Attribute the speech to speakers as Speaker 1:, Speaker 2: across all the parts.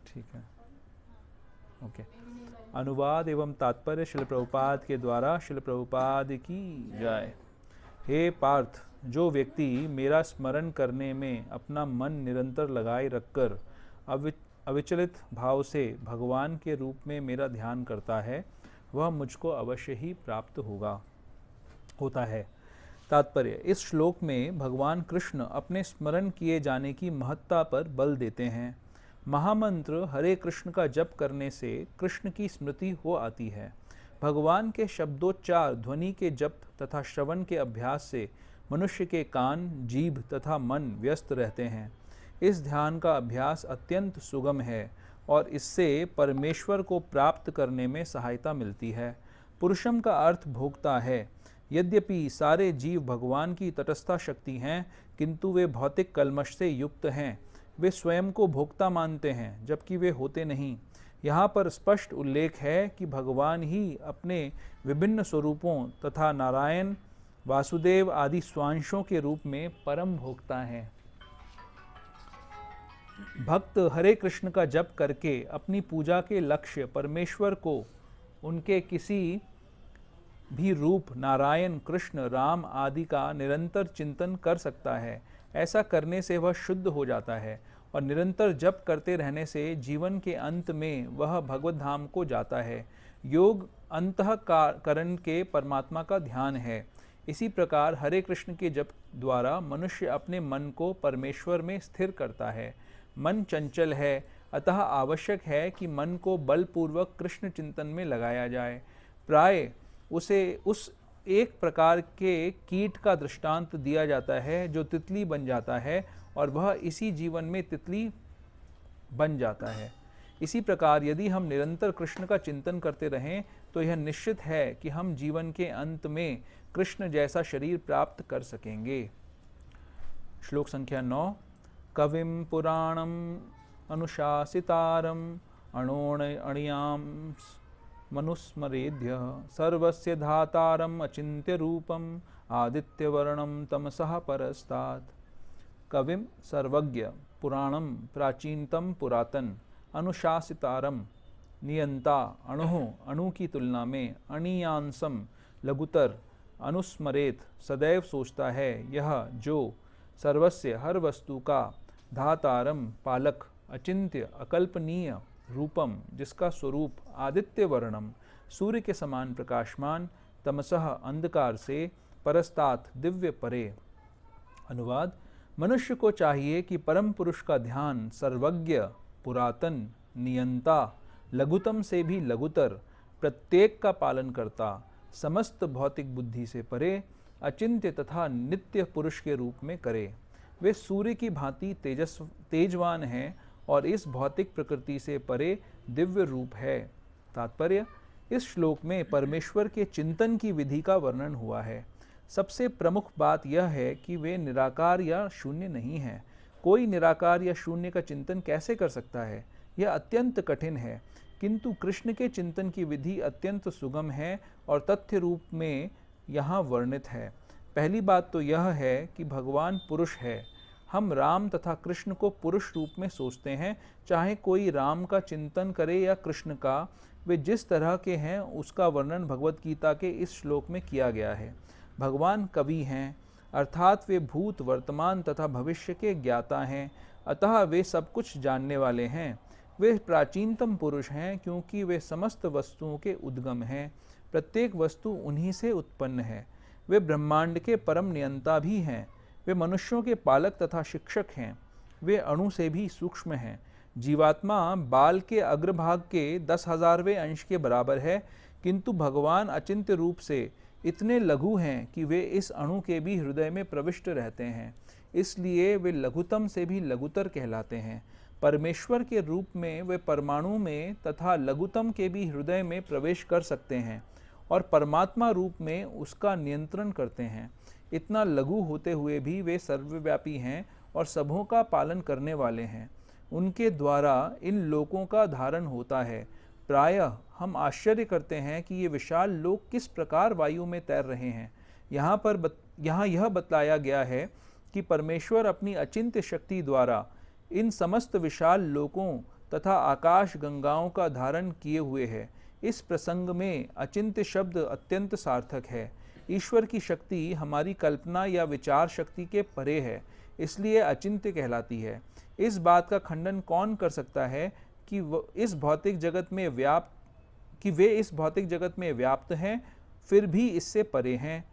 Speaker 1: ठीक है, ओके। अनुवाद एवं तात्पर्य श्रील प्रभुपाद के द्वारा श्रील प्रभुपाद की जय। हे पार्थ, जो व्यक्ति मेरा स्मरण करने में अपना मन निरंतर लगाए रखकर अविचलित भाव से भगवान के रूप में मेरा ध्यान करता है, वह मुझको अवश्य ही प्राप्त होता है। तात्पर्य, इस श्लोक में भगवान कृष्ण अपने स्मरण किए जाने की महत्ता पर बल देते हैं। महामंत्र हरे कृष्ण का जप करने से कृष्ण की स्मृति हो आती है। भगवान के शब्दोच्चार ध्वनि के जप तथा श्रवण के अभ्यास से मनुष्य के कान, जीभ तथा मन व्यस्त रहते हैं। इस ध्यान का अभ्यास अत्यंत सुगम है और इससे परमेश्वर को प्राप्त करने में सहायता मिलती है। पुरुषम का अर्थ भोक्ता है। यद्यपि सारे जीव भगवान की तटस्था शक्ति हैं, किंतु वे भौतिक कल्मश से युक्त हैं। वे स्वयं को भोक्ता मानते हैं, जबकि वे होते नहीं। यहाँ पर स्पष्ट उल्लेख है कि भगवान ही अपने विभिन्न स्वरूपों तथा नारायण, वासुदेव आदि स्वांशों के रूप में परम भोक्ता हैं। भक्त हरे कृष्ण का जप करके अपनी पूजा के लक्ष्य परमेश्वर को उनके किसी भी रूप नारायण, कृष्ण, राम आदि का निरंतर चिंतन कर सकता है। ऐसा करने से वह शुद्ध हो जाता है और निरंतर जप करते रहने से जीवन के अंत में वह भगवत धाम को जाता है। योग अंतःकरण के परमात्मा का ध्यान है। इसी प्रकार हरे कृष्ण के जप द्वारा मनुष्य अपने मन को परमेश्वर में स्थिर करता है। मन चंचल है, अतः आवश्यक है कि मन को बलपूर्वक कृष्ण चिंतन में लगाया जाए। प्राय उसे उस एक प्रकार के कीट का दृष्टांत दिया जाता है जो तितली बन जाता है और वह इसी जीवन में तितली बन जाता है। इसी प्रकार यदि हम निरंतर कृष्ण का चिंतन करते रहें तो यह निश्चित है कि हम जीवन के अंत में कृष्ण जैसा शरीर प्राप्त कर सकेंगे। श्लोक संख्या 9। कविम पुराणम अनुशासितारम अणोणयाम मनुस्मरेद्य सर्वस्य धातारम अचिन्त्य रूपम आदित्यवर्णम तमसः परस्तात्। कविम सर्वज्ञ, पुराणम प्राचीनतम पुरातन, अनुशासितारम नियंता, अणु की तुलना में, अणियांसम लघुतर, अनुस्मरेत सदैव सोचता है, यह जो, सर्वस्य हर वस्तु का, धातारम पालक, अचिंत्य अकल्पनीय, रूपम जिसका स्वरूप, आदित्य वर्णम सूर्य के समान प्रकाशमान, तमसः अंधकार से, परस्तात दिव्य परे। अनुवाद, मनुष्य को चाहिए कि परम पुरुष का ध्यान सर्वज्ञ, पुरातन, नियंता, लघुतम से भी लघुतर, प्रत्येक का पालन करता, समस्त भौतिक बुद्धि से परे, अचिंत्य तथा नित्य पुरुष के रूप में करे। वे सूर्य की भांति तेजवान हैं और इस भौतिक प्रकृति से परे दिव्य रूप है। तात्पर्य, इस श्लोक में परमेश्वर के चिंतन की विधि का वर्णन हुआ है। सबसे प्रमुख बात यह है कि वे निराकार या शून्य नहीं हैं। कोई निराकार या शून्य का चिंतन कैसे कर सकता है? यह अत्यंत कठिन है, किंतु कृष्ण के चिंतन की विधि अत्यंत सुगम है और तथ्य रूप में यहाँ वर्णित है। पहली बात तो यह है कि भगवान पुरुष है। हम राम तथा कृष्ण को पुरुष रूप में सोचते हैं। चाहे कोई राम का चिंतन करे या कृष्ण का, वे जिस तरह के हैं उसका वर्णन भगवत गीता के इस श्लोक में किया गया है। भगवान कवि हैं, अर्थात वे भूत, वर्तमान तथा भविष्य के ज्ञाता हैं, अतः वे सब कुछ जानने वाले हैं। वे प्राचीनतम पुरुष हैं क्योंकि वे समस्त वस्तुओं के उद्गम हैं। प्रत्येक वस्तु उन्हीं से उत्पन्न है। वे ब्रह्मांड के परम नियंता भी हैं। वे मनुष्यों के पालक तथा शिक्षक हैं। वे अणु से भी सूक्ष्म हैं। जीवात्मा बाल के अग्रभाग के 10,000वें अंश के बराबर है, किंतु भगवान अचिंत्य रूप से इतने लघु हैं कि वे इस अणु के भी हृदय में प्रविष्ट रहते हैं। इसलिए वे लघुतम से भी लघुतर कहलाते हैं। परमेश्वर के रूप में वे परमाणु में तथा लघुतम के भी हृदय में प्रवेश कर सकते हैं और परमात्मा रूप में उसका नियंत्रण करते हैं। इतना लघु होते हुए भी वे सर्वव्यापी हैं और सबों का पालन करने वाले हैं। उनके द्वारा इन लोकों का धारण होता है। प्रायः हम आश्चर्य करते हैं कि ये विशाल लोक किस प्रकार वायु में तैर रहे हैं। यहाँ यह बतलाया गया है कि परमेश्वर अपनी अचिंत्य शक्ति द्वारा इन समस्त विशाल लोकों तथा आकाश गंगाओं का धारण किए हुए है। इस प्रसंग में अचिंत्य शब्द अत्यंत सार्थक है। ईश्वर की शक्ति हमारी कल्पना या विचार शक्ति के परे है, इसलिए अचिंत्य कहलाती है। इस बात का खंडन कौन कर सकता है कि वे इस भौतिक जगत में व्याप्त हैं, फिर भी इससे परे हैं।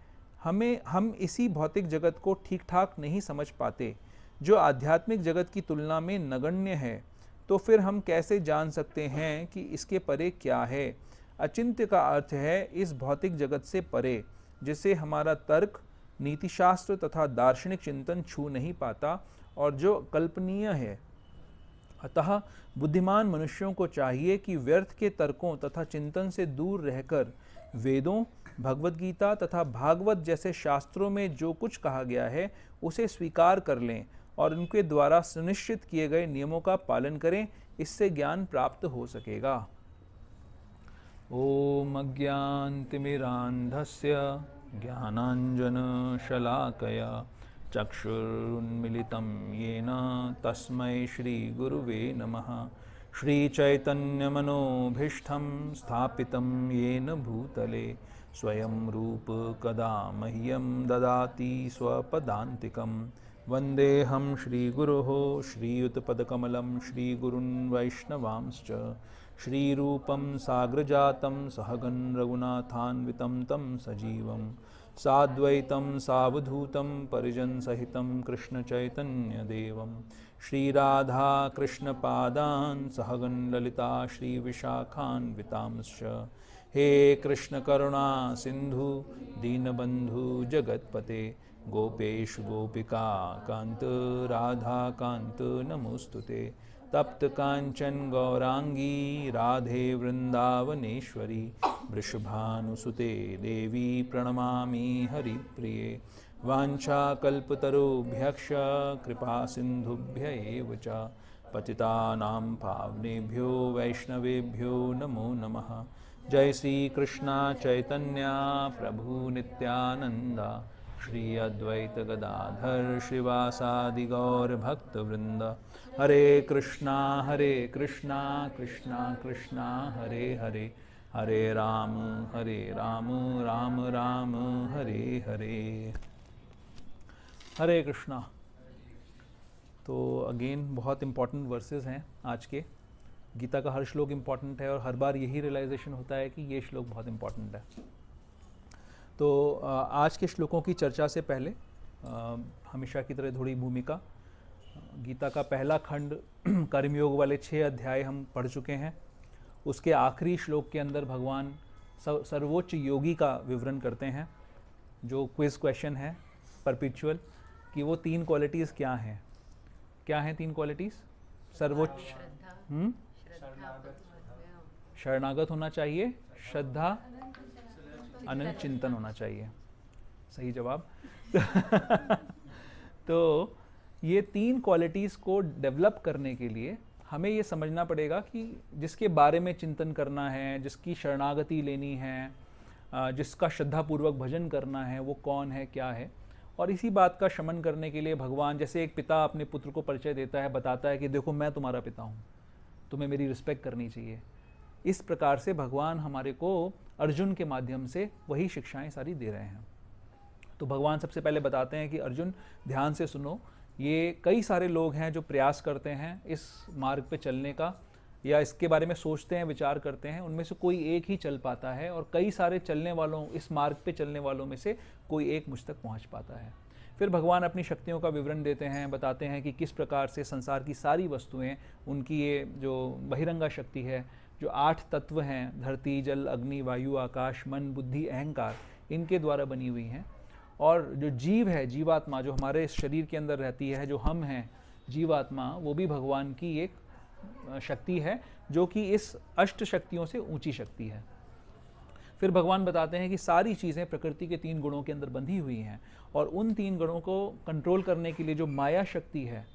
Speaker 1: हम इसी भौतिक जगत को ठीक ठाक नहीं समझ पाते, जो आध्यात्मिक जगत की तुलना में नगण्य है। तो फिर हम कैसे जान सकते हैं कि इसके परे क्या है? अचिंत्य का अर्थ है इस भौतिक जगत से परे, जिसे हमारा तर्क, नीतिशास्त्र तथा दार्शनिक चिंतन छू नहीं पाता और जो कल्पनीय है। अतः बुद्धिमान मनुष्यों को चाहिए कि व्यर्थ के तर्कों तथा चिंतन से दूर रहकर वेदों, भगवद गीता तथा भागवत जैसे शास्त्रों में जो कुछ कहा गया है उसे स्वीकार कर लें और उनके द्वारा सुनिश्चित किए गए नियमों का पालन करें। इससे ज्ञान प्राप्त हो सकेगा। ओम अज्ञानतिमिरान्धस्य ज्ञानाञ्जनशलाकया चक्षुरुन्मीलितं येन तस्मै श्रीगुरुवे नमः। श्रीचैतन्यमनोभीष्टं स्थापितं येन भूतले स्वयं रूप कदा मह्यं ददाति स्वपदान्तिकं। वन्देऽहं श्रीगुरोः श्रीयुतपदकमलं श्रीगुरुन् वैष्णवांश्च। श्रीरूपं साग्रजातं सहगं रघुनाथान्वितं तं सजीवं साद्वैतं सावधूतं परिजनसहितं कृष्णचैतन्यदेवं श्रीराधा कृष्णपादान् सहगं ललिता श्रीविशाखान्वितांश्च। हे कृष्ण करुणा सिंधु दीनबंधु जगतपते गोपेश गोपिका कांत राधा कांत नमोस्तुते। तप्त कांचन गौरांगी राधे वृंदावनेश्वरी वृषभानुसुते देवी प्रणमामि हरिप्रिये। वाञ्छाकल्पतरुभ्यश्च कृपा सिन्धुभ्य एव च पतितानां पावनेभ्यो वैष्णवेभ्यो नमो नमः। जय श्री कृष्णा चैतन्य प्रभु नित्यानंद श्री अद्वैत गदाधर श्रीवासादि गौर भक्तवृंद। हरे कृष्णा कृष्णा कृष्णा हरे हरे, हरे राम राम राम हरे हरे। हरे कृष्णा। तो अगेन बहुत इम्पॉर्टेंट वर्सेस हैं आज के। गीता का हर श्लोक इम्पॉर्टेंट है और हर बार यही रियलाइजेशन होता है कि ये श्लोक बहुत इम्पॉर्टेंट है। तो आज के श्लोकों की चर्चा से पहले हमेशा की तरह थोड़ी भूमिका। गीता का पहला खंड कर्मयोग वाले 6 अध्याय हम पढ़ चुके हैं। उसके आखिरी श्लोक के अंदर भगवान सर्वोच्च योगी का विवरण करते हैं। जो क्विज क्वेश्चन है परपिचुअल कि वो 3 क्वालिटीज़ क्या हैं। क्या हैं 3 क्वालिटीज़? सर्वोच्च शरणागत होना चाहिए, श्रद्धा, अनंत चिंतन होना चाहिए। सही जवाब। तो ये 3 क्वालिटीज़ को डेवलप करने के लिए हमें ये समझना पड़ेगा कि जिसके बारे में चिंतन करना है, जिसकी शरणागति लेनी है, जिसका श्रद्धापूर्वक भजन करना है, वो कौन है, क्या है। और इसी बात का शमन करने के लिए भगवान जैसे एक पिता अपने पुत्र को परिचय देता है, बताता है कि देखो मैं तुम्हारा पिता हूँ, तुम्हें मेरी रिस्पेक्ट करनी चाहिए। इस प्रकार से भगवान हमारे को अर्जुन के माध्यम से वही शिक्षाएं सारी दे रहे हैं। तो भगवान सबसे पहले बताते हैं कि अर्जुन ध्यान से सुनो, ये कई सारे लोग हैं जो प्रयास करते हैं इस मार्ग पे चलने का, या इसके बारे में सोचते हैं, विचार करते हैं। उनमें से कोई एक ही चल पाता है और कई सारे चलने वालों, इस मार्ग पे चलने वालों में से कोई एक मुझ तक पहुँच पाता है। फिर भगवान अपनी शक्तियों का विवरण देते हैं, बताते हैं कि किस प्रकार से संसार की सारी वस्तुएं, उनकी ये जो बहिरंगा शक्ति है, जो 8 तत्व हैं, धरती, जल, अग्नि, वायु, आकाश, मन, बुद्धि, अहंकार, इनके द्वारा बनी हुई हैं। और जो जीव है, जीवात्मा जो हमारे इस शरीर के अंदर रहती है, जो हम हैं जीवात्मा, वो भी भगवान की एक शक्ति है जो कि इस अष्ट शक्तियों से ऊंची शक्ति है। फिर भगवान बताते हैं कि सारी चीज़ें प्रकृति के 3 गुणों के अंदर बंधी हुई हैं और उन 3 गुणों को कंट्रोल करने के लिए जो माया शक्ति है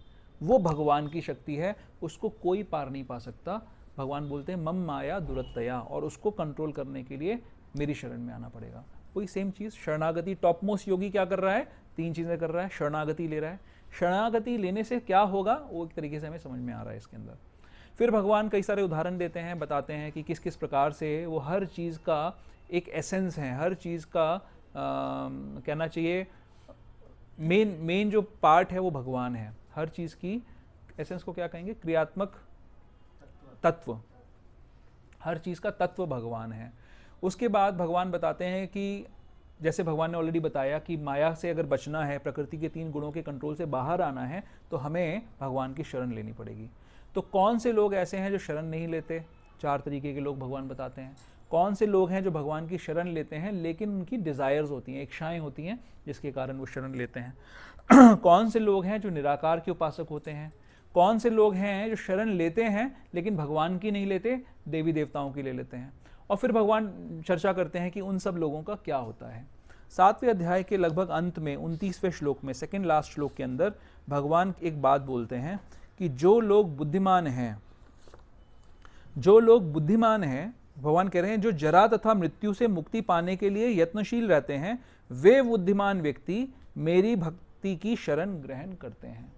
Speaker 1: वो भगवान की शक्ति है, उसको कोई पार नहीं पा सकता। भगवान बोलते हैं मम माया दुरत्तया, और उसको कंट्रोल करने के लिए मेरी शरण में आना पड़ेगा। वही सेम चीज़ शरणागति। टॉप मोस्ट योगी क्या कर रहा है? 3 चीज़ें कर रहा है। शरणागति ले रहा है। शरणागति लेने से क्या होगा वो एक तरीके से हमें समझ में आ रहा है इसके अंदर। फिर भगवान कई सारे उदाहरण देते हैं, बताते हैं कि किस किस प्रकार से वो हर चीज़ का एक एसेंस है, हर चीज़ का कहना चाहिए मेन जो पार्ट है वो भगवान है। हर चीज़ की एसेंस को क्या कहेंगे? क्रियात्मक तत्व। हर चीज़ का तत्व भगवान है। उसके बाद भगवान बताते हैं कि जैसे भगवान ने ऑलरेडी बताया कि माया से अगर बचना है, प्रकृति के 3 गुणों के कंट्रोल से बाहर आना है, तो हमें भगवान की शरण लेनी पड़ेगी। तो कौन से लोग ऐसे हैं जो शरण नहीं लेते? 4 तरीके के लोग भगवान बताते हैं। कौन से लोग हैं जो भगवान की शरण लेते हैं लेकिन उनकी डिज़ायर्स होती हैं, इच्छाएं होती हैं, जिसके कारण वो शरण लेते हैं। कौन से लोग हैं जो निराकार के उपासक होते हैं? कौन से लोग हैं जो शरण लेते हैं लेकिन भगवान की नहीं लेते, देवी देवताओं की ले लेते हैं? और फिर भगवान चर्चा करते हैं कि उन सब लोगों का क्या होता है। 7वें अध्याय के लगभग अंत में 29वें श्लोक में, सेकंड लास्ट श्लोक के अंदर भगवान एक बात बोलते हैं कि जो लोग बुद्धिमान हैं, भगवान कह रहे हैं जो जरा तथा मृत्यु से मुक्ति पाने के लिए यत्नशील रहते हैं, वे बुद्धिमान व्यक्ति मेरी भक्ति की शरण ग्रहण करते हैं।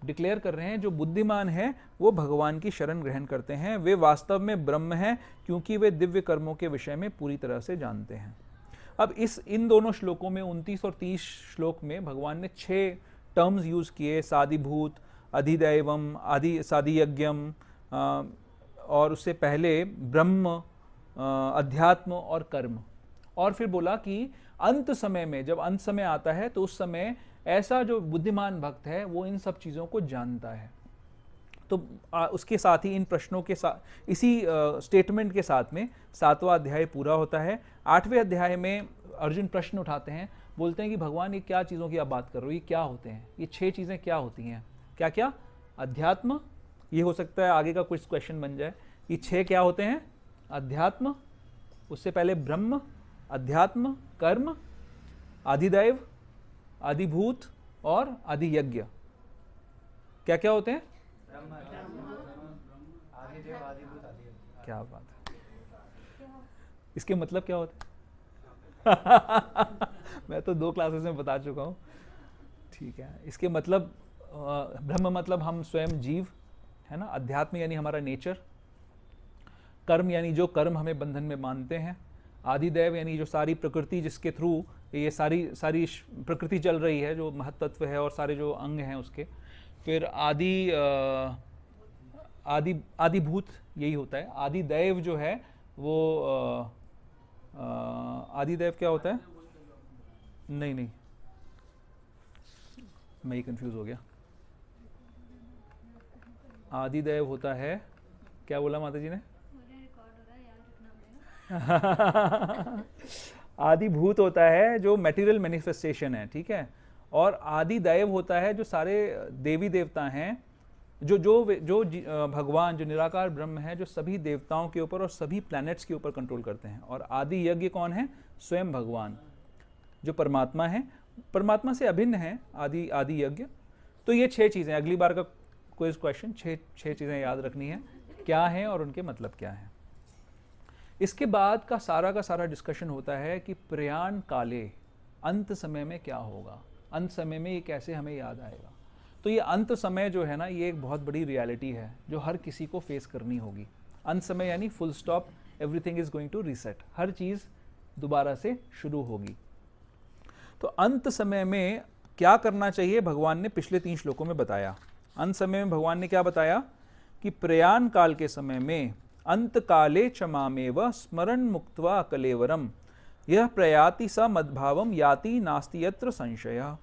Speaker 1: डिक्लेयर कर रहे हैं जो बुद्धिमान है वो भगवान की शरण ग्रहण करते हैं, वे वास्तव में ब्रह्म हैं क्योंकि वे दिव्य कर्मों के विषय में पूरी तरह से जानते हैं। अब इन दोनों श्लोकों में 29 और 30 श्लोक में भगवान ने 6 टर्म्स यूज किए, सादिभूत, अधिदैवम, आदि सादियज्ञम, और उससे पहले ब्रह्म, अध्यात्म और कर्म। और फिर बोला कि अंत समय में, जब अंत समय आता है तो उस समय ऐसा जो बुद्धिमान भक्त है वो इन सब चीज़ों को जानता है। तो उसके साथ ही इन प्रश्नों के साथ, इसी स्टेटमेंट के साथ में 7वां अध्याय पूरा होता है। 8वें अध्याय में अर्जुन प्रश्न उठाते हैं, बोलते हैं कि भगवान ये क्या चीज़ों की आप बात कर रहे हो, ये क्या होते हैं, ये 6 चीज़ें क्या होती हैं? क्या क्या? अध्यात्म, ये हो सकता है आगे का कुछ क्वेश्चन बन जाए। ये 6 क्या होते हैं? अध्यात्म, उससे पहले ब्रह्म, अध्यात्म, कर्म, आदिदैव, आदिभूत और आदियज्ञ। क्या क्या होते हैं? क्या बात है, इसके मतलब क्या होते हैं? मैं तो 2 क्लासेस में बता चुका हूं। ठीक है, इसके मतलब ब्रह्म मतलब हम स्वयं जीव है ना, अध्यात्म यानी हमारा नेचर, कर्म यानी जो कर्म हमें बंधन में बांधते हैं, आदिदैव यानी जो सारी प्रकृति जिसके थ्रू ये सारी प्रकृति चल रही है, जो महत्त्व है और सारे जो अंग हैं उसके। फिर आदिभूत यही होता है। आदिदैव जो है वो आदिदैव क्या होता है? नहीं, मैं ही कंफ्यूज हो गया। आदिदैव होता है, क्या बोला माता जी ने? आदिभूत होता है जो मटेरियल मैनिफेस्टेशन है, ठीक है। और आदिदैव होता है जो सारे देवी देवता हैं, जो भगवान, जो निराकार ब्रह्म है, जो सभी देवताओं के ऊपर और सभी प्लैनेट्स के ऊपर कंट्रोल करते हैं। और आदि यज्ञ कौन है? स्वयं भगवान, जो परमात्मा है, परमात्मा से अभिन्न है, आदि यज्ञ। तो ये 6 चीज़ें, अगली बार का क्विज क्वेश्चन, 6 चीज़ें याद रखनी है, क्या हैं और उनके मतलब क्या हैं। इसके बाद का सारा डिस्कशन होता है कि प्रयाण काले, अंत समय में क्या होगा, अंत समय में ये कैसे हमें याद आएगा। तो ये अंत समय जो है ना, ये एक बहुत बड़ी रियलिटी है जो हर किसी को फेस करनी होगी। अंत समय यानी full stop, everything is going to reset, हर चीज़ दोबारा से शुरू होगी। तो अंत समय में क्या करना चाहिए भगवान ने पिछले 3 श्लोकों में बताया। अंत समय में भगवान ने क्या बताया कि प्रयाण काल के समय में अंत काले च मामेव स्मरण मुक्त्वा कलेवरम यह प्रयाति स मद्भावम याति नास्ति यत्र संशय।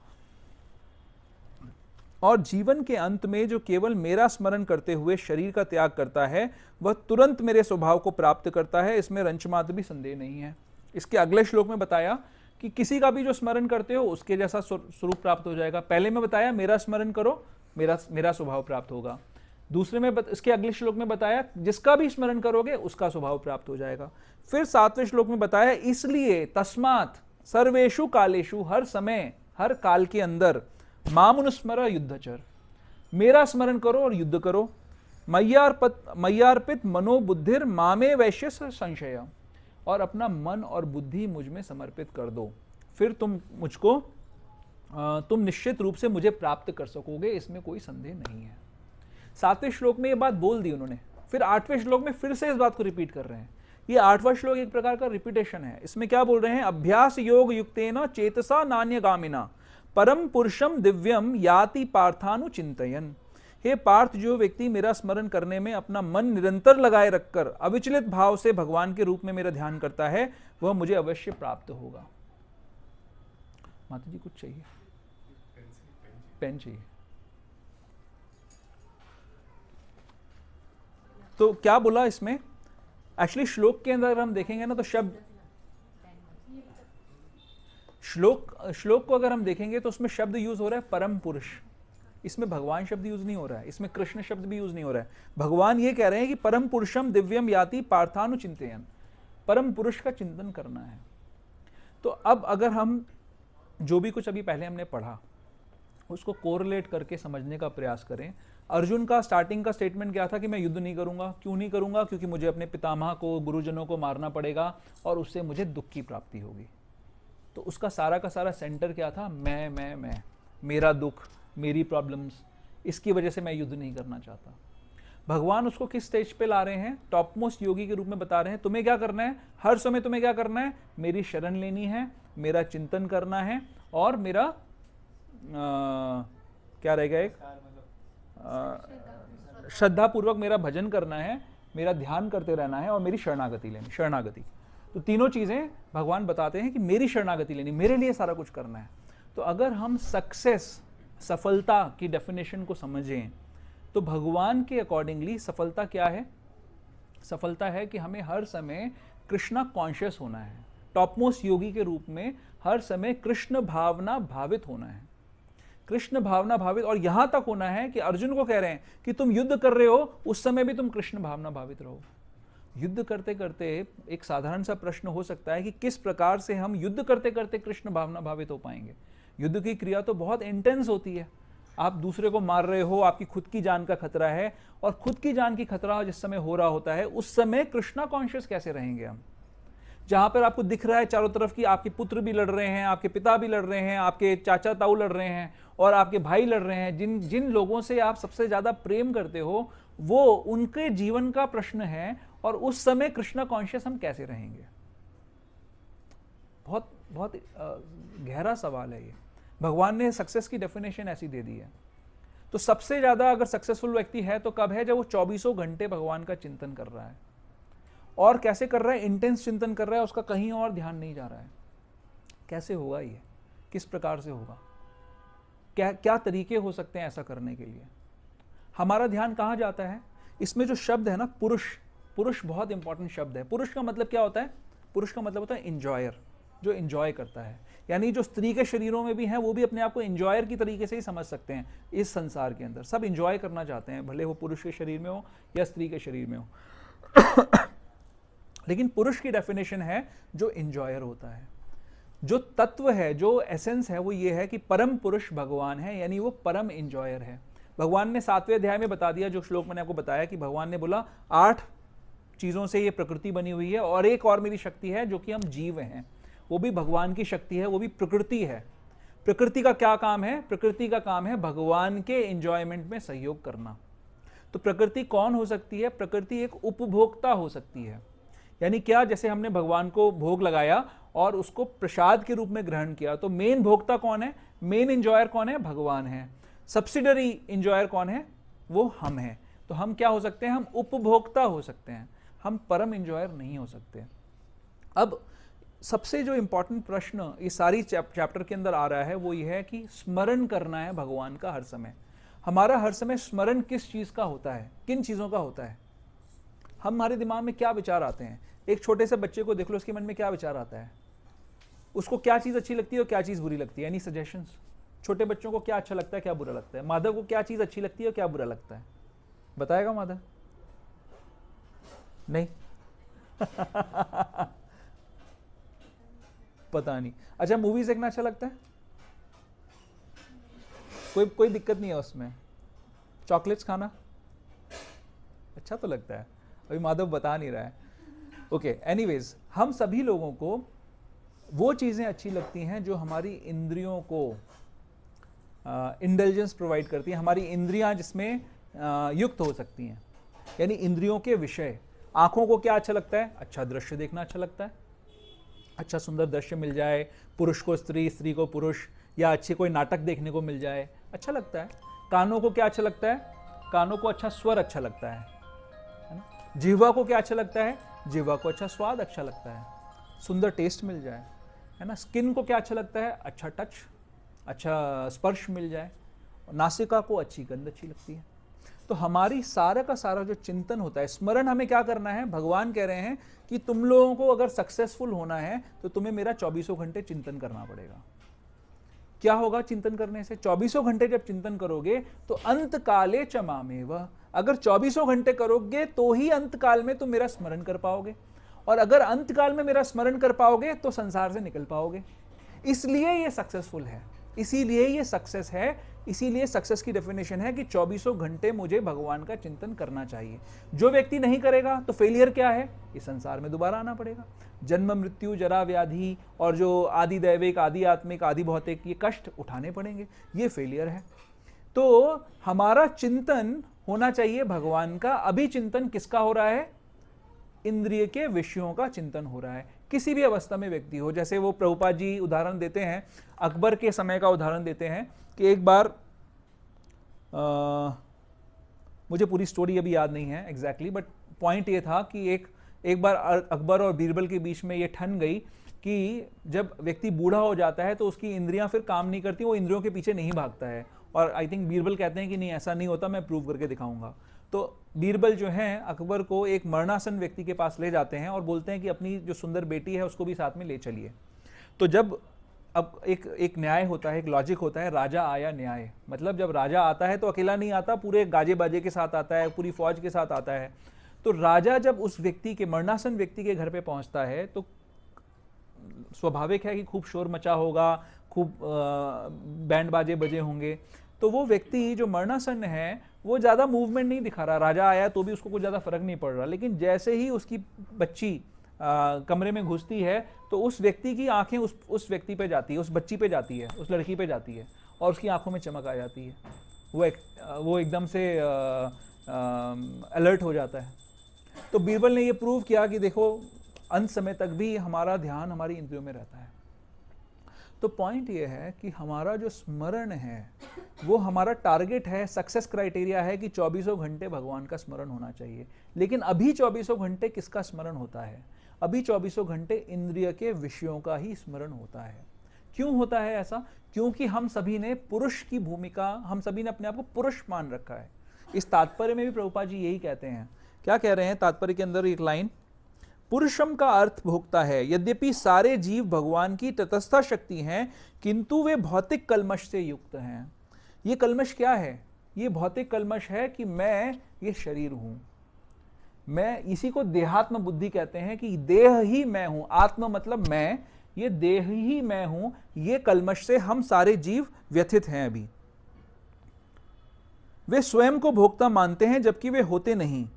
Speaker 1: और जीवन के अंत में जो केवल मेरा स्मरण करते हुए शरीर का त्याग करता है वह तुरंत मेरे स्वभाव को प्राप्त करता है, इसमें रंचमात्र भी संदेह नहीं है। इसके अगले श्लोक में बताया कि किसी का भी जो स्मरण करते हो उसके जैसा स्वरूप प्राप्त हो जाएगा। पहले में बताया मेरा स्मरण करो, मेरा स्वभाव प्राप्त होगा। दूसरे में इसके अगले श्लोक में बताया जिसका भी स्मरण करोगे उसका स्वभाव प्राप्त हो जाएगा। फिर 7वें श्लोक में बताया इसलिए तस्मात् सर्वेषु कालेषु, हर समय हर काल के अंदर, मामनुस्मर युद्धचर, मेरा स्मरण करो और युद्ध करो। मय्यार्पित मनोबुद्धिर मामे वैश्य संशय, और अपना मन और बुद्धि मुझ में समर्पित कर दो, फिर तुम निश्चित रूप से मुझे प्राप्त कर सकोगे, इसमें कोई संदेह नहीं है। 7वें श्लोक में ये बात बोल दी उन्होंने, फिर 8वें श्लोक में फिर से इस बात को रिपीट कर रहे हैं। ये 8वां श्लोक एक प्रकार का रिपीटेशन है। इसमें क्या बोल रहे हैं? अभ्यास योग युक्तेन चेतसा नान्यगामिना परम पुरुषम दिव्यम याति पार्थानुचिंतयन। हे पार्थ, जो व्यक्ति मेरा स्मरण करने में अपना मन निरंतर लगाए रखकर अविचलित भाव से भगवान के रूप में मेरा ध्यान करता है, वह मुझे अवश्य प्राप्त होगा। माता जी कुछ चाहिए? पेन चाहिए। तो क्या बोला इसमें? एक्चुअली श्लोक के अंदर अगर हम देखेंगे ना तो शब्द श्लोक को अगर हम देखेंगे तो उसमें शब्द यूज हो रहा है परम पुरुष। इसमें भगवान शब्द यूज नहीं हो रहा है, इसमें कृष्ण शब्द भी यूज नहीं हो रहा है। भगवान ये कह रहे हैं कि परम पुरुषम दिव्यम याति पार्थानुचिंतयन, परम पुरुष का चिंतन करना है। तो अब अगर हम जो भी कुछ अभी पहले हमने पढ़ा उसको कोरिलेट करके समझने का प्रयास करें। अर्जुन का स्टार्टिंग का स्टेटमेंट क्या था कि मैं युद्ध नहीं करूंगा। क्यों नहीं करूंगा? क्योंकि मुझे अपने पितामह को, गुरुजनों को मारना पड़ेगा और उससे मुझे दुख की प्राप्ति होगी। तो उसका सारा का सारा सेंटर क्या था? मैं, मेरा दुख, मेरी प्रॉब्लम्स, इसकी वजह से मैं युद्ध नहीं करना चाहता। भगवान उसको किस स्टेज पे ला रहे हैं? टॉप मोस्ट योगी के रूप में बता रहे हैं, तुम्हें क्या करना है? हर समय तुम्हें क्या करना है? मेरी शरण लेनी है, मेरा चिंतन करना है और मेरा क्या रहेगा, एक श्रद्धा पूर्वक मेरा भजन करना है, मेरा ध्यान करते रहना है और मेरी शरणागति लेनी। शरणागति, तो तीनों चीजें भगवान बताते हैं कि मेरी शरणागति लेनी, मेरे लिए सारा कुछ करना है। तो अगर हम सक्सेस, सफलता की डेफिनेशन को समझें तो भगवान के अकॉर्डिंगली सफलता क्या है? सफलता है कि हमें हर समय कृष्णा कॉन्शियस होना है। टॉप मोस्ट योगी के रूप में हर समय कृष्ण भावना भावित होना है, कृष्ण भावना भावित। और यहां तक होना है कि अर्जुन को कह रहे हैं कि तुम युद्ध कर रहे हो उस समय भी तुम कृष्ण भावना भावित रहो। युद्ध करते करते एक साधारण सा प्रश्न हो सकता है कि किस प्रकार से हम युद्ध करते करते कृष्ण भावना भावित हो पाएंगे। युद्ध की क्रिया तो बहुत इंटेंस होती है, आप दूसरे को मार रहे हो, आपकी खुद की जान का खतरा है, और खुद की जान की खतरा जिस समय हो रहा होता है उस समय कृष्णा कॉन्शियस कैसे रहेंगे हम? जहां पर आपको दिख रहा है चारों तरफ कि आपके पुत्र भी लड़ रहे हैं, आपके पिता भी लड़ रहे हैं, आपके चाचा ताऊ लड़ रहे हैं और आपके भाई लड़ रहे हैं, जिन जिन लोगों से आप सबसे ज्यादा प्रेम करते हो वो उनके जीवन का प्रश्न है, और उस समय कृष्णा कॉन्शियस हम कैसे रहेंगे? बहुत बहुत गहरा सवाल है ये। भगवान ने सक्सेस की डेफिनेशन ऐसी दे दी है। तो सबसे ज्यादा अगर सक्सेसफुल व्यक्ति है तो कब है? जब वो 24 घंटे भगवान का चिंतन कर रहा है। और कैसे कर रहा है? इंटेंस चिंतन कर रहा है, उसका कहीं और ध्यान नहीं जा रहा है। कैसे होगा ये? किस प्रकार से होगा? क्या क्या तरीके हो सकते हैं ऐसा करने के लिए? हमारा ध्यान कहाँ जाता है? इसमें जो शब्द है ना, पुरुष, पुरुष बहुत इंपॉर्टेंट शब्द है। पुरुष का मतलब क्या होता है? पुरुष का मतलब होता है इंजॉयर, जो इंजॉय करता है। यानी जो स्त्री के शरीरों में भी हैं वो भी अपने आप को इंजॉयर की तरीके से ही समझ सकते हैं। इस संसार के अंदर सब इंजॉय करना चाहते हैं, भले वो पुरुष के शरीर में हो या स्त्री के शरीर में हो। लेकिन पुरुष की डेफिनेशन है जो इंजॉयर होता है। जो तत्व है, जो एसेंस है, वो ये है कि परम पुरुष भगवान है, यानी वो परम इंजॉयर है। भगवान ने 7वें अध्याय में बता दिया, जो श्लोक मैंने आपको बताया, कि भगवान ने बोला 8 चीजों से ये प्रकृति बनी हुई है और एक और मेरी शक्ति है जो कि हम जीव हैं, वो भी भगवान की शक्ति है, वो भी प्रकृति है। प्रकृति का क्या काम है? प्रकृति का काम है भगवान के एंजॉयमेंट में सहयोग करना। तो प्रकृति कौन हो सकती है? प्रकृति एक उपभोक्ता हो सकती है। यानी क्या? जैसे हमने भगवान को भोग लगाया और उसको प्रसाद के रूप में ग्रहण किया, तो मेन भोक्ता कौन है? मेन एंजॉयर कौन है? भगवान है। सब्सिडरी एंजॉयर कौन है? वो हम हैं। तो हम क्या हो सकते हैं? हम उपभोक्ता हो सकते हैं, हम परम एंजॉयर नहीं हो सकते। अब सबसे जो इंपॉर्टेंट प्रश्न इस सारी चैप्टर के अंदर आ रहा है वो ये है कि स्मरण करना है भगवान का हर समय। हमारा हर समय स्मरण किस चीज का होता है? किन चीजों का होता है? हमारे दिमाग में क्या विचार आते हैं? एक छोटे से बच्चे को देख लो, उसके मन में क्या विचार आता है? उसको क्या चीज अच्छी लगती है और क्या चीज बुरी लगती है? Any suggestions? छोटे बच्चों को क्या अच्छा लगता है, क्या बुरा लगता है? माधव को क्या चीज अच्छी लगती है और क्या बुरा लगता है? बताएगा माधव? नहीं? पता नहीं। अच्छा, मूवीज देखना अच्छा लगता है? कोई दिक्कत नहीं है उसमें। चॉकलेट्स खाना अच्छा तो लगता है, अभी माधव बता नहीं रहा है। ओके, एनीवेज, हम सभी लोगों को वो चीजें अच्छी लगती हैं जो हमारी इंद्रियों को इंटेलिजेंस प्रोवाइड करती है। हमारी इंद्रियां जिसमें युक्त हो सकती हैं। यानी इंद्रियों के विषय, आंखों को क्या अच्छा लगता है? अच्छा दृश्य देखना अच्छा लगता है, अच्छा सुंदर दृश्य मिल जाए, पुरुष को स्त्री, स्त्री को पुरुष, या अच्छे कोई नाटक देखने को मिल जाए, अच्छा लगता है। कानों को क्या अच्छा लगता है? कानों को अच्छा स्वर अच्छा लगता है ना। जिह्वा को क्या अच्छा लगता है? जिह्वा को अच्छा स्वाद अच्छा लगता है, सुंदर टेस्ट मिल जाए, है ना। स्किन को क्या अच्छा लगता है? अच्छा टच, अच्छा स्पर्श मिल जाए। नासिका को अच्छी गंध अच्छी लगती है। तो हमारी सारा का सारा जो चिंतन होता है, स्मरण हमें क्या करना है? भगवान कह रहे हैं कि तुम लोगों को अगर सक्सेसफुल होना है तो तुम्हें मेरा 24 घंटे चिंतन करना पड़ेगा। क्या होगा चिंतन करने से? 24 घंटे जब चिंतन करोगे तो अंत काले च मामेव, अगर 24 घंटे करोगे तो ही अंत काल में तुम मेरा स्मरण कर पाओगे, और अगर अंत काल में मेरा स्मरण कर पाओगे तो संसार से निकल पाओगे। इसलिए ये सक्सेसफुल है, इसीलिए ये सक्सेस है, इसीलिए सक्सेस की डेफिनेशन है कि 24 घंटे मुझे भगवान का चिंतन करना चाहिए। जो व्यक्ति नहीं करेगा तो फेलियर क्या है? इस संसार में दोबारा आना पड़ेगा। जन्म मृत्यु जरा व्याधि और जो आदि दैविक, आदि आत्मिक, आदि भौतिक ये कष्ट उठाने पड़ेंगे, ये फेलियर है। तो हमारा चिंतन होना चाहिए भगवान का। अभी चिंतन किसका हो रहा है? इंद्रिय के विषयों का चिंतन हो रहा है, किसी भी अवस्था में व्यक्ति हो। जैसे वो प्रभुपाद जी उदाहरण देते हैं, अकबर के समय का उदाहरण देते हैं कि एक बार मुझे पूरी स्टोरी अभी याद नहीं है एग्जैक्टली, बट पॉइंट ये था कि एक बार अकबर और बीरबल के बीच में ये ठन गई कि जब व्यक्ति बूढ़ा हो जाता है तो उसकी इंद्रियां फिर काम नहीं करती, वो इंद्रियों के पीछे नहीं भागता है। और आई थिंक बीरबल कहते हैं कि नहीं ऐसा नहीं होता, मैं प्रूव करके दिखाऊंगा। तो बीरबल जो हैं अकबर को एक मरणासन व्यक्ति के पास ले जाते हैं और बोलते हैं कि अपनी जो सुंदर बेटी है उसको भी साथ में ले चलिए। तो जब अब एक न्याय होता है, एक लॉजिक होता है, राजा आया न्याय, मतलब जब राजा आता है तो अकेला नहीं आता, पूरे गाजे बाजे के साथ आता है, पूरी फौज के साथ आता है। तो राजा जब उस व्यक्ति के, मरणासन व्यक्ति के घर पे पहुंचता है तो स्वाभाविक है कि खूब शोर मचा होगा, खूब बैंड बाजे बजे होंगे। तो वो व्यक्ति जो मरणासन है वो ज़्यादा मूवमेंट नहीं दिखा रहा, राजा आया तो भी उसको कुछ ज़्यादा फर्क नहीं पड़ रहा। लेकिन जैसे ही उसकी बच्ची कमरे में घुसती है तो उस व्यक्ति की आंखें उस व्यक्ति पे जाती है, उस बच्ची पे जाती है, उस लड़की पे जाती है, और उसकी आंखों में चमक आ जाती है। वो एकदम से अलर्ट हो जाता है। तो बीरबल ने ये प्रूव किया कि देखो अंत समय तक भी हमारा ध्यान हमारी इंद्रियों में रहता है। तो पॉइंट ये है कि हमारा जो स्मरण है वो हमारा टारगेट है, सक्सेस क्राइटेरिया है कि 24 घंटे भगवान का स्मरण होना चाहिए। लेकिन अभी 24 घंटे किसका स्मरण होता है? अभी 24 घंटे इंद्रिय के विषयों का ही स्मरण होता है। क्यों होता है ऐसा? क्योंकि हम सभी ने पुरुष की भूमिका, हम सभी ने अपने आप को पुरुष मान रखा है। इस तात्पर्य में भी प्रभुपाद जी यही कहते हैं। क्या कह रहे हैं तात्पर्य के अंदर? एक लाइन, पुरुषम का अर्थ भोक्ता है। यद्यपि सारे जीव भगवान की तटस्थ शक्ति हैं किंतु वे भौतिक कल्मश से युक्त हैं। ये कल्मश क्या है? ये भौतिक कल्मश है कि मैं ये शरीर हूं, मैं, इसी को देहात्म बुद्धि कहते हैं कि देह ही मैं हूं। आत्म मतलब मैं, ये देह ही मैं हूं। ये कल्मश से हम सारे जीव व्यथित हैं। अभी वे स्वयं को भोक्ता मानते हैं जबकि वे होते नहीं।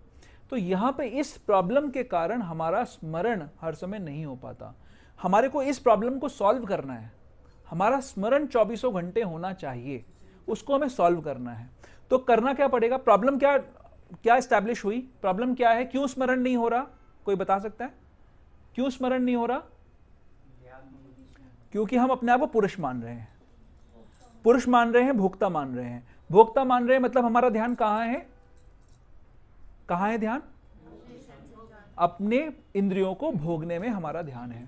Speaker 1: तो यहां पे इस प्रॉब्लम के कारण हमारा स्मरण हर समय नहीं हो पाता। हमारे को इस प्रॉब्लम को सॉल्व करना है। हमारा स्मरण 24 घंटे होना चाहिए, उसको हमें सॉल्व करना है। तो करना क्या पड़ेगा? प्रॉब्लम क्या एस्टैब्लिश हुई? प्रॉब्लम क्या है? क्यों स्मरण नहीं हो रहा? कोई बता सकता है क्यों स्मरण नहीं हो रहा? क्योंकि हम अपने आप को पुरुष मान रहे हैं, पुरुष मान रहे हैं, भोक्ता मान रहे हैं। भोक्ता मान रहे हैं मतलब हमारा ध्यान कहां है? कहां है ध्यान? अपने इंद्रियों को भोगने में हमारा ध्यान है।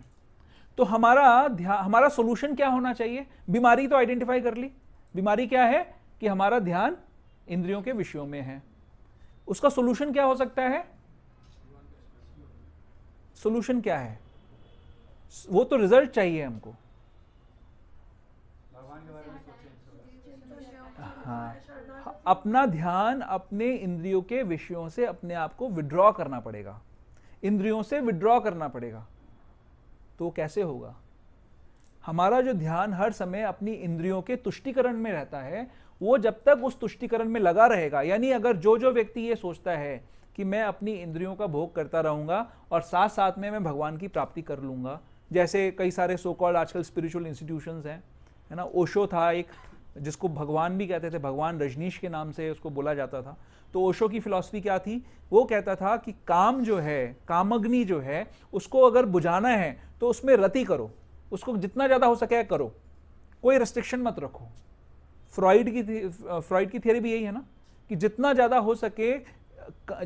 Speaker 1: तो हमारा सॉल्यूशन क्या होना चाहिए? बीमारी तो आइडेंटिफाई कर ली। बीमारी क्या है? कि हमारा ध्यान इंद्रियों के विषयों में है। उसका सॉल्यूशन क्या हो सकता है? सॉल्यूशन क्या है? वो तो रिजल्ट चाहिए हमको। हाँ, अपना ध्यान अपने इंद्रियों के विषयों से अपने आप को विड्रॉ करना पड़ेगा, इंद्रियों से विड्रॉ करना पड़ेगा। तो कैसे होगा? हमारा जो ध्यान हर समय अपनी इंद्रियों के तुष्टिकरण में रहता है, वो जब तक उस तुष्टिकरण में लगा रहेगा, यानी अगर जो व्यक्ति ये सोचता है कि मैं अपनी इंद्रियों का भोग करता रहूंगा और साथ साथ में मैं भगवान की प्राप्ति कर लूंगा, जैसे कई सारे सो कॉल्ड आजकल स्पिरिचुअल इंस्टीट्यूशंस हैं, है ना। ओशो था एक, जिसको भगवान भी कहते थे, भगवान रजनीश के नाम से उसको बोला जाता था। तो ओशो की फिलॉसफी क्या थी? वो कहता था कि काम जो है, कामग्नि जो है, उसको अगर बुझाना है तो उसमें रति करो, उसको जितना ज़्यादा हो सके करो, कोई रेस्ट्रिक्शन मत रखो। फ्रॉइड की थियरी भी यही है ना, कि जितना ज़्यादा हो सके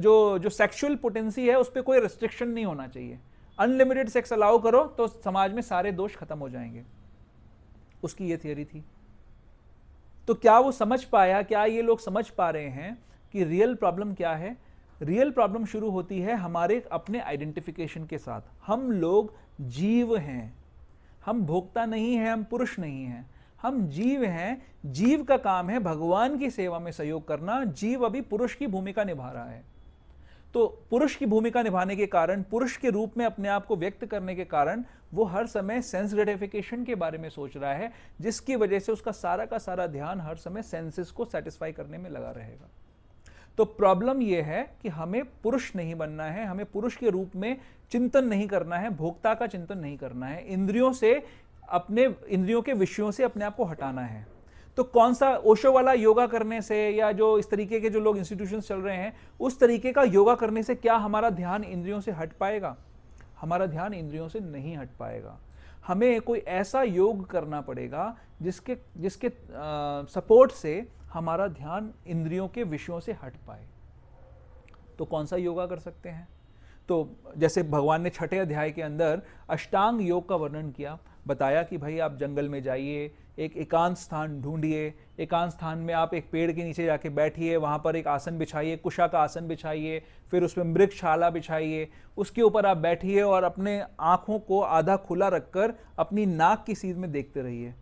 Speaker 1: जो सेक्सुअल पोटेंसी है उस पर कोई रेस्ट्रिक्शन नहीं होना चाहिए। अनलिमिटेड सेक्स अलाउ करो तो समाज में सारे दोष खत्म हो जाएंगे। उसकी ये थियरी थी। तो क्या वो समझ पाया, क्या ये लोग समझ पा रहे हैं कि रियल प्रॉब्लम क्या है? रियल प्रॉब्लम शुरू होती है हमारे अपने आइडेंटिफिकेशन के साथ। हम लोग जीव हैं, हम भोक्ता नहीं हैं, हम पुरुष नहीं हैं, हम जीव हैं। जीव का काम है भगवान की सेवा में सहयोग करना। जीव अभी पुरुष की भूमिका निभा रहा है। तो पुरुष की भूमिका निभाने के कारण, पुरुष के रूप में अपने आप को व्यक्त करने के कारण वो हर समय सेंस ग्रेटिफिकेशन के बारे में सोच रहा है, जिसकी वजह से उसका सारा का सारा ध्यान हर समय सेंसेस को सेटिस्फाई करने में लगा रहेगा। तो प्रॉब्लम यह है कि हमें पुरुष नहीं बनना है, हमें पुरुष के रूप में चिंतन नहीं करना है, भोक्ता का चिंतन नहीं करना है, इंद्रियों के विषयों से अपने आप को हटाना है। तो कौन सा ओशो वाला योगा करने से, या जो इस तरीके के जो लोग इंस्टीट्यूशंस चल रहे हैं, उस तरीके का योगा करने से क्या हमारा ध्यान इंद्रियों से हट पाएगा? हमारा ध्यान इंद्रियों से नहीं हट पाएगा। हमें कोई ऐसा योग करना पड़ेगा जिसके सपोर्ट से हमारा ध्यान इंद्रियों के विषयों से हट पाए। तो कौन सा योगा कर सकते हैं? तो जैसे भगवान ने 6ठे अध्याय के अंदर अष्टांग योग का वर्णन किया, बताया कि भाई आप जंगल में जाइए, एक एकांत स्थान ढूंढिए, एकांत स्थान में आप एक पेड़ के नीचे जाके बैठिए, वहाँ पर एक आसन बिछाइए, कुशा का आसन बिछाइए, फिर उसमें मृगशाला बिछाइए, उसके ऊपर आप बैठिए और अपने आँखों को आधा खुला रखकर अपनी नाक की सीध में देखते रहिए।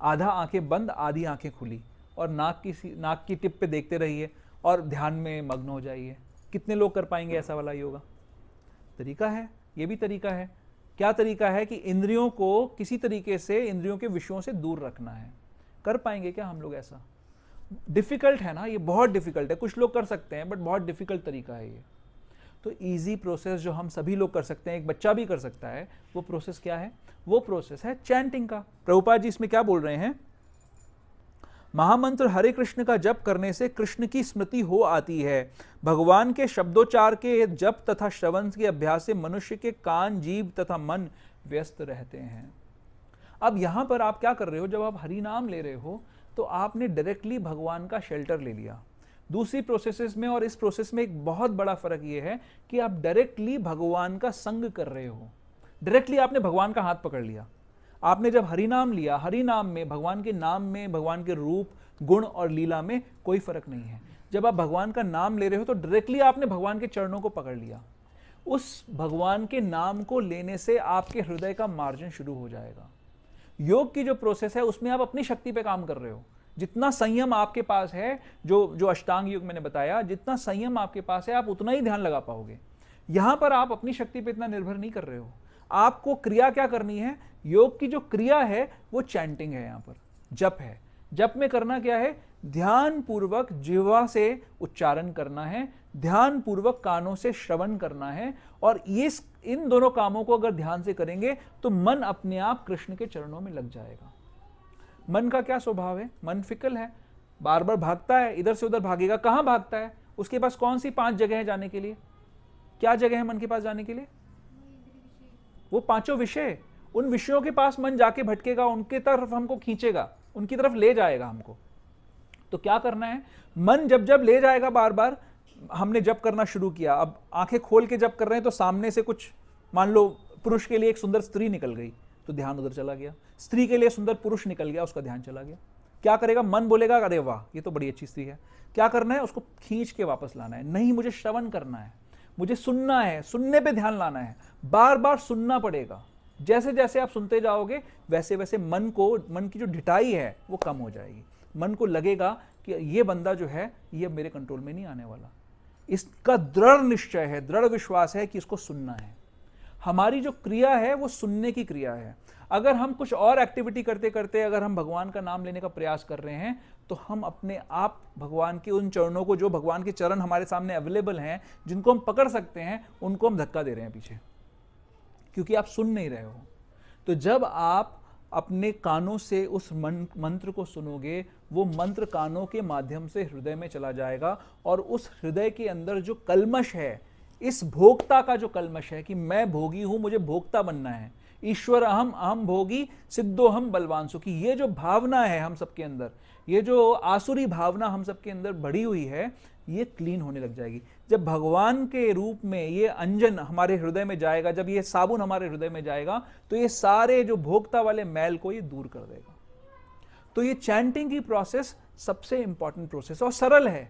Speaker 1: आधा आंखें बंद, आधी आंखें खुली, और नाक की टिप पे देखते रहिए और ध्यान में मग्न हो जाइए। कितने लोग कर पाएंगे ऐसा वाला योगा? तरीका है, ये भी तरीका है। क्या तरीका है? कि इंद्रियों को किसी तरीके से इंद्रियों के विषयों से दूर रखना है। कर पाएंगे क्या हम लोग ऐसा? डिफिकल्ट है ना, ये बहुत डिफिकल्ट है। कुछ लोग कर सकते हैं बट बहुत डिफिकल्ट तरीका है ये। तो इजी प्रोसेस जो हम सभी लोग कर सकते हैं, एक बच्चा भी कर सकता है, वो प्रोसेस क्या है? वो प्रोसेस है चैंटिंग का। प्रभुपाद जी इसमें क्या बोल रहे हैं? महामंत्र हरे कृष्ण का जप करने से कृष्ण की स्मृति हो आती है। भगवान के शब्दोच्चार के जप तथा श्रवण के अभ्यास से मनुष्य के कान, जीभ तथा मन व्यस्त रहते हैं। अब यहां पर आप क्या कर रहे हो? जब आप हरि नाम ले रहे हो तो आपने डायरेक्टली भगवान का शेल्टर ले लिया। दूसरी प्रोसेसेस में और इस प्रोसेस में एक बहुत बड़ा फर्क यह है कि आप डायरेक्टली भगवान का संग कर रहे हो। डायरेक्टली आपने भगवान का हाथ पकड़ लिया। आपने जब हरि नाम लिया, हरि नाम में, भगवान के नाम में, भगवान के रूप, गुण और लीला में कोई फर्क नहीं है। जब आप भगवान का नाम ले रहे हो तो डायरेक्टली आपने भगवान के चरणों को पकड़ लिया। उस भगवान के नाम को लेने से आपके हृदय का मार्जन शुरू हो जाएगा। योग की जो प्रोसेस है उसमें आप अपनी शक्ति पे काम कर रहे हो। जितना संयम आपके पास है, जो अष्टांग योग मैंने बताया, जितना संयम आपके पास है आप उतना ही ध्यान लगा पाओगे। यहां पर आप अपनी शक्ति पे इतना निर्भर नहीं कर रहे हो। आपको क्रिया क्या करनी है? योग की जो क्रिया है वो चैंटिंग है, यहां पर जप है। जप में करना क्या है? ध्यान पूर्वक जिह्वा से उच्चारण करना है, ध्यान पूर्वक कानों से श्रवण करना है, और इन दोनों कामों को अगर ध्यान से करेंगे तो मन अपने आप कृष्ण के चरणों में लग जाएगा। मन का क्या स्वभाव है? मन फिकल है, बार बार भागता है, इधर से उधर भागेगा। कहां भागता है? उसके पास कौन सी 5 जगह है जाने के लिए? क्या जगह है मन के पास जाने के लिए? वो 5 विषय। उन विषयों के पास मन जाके भटकेगा, उनके तरफ हमको खींचेगा, उनकी तरफ ले जाएगा हमको। तो क्या करना है? मन जब जब ले जाएगा, बार बार हमने जप करना शुरू किया, अब आंखें खोल के जप कर रहे हैं तो सामने से कुछ, मान लो पुरुष के लिए एक सुंदर स्त्री निकल गई तो ध्यान उधर चला गया, स्त्री के लिए सुंदर पुरुष निकल गया, उसका ध्यान चला गया। क्या करेगा? मन बोलेगा अरे वाह ये तो बड़ी अच्छी स्त्री है। क्या करना है? उसको खींच के वापस लाना है। नहीं, मुझे श्रवण करना है, मुझे सुनना है, सुनने पे ध्यान लाना है, बार बार सुनना पड़ेगा। जैसे जैसे आप सुनते जाओगे वैसे वैसे मन की जो ढिठाई है वो कम हो जाएगी। मन को लगेगा कि ये बंदा जो है ये मेरे कंट्रोल में नहीं आने वाला। इसका दृढ़ निश्चय है, दृढ़ विश्वास है कि इसको सुनना है। हमारी जो क्रिया है वो सुनने की क्रिया है। अगर हम कुछ और एक्टिविटी करते करते अगर हम भगवान का नाम लेने का प्रयास कर रहे हैं तो हम अपने आप भगवान के उन चरणों को, जो भगवान के चरण हमारे सामने अवेलेबल हैं, जिनको हम पकड़ सकते हैं, उनको हम धक्का दे रहे हैं पीछे, क्योंकि आप सुन नहीं रहे हो। तो जब आप अपने कानों से उस मंत्र को सुनोगे, वो मंत्र कानों के माध्यम से हृदय में चला जाएगा और उस हृदय के अंदर जो कल्मश है, इस भोक्ता का जो कल्मश है कि मैं भोगी हूं, मुझे भोक्ता बनना है, ईश्वर अहम अहम भोगी सिद्धो हम बलवान सुखी, ये जो भावना है हम सबके अंदर, ये जो आसुरी भावना हम सबके अंदर बढ़ी हुई है, ये क्लीन होने लग जाएगी। जब भगवान के रूप में ये अंजन हमारे हृदय में जाएगा, जब ये साबुन हमारे हृदय में जाएगा, तो ये सारे जो भोक्ता वाले मैल को ये दूर कर देगा। तो ये चैंटिंग की प्रोसेस सबसे इंपॉर्टेंट प्रोसेस और सरल है।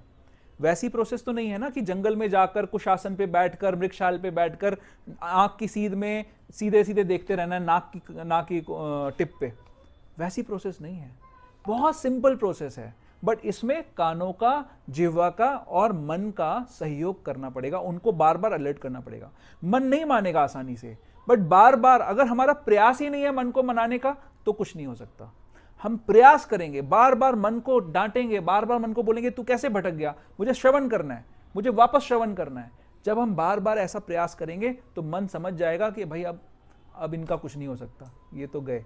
Speaker 1: वैसी प्रोसेस तो नहीं है ना कि जंगल में जाकर कुशासन पे बैठकर, वृक्षाल पे बैठकर आंख की सीध में सीधे सीधे देखते रहना है नाक की टिप पे, वैसी प्रोसेस नहीं है। बहुत सिंपल प्रोसेस है, बट इसमें कानों का, जिह्वा का और मन का सहयोग करना पड़ेगा, उनको बार बार अलर्ट करना पड़ेगा। मन नहीं मानेगा आसानी से, बट बार बार अगर हमारा प्रयास ही नहीं है मन को मनाने का, तो कुछ नहीं हो सकता। हम प्रयास करेंगे, बार बार मन को डांटेंगे, बार बार मन को बोलेंगे तू कैसे भटक गया, मुझे श्रवण करना है, मुझे वापस श्रवण करना है। जब हम बार बार ऐसा प्रयास करेंगे तो मन समझ जाएगा कि भाई अब इनका कुछ नहीं हो सकता, ये तो गए,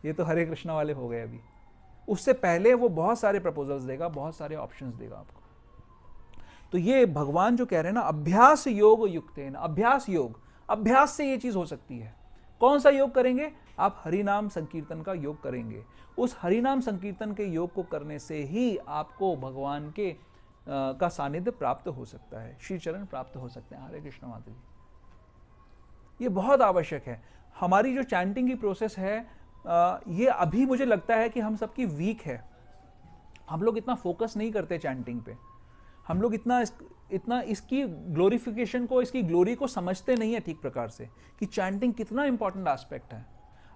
Speaker 1: ये तो हरे कृष्णा वाले हो गए। अभी उससे पहले वो बहुत सारे प्रपोजल्स देगा, बहुत सारे ऑप्शंस देगा आपको। तो ये भगवान जो कह रहे हैं ना, अभ्यास योग युक्तेन, अभ्यास योग, अभ्यास से ये चीज हो सकती है। कौन सा योग करेंगे? आप हरिनाम संकीर्तन का योग करेंगे। उस हरिनाम संकीर्तन के योग को करने से ही आपको भगवान के का सानिध्य प्राप्त हो सकता है, श्री चरण प्राप्त हो सकते हैं। हरे कृष्ण माता जी, ये बहुत आवश्यक है। हमारी जो चैंटिंग की प्रोसेस है, ये अभी मुझे लगता है कि हम सबकी वीक है। हम लोग इतना फोकस नहीं करते चैंटिंग पे, हम लोग इतना इसकी ग्लोरिफिकेशन को, इसकी ग्लोरी को समझते नहीं है ठीक प्रकार से कि चैंटिंग कितना इंपॉर्टेंट एस्पेक्ट है।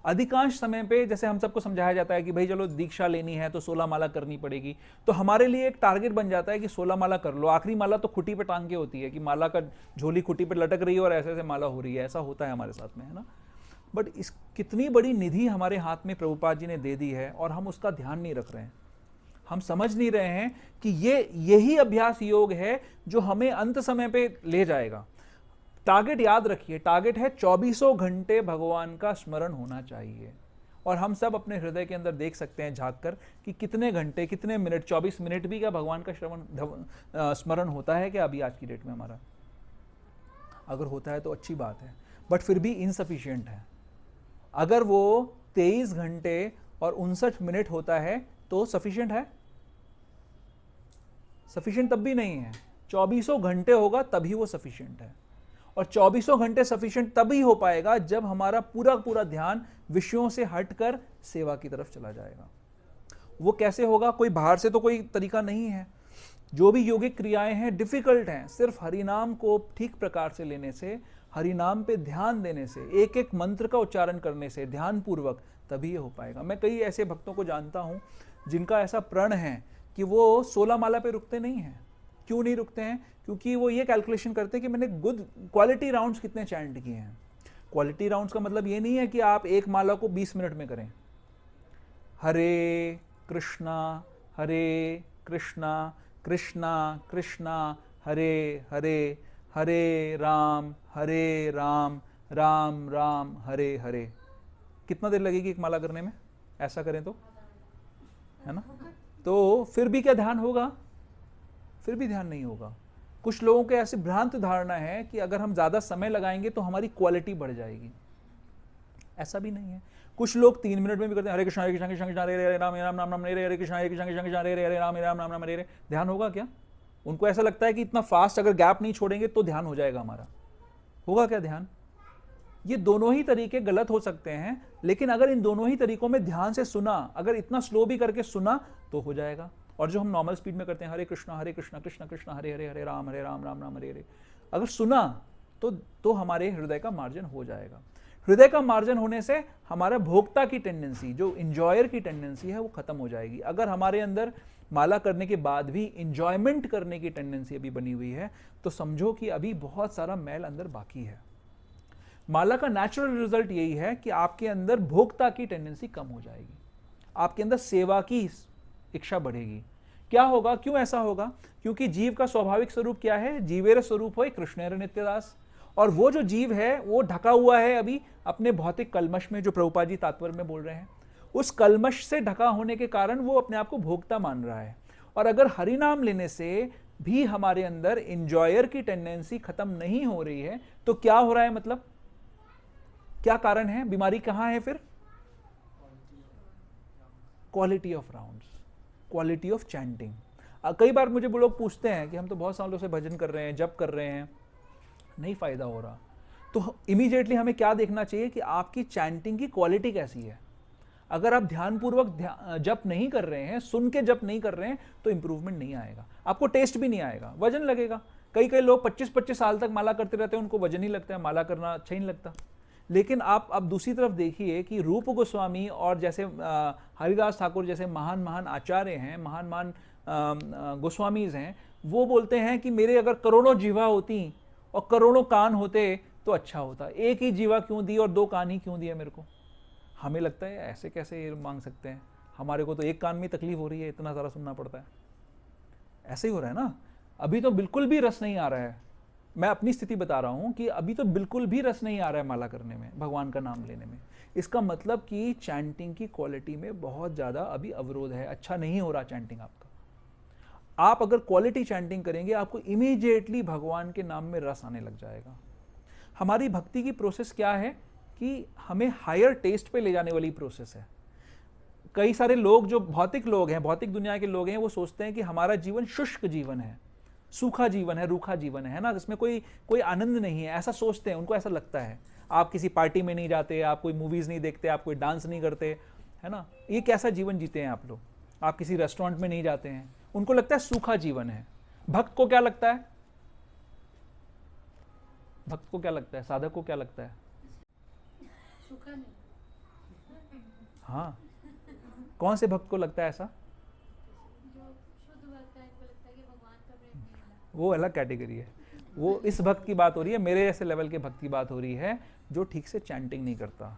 Speaker 1: अधिकांश समय पे जैसे हम सबको समझाया जाता है कि भाई चलो दीक्षा लेनी है तो 16 माला करनी पड़ेगी, तो हमारे लिए एक टारगेट बन जाता है कि 16 माला कर लो। आखिरी माला तो खुटी पे टांग के होती है कि माला का झोली खुटी पे लटक रही है और ऐसे ऐसे माला हो रही है, ऐसा होता है हमारे साथ में, है ना। बट इस कितनी बड़ी निधि हमारे हाथ में प्रभुपाद जी ने दे दी है और हम उसका ध्यान नहीं रख रहे हैं। हम समझ नहीं रहे हैं कि यही अभ्यास योग है जो हमें अंत समय पे ले जाएगा। टारगेट याद रखिए, टारगेट है 24 घंटे भगवान का स्मरण होना चाहिए। और हम सब अपने हृदय के अंदर देख सकते हैं झांक कर कि कितने घंटे, कितने मिनट, 24 मिनट भी क्या भगवान का स्मरण होता है क्या अभी आज की डेट में हमारा? अगर होता है तो अच्छी बात है, बट फिर भी इनसफिशियंट है। अगर वो 23 घंटे और 59 मिनट होता है तो सफिशिएंट है? सफिशिएंट तब भी नहीं है। 24 घंटे होगा तभी वो सफिशिएंट है। और 24 घंटे सफिशिएंट तभी हो पाएगा जब हमारा पूरा पूरा ध्यान विषयों से हटकर सेवा की तरफ चला जाएगा। वो कैसे होगा? कोई बाहर से तो कोई तरीका नहीं है। जो भी योगिक क्रियाएं हैं डिफिकल्ट हैं, सिर्फ हरिनाम को ठीक प्रकार से लेने से, हरिनाम पे ध्यान देने से, एक एक मंत्र का उच्चारण करने से ध्यान पूर्वक, तभी ये हो पाएगा। मैं कई ऐसे भक्तों को जानता हूं जिनका ऐसा प्रण है कि वो 16 माला पे रुकते नहीं हैं। क्यों नहीं रुकते हैं? क्योंकि वो ये कैलकुलेशन करते हैं कि मैंने गुड क्वालिटी राउंड्स कितने चैंट किए हैं। क्वालिटी राउंड्स का मतलब ये नहीं है कि आप एक माला को 20 मिनट में करें। हरे कृष्णा कृष्णा कृष्णा हरे हरे, हरे राम राम राम हरे हरे। कितना देर लगेगी एक माला करने में? ऐसा करें तो, है ना। तो फिर भी क्या ध्यान होगा? फिर भी ध्यान नहीं होगा। कुछ लोगों के ऐसी भ्रांत धारणा है कि अगर हम ज्यादा समय लगाएंगे तो हमारी क्वालिटी बढ़ जाएगी। ऐसा भी नहीं है। कुछ लोग 3 मिनट में भी करते हैं हरे कृष्णा कृष्णा कृष्णा हरे हरे राम राम राम राम हरे हरे कृष्णा कृष्णा कृष्णा हरे हरे राम राम राम राम हरे। ध्यान होगा क्या? उनको ऐसा लगता है कि इतना फास्ट अगर गैप नहीं छोड़ेंगे तो ध्यान हो जाएगा हमारा। होगा क्या ध्यान? ये दोनों ही तरीके गलत हो सकते हैं, लेकिन अगर इन दोनों ही तरीकों में ध्यान से सुना, अगर इतना स्लो भी करके सुना तो हो जाएगा। और जो हम नॉर्मल स्पीड में करते हैं हरे कृष्णा कृष्णा कृष्णा हरे हरे हरे राम राम राम हरे हरे, अगर सुना तो हमारे हृदय का मार्जन हो जाएगा। हृदय का मार्जन होने से हमारा भोक्ता की टेंडेंसी, जो इंजॉयर की टेंडेंसी है, वो खत्म हो जाएगी। अगर हमारे अंदर माला करने के बाद भी इंजॉयमेंट करने की टेंडेंसी अभी बनी हुई है, तो समझो कि अभी बहुत सारा मैल अंदर बाकी है। माला का नेचुरल रिजल्ट यही है कि आपके अंदर भोक्ता की टेंडेंसी कम हो जाएगी, आपके अंदर सेवा की इच्छा बढ़ेगी। क्या होगा? क्यों ऐसा होगा? क्योंकि जीव का स्वाभाविक स्वरूप क्या है? जीवेर स्वरूप हो कृष्णेर नित्यदास। और वो जो जीव है वो ढका हुआ है अभी अपने भौतिक कलमश में, जो प्रभुपाद जी तात्पर्य में बोल रहे हैं। उस कलमश से ढका होने के कारण वो अपने आप को भोक्ता मान रहा है। और अगर हरि नाम लेने से भी हमारे अंदर इंजॉयर की टेंडेंसी खत्म नहीं हो रही है तो क्या हो रहा है, मतलब क्या कारण है, बीमारी कहां है फिर? Quality of rounds, quality of chanting. कई बार मुझे वो लोग पूछते हैं कि हम तो बहुत सालों से भजन कर रहे हैं, जप कर रहे हैं, नहीं फायदा हो रहा, तो इमीडिएटली हमें क्या देखना चाहिए कि आपकी चैंटिंग की क्वालिटी कैसी है। अगर आप ध्यानपूर्वक जप नहीं कर रहे हैं, सुन के जप नहीं कर रहे हैं, तो इंप्रूवमेंट नहीं आएगा, आपको टेस्ट भी नहीं आएगा, वजन लगेगा। कई कई लोग 25-25 साल तक माला करते रहते हैं, उनको वजन ही लगता है, माला करना अच्छा ही नहीं लगता। लेकिन आप अब दूसरी तरफ देखिए कि रूप गोस्वामी और जैसे हरिदास ठाकुर जैसे महान महान आचार्य हैं, महान महान गोस्वामीज हैं, वो बोलते हैं कि मेरे अगर करोड़ों जीवा होती और करोड़ों कान होते तो अच्छा होता, एक ही जीवा क्यों दी और 2 कान ही क्यों दिए मेरे को। हमें लगता है ऐसे कैसे मांग सकते हैं, हमारे को तो एक कान में तकलीफ हो रही है, इतना सारा सुनना पड़ता है। ऐसे ही हो रहा है ना, अभी तो बिल्कुल भी रस नहीं आ रहा है। मैं अपनी स्थिति बता रहा हूं कि अभी तो बिल्कुल भी रस नहीं आ रहा है माला करने में, भगवान का नाम लेने में। इसका मतलब कि चैंटिंग की क्वालिटी में बहुत ज़्यादा अभी अवरोध है, अच्छा नहीं हो रहा चैंटिंग आपका। आप अगर क्वालिटी चैंटिंग करेंगे, आपको इमीडिएटली भगवान के नाम में रस आने लग जाएगा। हमारी भक्ति की प्रोसेस क्या है कि हमें हायर टेस्ट पे ले जाने वाली प्रोसेस है। कई सारे लोग जो भौतिक लोग हैं, भौतिक दुनिया के लोग हैं, वो सोचते हैं कि हमारा जीवन शुष्क जीवन है, सूखा जीवन है, रूखा जीवन है ना, जिसमें कोई आनंद नहीं है, ऐसा सोचते हैं, उनको ऐसा लगता है। आप किसी पार्टी में नहीं जाते, आप कोई मूवीज नहीं देखते, आप कोई डांस नहीं करते, है ना, ये कैसा जीवन जीते हैं आप लोग। आप किसी रेस्टोरेंट में नहीं जाते हैं, उनको लगता है सूखा जीवन है। भक्त को क्या लगता है? भक्त को क्या लगता है? साधक को क्या लगता है? सूखा नहीं। हाँ, कौन से भक्त को लगता है ऐसा? वो अलग कैटेगरी है, वो इस भक्त की बात हो रही है, मेरे जैसे लेवल के भक्त की बात हो रही है, जो ठीक से चैंटिंग नहीं करता।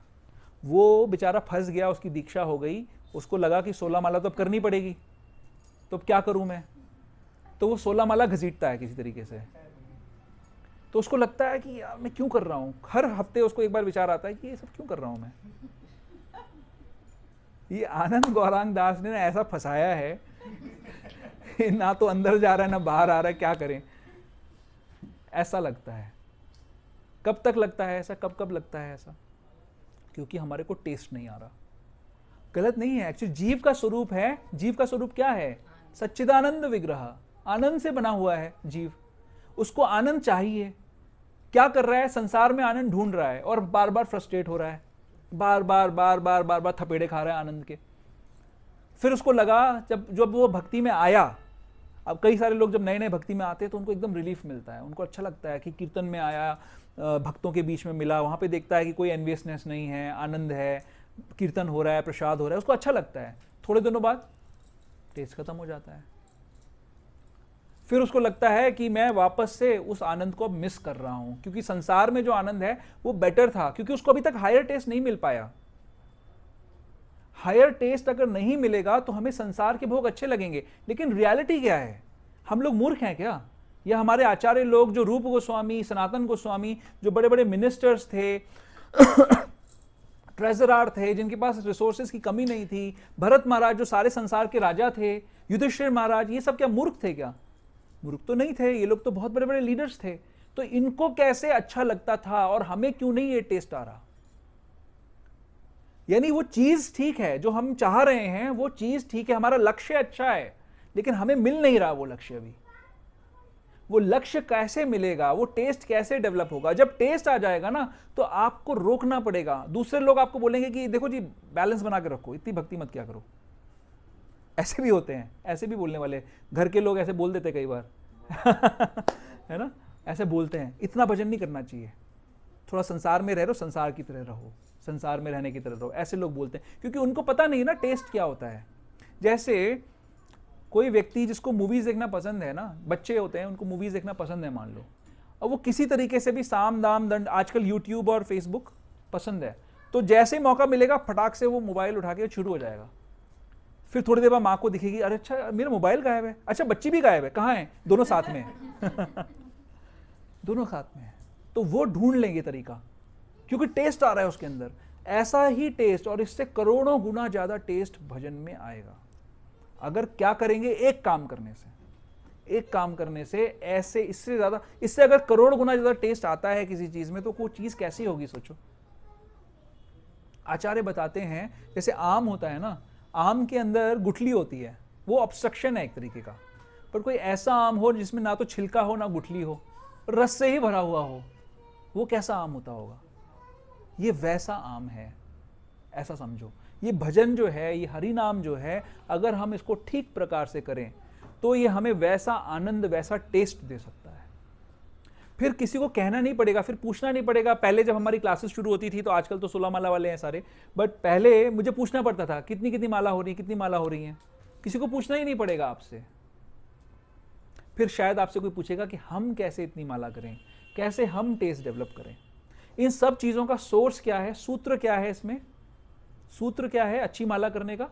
Speaker 1: वो बेचारा फंस गया, उसकी दीक्षा हो गई, उसको लगा कि 16 माला तो अब करनी पड़ेगी, तो अब क्या करूं मैं, तो वो 16 माला घसीटता है किसी तरीके से। तो उसको लगता है कि यार मैं क्यों कर रहा हूं, हर हफ्ते उसको एक बार विचार आता है कि ये सब क्यों कर रहा हूं मैं। ये आनंद गौरांग दास ने ऐसा फंसाया है ना तो अंदर जा रहा है ना बाहर आ रहा है, क्या करें, ऐसा लगता है। कब तक लगता है ऐसा, कब कब लगता है ऐसा? क्योंकि हमारे को टेस्ट नहीं आ रहा। गलत नहीं है, एक्चुअली जीव का स्वरूप है, जीव का स्वरूप क्या है? सच्चिदानंद विग्रह, आनंद से बना हुआ है जीव, उसको आनंद चाहिए। क्या कर रहा है? संसार में आनंद ढूंढ रहा है और बार बार फ्रस्ट्रेट हो रहा है, बार बार बार बार बार बार थपेड़े खा रहा है आनंद के। फिर उसको लगा, जब वो भक्ति में आया, अब कई सारे लोग जब नए नए भक्ति में आते हैं तो उनको एकदम रिलीफ मिलता है, उनको अच्छा लगता है कि कीर्तन में आया, भक्तों के बीच में मिला, वहाँ पे देखता है कि कोई एनवियसनेस नहीं है, आनंद है, कीर्तन हो रहा है, प्रसाद हो रहा है, उसको अच्छा लगता है। थोड़े दिनों बाद टेस्ट खत्म हो जाता है, फिर उसको लगता है कि मैं वापस से उस आनंद को अब मिस कर रहा हूँ, क्योंकि संसार में जो आनंद है वो बेटर था, क्योंकि उसको अभी तक हायर टेस्ट नहीं मिल पाया। हायर टेस्ट अगर नहीं मिलेगा तो हमें संसार के भोग अच्छे लगेंगे, लेकिन रियलिटी क्या है? हम लोग मूर्ख हैं क्या? या हमारे आचार्य लोग जो रूप गोस्वामी, सनातन गोस्वामी, जो बड़े बड़े मिनिस्टर्स थे, ट्रेजरार थे, जिनके पास रिसोर्सेज की कमी नहीं थी, भरत महाराज जो सारे संसार के राजा थे, युधिष्ठिर महाराज, ये सब क्या मूर्ख थे क्या? मूर्ख तो नहीं थे, ये लोग तो बहुत बड़े बड़े लीडर्स थे। तो इनको कैसे अच्छा लगता था और हमें क्यों नहीं ये टेस्ट आ रहा? यानी वो चीज ठीक है, जो हम चाह रहे हैं वो चीज ठीक है, हमारा लक्ष्य अच्छा है, लेकिन हमें मिल नहीं रहा वो लक्ष्य अभी। वो लक्ष्य कैसे मिलेगा, वो टेस्ट कैसे डेवलप होगा? जब टेस्ट आ जाएगा ना तो आपको रोकना पड़ेगा। दूसरे लोग आपको बोलेंगे कि देखो जी बैलेंस बना के रखो, इतनी भक्ति मत क्या करो। ऐसे भी होते हैं, ऐसे भी बोलने वाले घर के लोग ऐसे बोल देते कई बार है ना, ऐसे बोलते हैं, इतना भजन नहीं करना चाहिए, थोड़ा संसार में रह रहो, संसार की तरह रहो, संसार में रहने की तरह रहो, ऐसे लोग बोलते हैं, क्योंकि उनको पता नहीं ना टेस्ट क्या होता है। जैसे कोई व्यक्ति जिसको मूवीज देखना पसंद है ना, बच्चे होते हैं उनको मूवीज देखना पसंद है मान लो, और वो किसी तरीके से भी साम दाम दंड, आजकल यूट्यूब और फेसबुक पसंद है, तो जैसे मौका मिलेगा फटाक से वो मोबाइल उठा के शुरू हो जाएगा। फिर थोड़ी देर बाद माँ को दिखेगी, अरे अच्छा मेरा मोबाइल गायब है, अच्छा बच्ची भी गायब है, कहाँ है? दोनों साथ में दोनों साथ में है। तो वो ढूंढ लेंगे तरीका, क्योंकि टेस्ट आ रहा है उसके अंदर। ऐसा ही टेस्ट और इससे करोड़ों गुना ज़्यादा टेस्ट भजन में आएगा। अगर क्या करेंगे, एक काम करने से ऐसे इससे अगर करोड़ गुना ज़्यादा टेस्ट आता है किसी चीज़ में, तो कोई चीज़ कैसी होगी सोचो। आचार्य बताते हैं जैसे आम होता है ना, आम के अंदर गुठली होती है, वो ऑब्स्ट्रक्शन है एक तरीके का। पर कोई ऐसा आम हो जिसमें ना तो छिलका हो ना गुठली हो, रस से ही भरा हुआ हो, वो कैसा आम होता होगा? ये वैसा आम है, ऐसा समझो। ये भजन जो है, ये हरि नाम जो है, अगर हम इसको ठीक प्रकार से करें तो ये हमें वैसा आनंद, वैसा टेस्ट दे सकता है। फिर किसी को कहना नहीं पड़ेगा, फिर पूछना नहीं पड़ेगा। पहले जब हमारी क्लासेस शुरू होती थी, तो आजकल तो 16 माला वाले हैं सारे, बट पहले मुझे पूछना पड़ता था कितनी कितनी माला हो रही है, कितनी माला हो रही है। किसी को पूछना ही नहीं पड़ेगा आपसे। फिर शायद आपसे कोई पूछेगा कि हम कैसे इतनी माला करें, कैसे हम टेस्ट डेवलप करें। इन सब चीज़ों का सोर्स क्या है, सूत्र क्या है इसमें? सूत्र क्या है अच्छी माला करने का?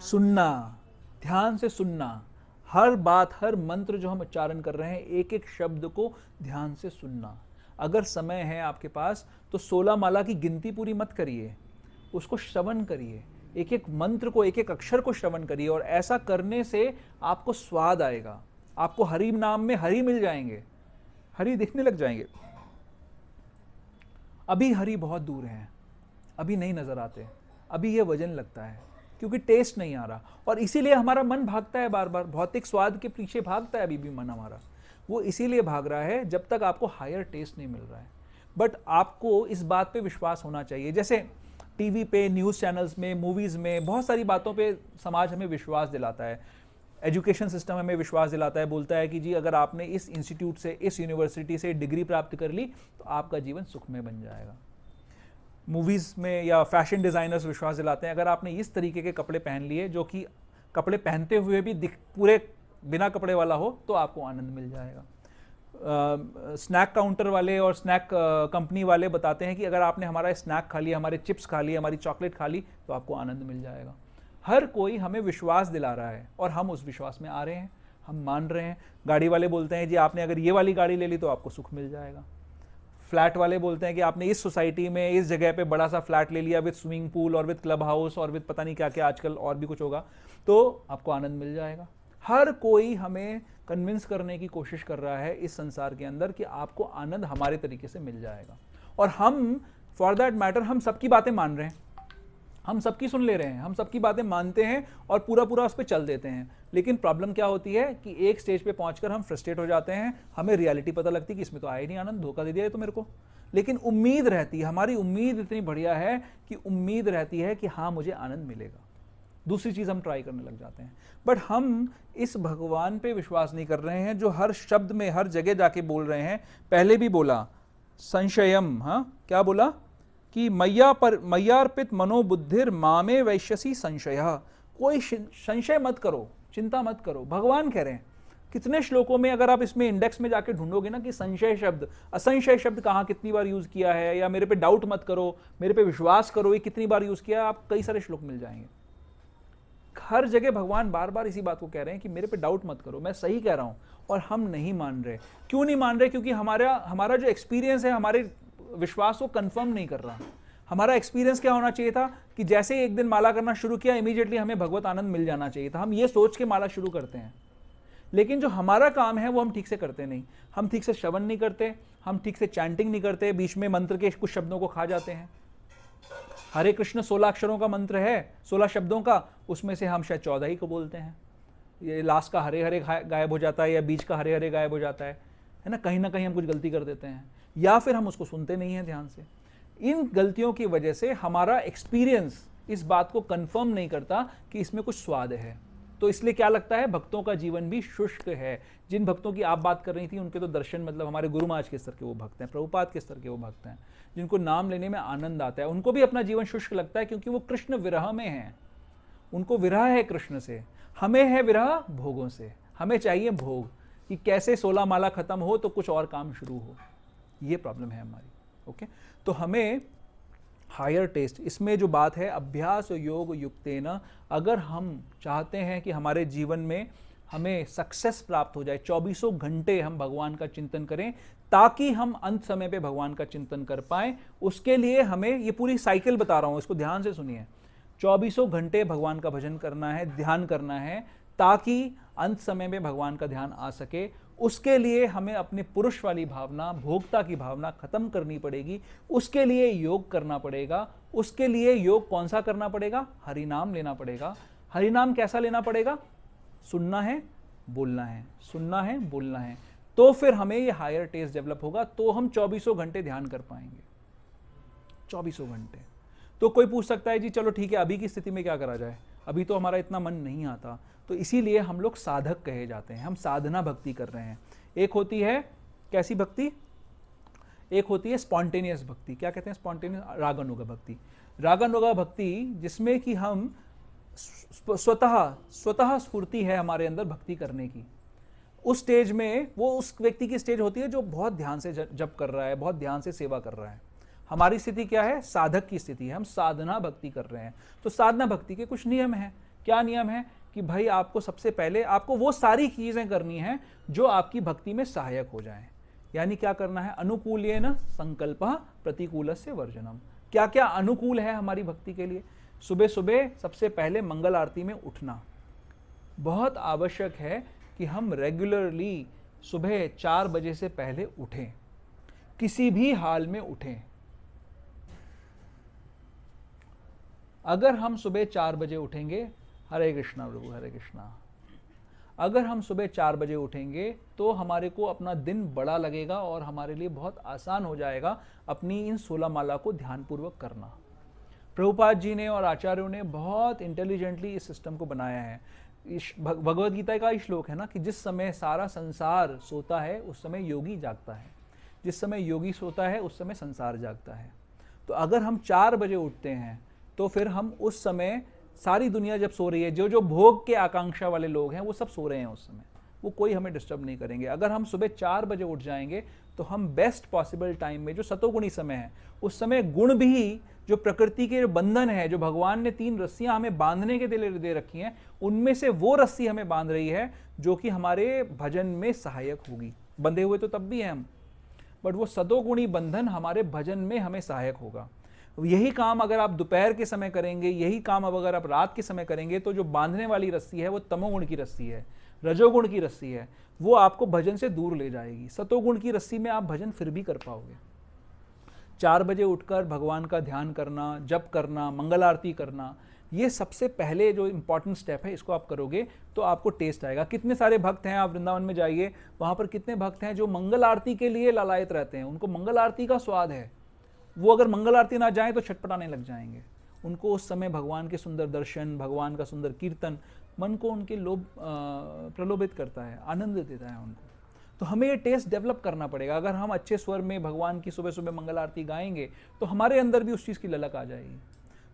Speaker 1: सुनना, ध्यान से सुनना। हर बात, हर मंत्र जो हम उच्चारण कर रहे हैं, एक एक शब्द को ध्यान से सुनना। अगर समय है आपके पास तो 16 माला की गिनती पूरी मत करिए, उसको श्रवण करिए, एक एक मंत्र को, एक एक अक्षर को श्रवण करिए। और ऐसा करने से आपको स्वाद आएगा, आपको हरि नाम में हरि मिल जाएंगे, हरि दिखने लग जाएंगे। अभी हरि बहुत दूर हैं, अभी नहीं नजर आते, अभी ये वजन लगता है क्योंकि टेस्ट नहीं आ रहा। और इसीलिए हमारा मन भागता है बार बार, भौतिक स्वाद के पीछे भागता है अभी भी मन हमारा। वो इसीलिए भाग रहा है जब तक आपको हायर टेस्ट नहीं मिल रहा है। बट आपको इस बात पे विश्वास होना चाहिए। जैसे टीवी पे, न्यूज़ चैनल्स में, मूवीज़ में, बहुत सारी बातों पे समाज हमें विश्वास दिलाता है। एजुकेशन सिस्टम हमें विश्वास दिलाता है, बोलता है कि जी अगर आपने इस इंस्टीट्यूट से, इस यूनिवर्सिटी से डिग्री प्राप्त कर ली तो आपका जीवन सुखमय बन जाएगा। मूवीज़ में या फैशन डिज़ाइनर्स विश्वास दिलाते हैं, अगर आपने इस तरीके के कपड़े पहन लिए जो कि कपड़े पहनते हुए भी पूरे बिना कपड़े वाला हो, तो आपको आनंद मिल जाएगा। स्नैक काउंटर वाले और स्नैक कंपनी वाले बताते हैं कि अगर आपने हमारा स्नैक खा लिया, हमारे चिप्स खा लिए, हमारी चॉकलेट खा ली, तो आपको आनंद मिल जाएगा। हर कोई हमें विश्वास दिला रहा है और हम उस विश्वास में आ रहे हैं, हम मान रहे हैं। गाड़ी वाले बोलते हैं जी आपने अगर ये वाली गाड़ी ले ली तो आपको सुख मिल जाएगा। फ्लैट वाले बोलते हैं कि आपने इस सोसाइटी में, इस जगह पे बड़ा सा फ्लैट ले लिया विद स्विमिंग पूल और विद क्लब हाउस और विद पता नहीं क्या क्या, आजकल और भी कुछ होगा, तो आपको आनंद मिल जाएगा। हर कोई हमें कन्विंस करने की कोशिश कर रहा है इस संसार के अंदर कि आपको आनंद हमारे तरीके से मिल जाएगा। और हम, फॉर दैट मैटर, हम सबकी बातें मान रहे हैं, हम सबकी सुन ले रहे हैं, हम सबकी बातें मानते हैं और पूरा पूरा उस पर चल देते हैं। लेकिन प्रॉब्लम क्या होती है कि एक स्टेज पे पहुंचकर हम फ्रस्ट्रेट हो जाते हैं, हमें रियलिटी पता लगती है कि इसमें तो आया ही नहीं आनंद, धोखा दे दिया है तो मेरे को। लेकिन उम्मीद रहती है, हमारी उम्मीद इतनी बढ़िया है कि उम्मीद रहती है कि हाँ मुझे आनंद मिलेगा। दूसरी चीज़ हम ट्राई करने लग जाते हैं। बट हम इस भगवान पे विश्वास नहीं कर रहे हैं जो हर शब्द में, हर जगह जाके बोल रहे हैं। पहले भी बोला संशयम, हाँ क्या बोला कि मय्यार्पित मनोबुद्धिर मामे वैश्यसी संशय। कोई संशय मत करो, चिंता मत करो, भगवान कह रहे हैं। कितने श्लोकों में अगर आप इसमें इंडेक्स में जाके ढूंढोगे ना कि संशय शब्द, असंशय शब्द कहाँ कितनी बार यूज किया है, या मेरे पे डाउट मत करो, मेरे पे विश्वास करो, ये कितनी बार यूज किया है, आप कई सारे श्लोक मिल जाएंगे। हर जगह भगवान बार बार इसी बात को कह रहे हैं कि मेरे पे डाउट मत करो, मैं सही कह रहा हूं। और हम नहीं मान रहे। क्यों नहीं मान रहे? क्योंकि हमारा जो एक्सपीरियंस है, हमारे विश्वास को कंफर्म नहीं कर रहा। हमारा एक्सपीरियंस क्या होना चाहिए था कि जैसे ही एक दिन माला करना शुरू किया, इमीडिएटली हमें भगवत आनंद मिल जाना चाहिए था। हम ये सोच के माला शुरू करते हैं, लेकिन जो हमारा काम है वो हम ठीक से करते नहीं। हम ठीक से श्रवण नहीं करते, हम ठीक से चैंटिंग नहीं करते, बीच में मंत्र के कुछ शब्दों को खा जाते हैं। हरे कृष्ण 16 अक्षरों का मंत्र है, 16 शब्दों का, उसमें से हम शायद 14 ही को बोलते हैं। ये लास्ट का हरे हरे गायब हो जाता है, या बीच का हरे हरे गायब हो जाता है ना कहीं हम कुछ गलती कर देते हैं, या फिर हम उसको सुनते नहीं हैं ध्यान से। इन गलतियों की वजह से हमारा एक्सपीरियंस इस बात को कंफर्म नहीं करता कि इसमें कुछ स्वाद है। तो इसलिए क्या लगता है, भक्तों का जीवन भी शुष्क है। जिन भक्तों की आप बात कर रही थी, उनके तो दर्शन, मतलब हमारे गुरु महाराज के स्तर के वो भक्त हैं, प्रभुपाद के स्तर के वो भक्त हैं, जिनको नाम लेने में आनंद आता है, उनको भी अपना जीवन शुष्क लगता है, क्योंकि वो कृष्ण विरह में हैं। उनको विरह है कृष्ण से, हमें है विरह भोगों से। हमें चाहिए भोग, कि कैसे 16 माला खत्म हो तो कुछ और काम शुरू हो। ये प्रॉब्लम है हमारी। ओके, तो हमें हायर टेस्ट, इसमें जो बात है अभ्यास योग युक्तेन, अगर हम चाहते हैं कि हमारे जीवन में हमें सक्सेस प्राप्त हो जाए, 24 घंटे हम भगवान का चिंतन करें ताकि हम अंत समय पे भगवान का चिंतन कर पाए। उसके लिए हमें, ये पूरी साइकिल बता रहा हूं, इसको ध्यान से सुनिए। 24 घंटे भगवान का भजन करना है, ध्यान करना है, ताकि अंत समय में भगवान का ध्यान आ सके। उसके लिए हमें अपने पुरुष वाली भावना, भोक्ता की भावना खत्म करनी पड़ेगी। उसके लिए योग करना पड़ेगा। उसके लिए योग कौन सा करना पड़ेगा? हरिनाम लेना पड़ेगा। हरिनाम कैसा लेना पड़ेगा? सुनना है, बोलना है, सुनना है, बोलना है। तो फिर हमें ये हायर टेस्ट डेवलप होगा, तो हम 24 घंटे ध्यान कर पाएंगे। 24 घंटे। तो कोई पूछ सकता है जी चलो ठीक है, अभी की स्थिति में क्या करा जाए, अभी तो हमारा इतना मन नहीं आता। तो इसीलिए हम लोग साधक कहे जाते हैं, हम साधना भक्ति कर रहे हैं। एक होती है कैसी भक्ति? एक होती है स्पॉन्टेनियस भक्ति। क्या कहते हैं स्पॉन्टेनियस? रागानुगा भक्ति। रागानुगा भक्ति जिसमें कि हम स्वतः स्फूर्ति है हमारे अंदर भक्ति करने की। उस स्टेज में, वो उस व्यक्ति की स्टेज होती है जो बहुत ध्यान से जप कर रहा है, बहुत ध्यान से सेवा कर रहा है। हमारी स्थिति क्या है? साधक की स्थिति है, हम साधना भक्ति कर रहे हैं। तो साधना भक्ति के कुछ नियम हैं। क्या नियम है? कि भाई आपको सबसे पहले आपको वो सारी चीजें करनी है जो आपकी भक्ति में सहायक हो जाएं। यानी क्या करना है? अनुकूलेन संकल्पः प्रतिकूलस्य वर्जनम। क्या क्या अनुकूल है हमारी भक्ति के लिए? सुबह सुबह सबसे पहले मंगल आरती में उठना बहुत आवश्यक है कि हम रेगुलरली सुबह 4 बजे से पहले उठें, किसी भी हाल में उठें। अगर हम सुबह 4 बजे उठेंगे, हरे कृष्णा प्रभु, हरे कृष्णा, अगर हम सुबह 4 बजे उठेंगे तो हमारे को अपना दिन बड़ा लगेगा और हमारे लिए बहुत आसान हो जाएगा अपनी इन 16 माला को ध्यानपूर्वक करना। प्रभुपाद जी ने और आचार्यों ने बहुत इंटेलिजेंटली इस सिस्टम को बनाया है। भगवद गीता का श्लोक है ना कि जिस समय सारा संसार सोता है उस समय योगी जागता है, जिस समय योगी सोता है उस समय संसार जागता है। तो अगर हम 4 बजे उठते हैं तो फिर हम उस समय, सारी दुनिया जब सो रही है, जो जो भोग के आकांक्षा वाले लोग हैं वो सब सो रहे हैं, उस समय वो कोई हमें डिस्टर्ब नहीं करेंगे। अगर हम सुबह 4 बजे उठ जाएंगे तो हम बेस्ट पॉसिबल टाइम में, जो सतोगुणी समय है, उस समय गुण भी, जो प्रकृति के बंधन है, जो भगवान ने 3 रस्सियां हमें बांधने के लिए दे रखी हैं, उनमें से वो रस्सी हमें बांध रही है जो कि हमारे भजन में सहायक होगी। बंधे हुए तो तब भी हैं हम, बट वो सतोगुणी बंधन हमारे भजन में हमें सहायक होगा। यही काम अगर आप दोपहर के समय करेंगे, यही काम अब अगर आप रात के समय करेंगे, तो जो बांधने वाली रस्सी है वो तमोगुण की रस्सी है, रजोगुण की रस्सी है, वो आपको भजन से दूर ले जाएगी। सतोगुण की रस्सी में आप भजन फिर भी कर पाओगे। 4 बजे उठकर भगवान का ध्यान करना, जप करना, मंगल आरती करना, ये सबसे पहले जो इंपॉर्टेंट स्टेप है, इसको आप करोगे तो आपको टेस्ट आएगा। कितने सारे भक्त हैं, आप वृंदावन में जाइए, वहाँ पर कितने भक्त हैं जो मंगल आरती के लिए लालायित रहते हैं। उनको मंगल आरती का स्वाद है, वो अगर मंगल आरती ना जाए तो छटपटाने लग जाएंगे। उनको उस समय भगवान के सुंदर दर्शन, भगवान का सुंदर कीर्तन मन को उनके प्रलोभित करता है, आनंद देता है उनको। तो हमें ये टेस्ट डेवलप करना पड़ेगा। अगर हम अच्छे स्वर में भगवान की सुबह सुबह मंगल आरती गाएंगे तो हमारे अंदर भी उस चीज़ की ललक आ जाएगी।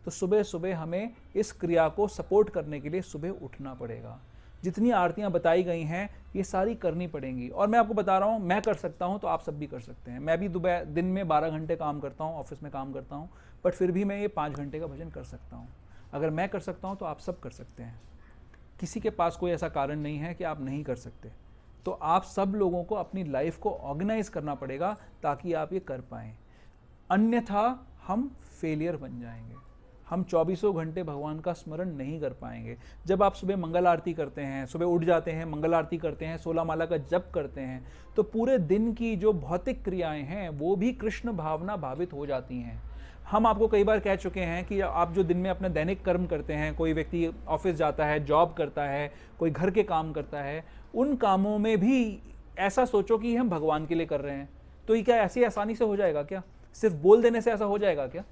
Speaker 1: तो सुबह सुबह हमें इस क्रिया को सपोर्ट करने के लिए सुबह उठना पड़ेगा। जितनी आरतियाँ बताई गई हैं ये सारी करनी पड़ेंगी। और मैं आपको बता रहा हूँ, मैं कर सकता हूँ तो आप सब भी कर सकते हैं। मैं भी दिन में 12 घंटे काम करता हूँ, ऑफिस में काम करता हूँ, बट फिर भी मैं ये 5 घंटे का भजन कर सकता हूँ। अगर मैं कर सकता हूँ तो आप सब कर सकते हैं। किसी के पास कोई ऐसा कारण नहीं है कि आप नहीं कर सकते। तो आप सब लोगों को अपनी लाइफ को ऑर्गेनाइज करना पड़ेगा ताकि आप ये कर पाएँ, अन्यथा हम फेलियर बन जाएंगे। हम 24 घंटे भगवान का स्मरण नहीं कर पाएंगे। जब आप सुबह मंगल आरती करते हैं, सुबह उठ जाते हैं, मंगल आरती करते हैं, 16 माला का जप करते हैं, तो पूरे दिन की जो भौतिक क्रियाएं हैं वो भी कृष्ण भावना भावित हो जाती हैं। हम आपको कई बार कह चुके हैं कि आप जो दिन में अपना दैनिक कर्म करते हैं, कोई व्यक्ति ऑफिस जाता है, जॉब करता है, कोई घर के काम करता है, उन कामों में भी ऐसा सोचो कि हम भगवान के लिए कर रहे हैं। तो ये क्या ऐसी आसानी से हो जाएगा क्या? सिर्फ बोल देने से ऐसा हो जाएगा क्या?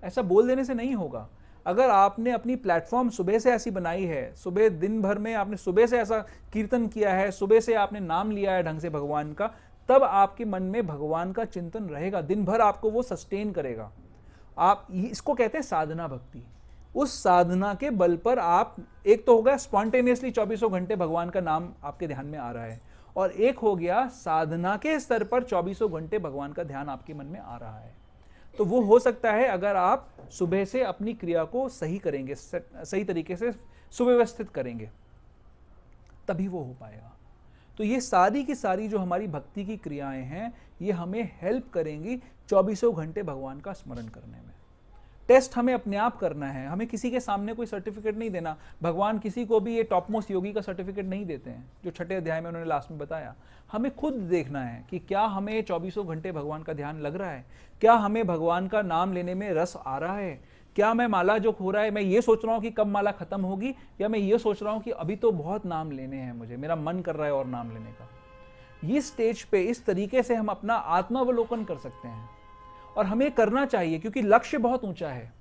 Speaker 1: ऐसा बोल देने से नहीं होगा। अगर आपने अपनी प्लेटफॉर्म सुबह से ऐसी बनाई है, सुबह दिन भर में आपने सुबह से ऐसा कीर्तन किया है, सुबह से आपने नाम लिया है ढंग से भगवान का, तब आपके मन में भगवान का चिंतन रहेगा, दिन भर आपको वो सस्टेन करेगा। आप इसको कहते हैं साधना भक्ति। उस साधना के बल पर आप, एक तो होगा स्पॉन्टेनियसली 24 घंटे भगवान का नाम आपके ध्यान में आ रहा है, और एक हो गया साधना के स्तर पर 24 घंटे भगवान का ध्यान आपके मन में आ रहा है। तो वो हो सकता है अगर आप सुबह से अपनी क्रिया को सही करेंगे, सही तरीके से सुव्यवस्थित करेंगे। तभी वो हो पाएगा। तो ये सारी की सारी जो हमारी भक्ति की क्रियाएं हैं, ये हमें हेल्प करेंगी 24 घंटे भगवान का स्मरण करने में। टेस्ट हमें अपने आप करना है, हमें किसी के सामने कोई सर्टिफिकेट नहीं देना। भगवान किसी को भी ये टॉप मोस्ट योगी का सर्टिफिकेट नहीं देते हैं, जो 6ठे अध्याय में उन्होंने लास्ट में बताया। हमें खुद देखना है कि क्या हमें 24 घंटे भगवान का ध्यान लग रहा है, क्या हमें भगवान का नाम लेने में रस आ रहा है, क्या मैं माला जो हो रहा है मैं ये सोच रहा हूँ कि कब माला खत्म होगी, या मैं ये सोच रहा हूँ कि अभी तो बहुत नाम लेने हैं, मुझे मेरा मन कर रहा है और नाम लेने का। ये स्टेज पे इस तरीके से हम अपना आत्मावलोकन कर सकते हैं, और हमें करना चाहिए क्योंकि लक्ष्य बहुत ऊंचा है।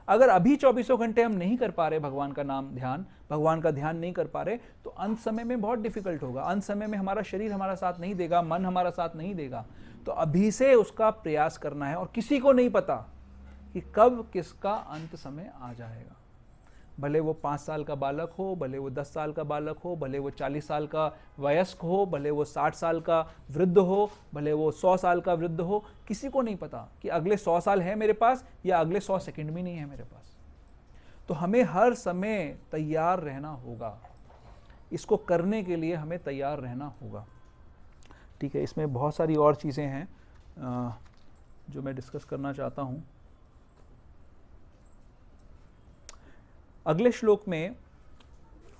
Speaker 1: अगर अभी 24 घंटे हम नहीं कर पा रहे भगवान का नाम ध्यान, भगवान का ध्यान नहीं कर पा रहे, तो अंत समय में बहुत डिफिकल्ट होगा। अंत समय में हमारा शरीर हमारा साथ नहीं देगा, मन हमारा साथ नहीं देगा। तो अभी से उसका प्रयास करना है, और किसी को नहीं पता कि कब किसका अंत समय आ जाएगा। भले वो 5 साल का बालक हो, भले वो 10 साल का बालक हो, भले वो 40 साल का वयस्क हो, भले वो 60 साल का वृद्ध हो, भले वो 100 साल का वृद्ध हो, किसी को नहीं पता कि अगले 100 साल है मेरे पास या अगले 100 सेकंड भी नहीं है मेरे पास। तो हमें हर समय तैयार रहना होगा, इसको करने के लिए हमें तैयार रहना होगा। ठीक है, इसमें बहुत सारी और चीज़ें हैं जो मैं डिस्कस करना चाहता हूँ। अगले श्लोक में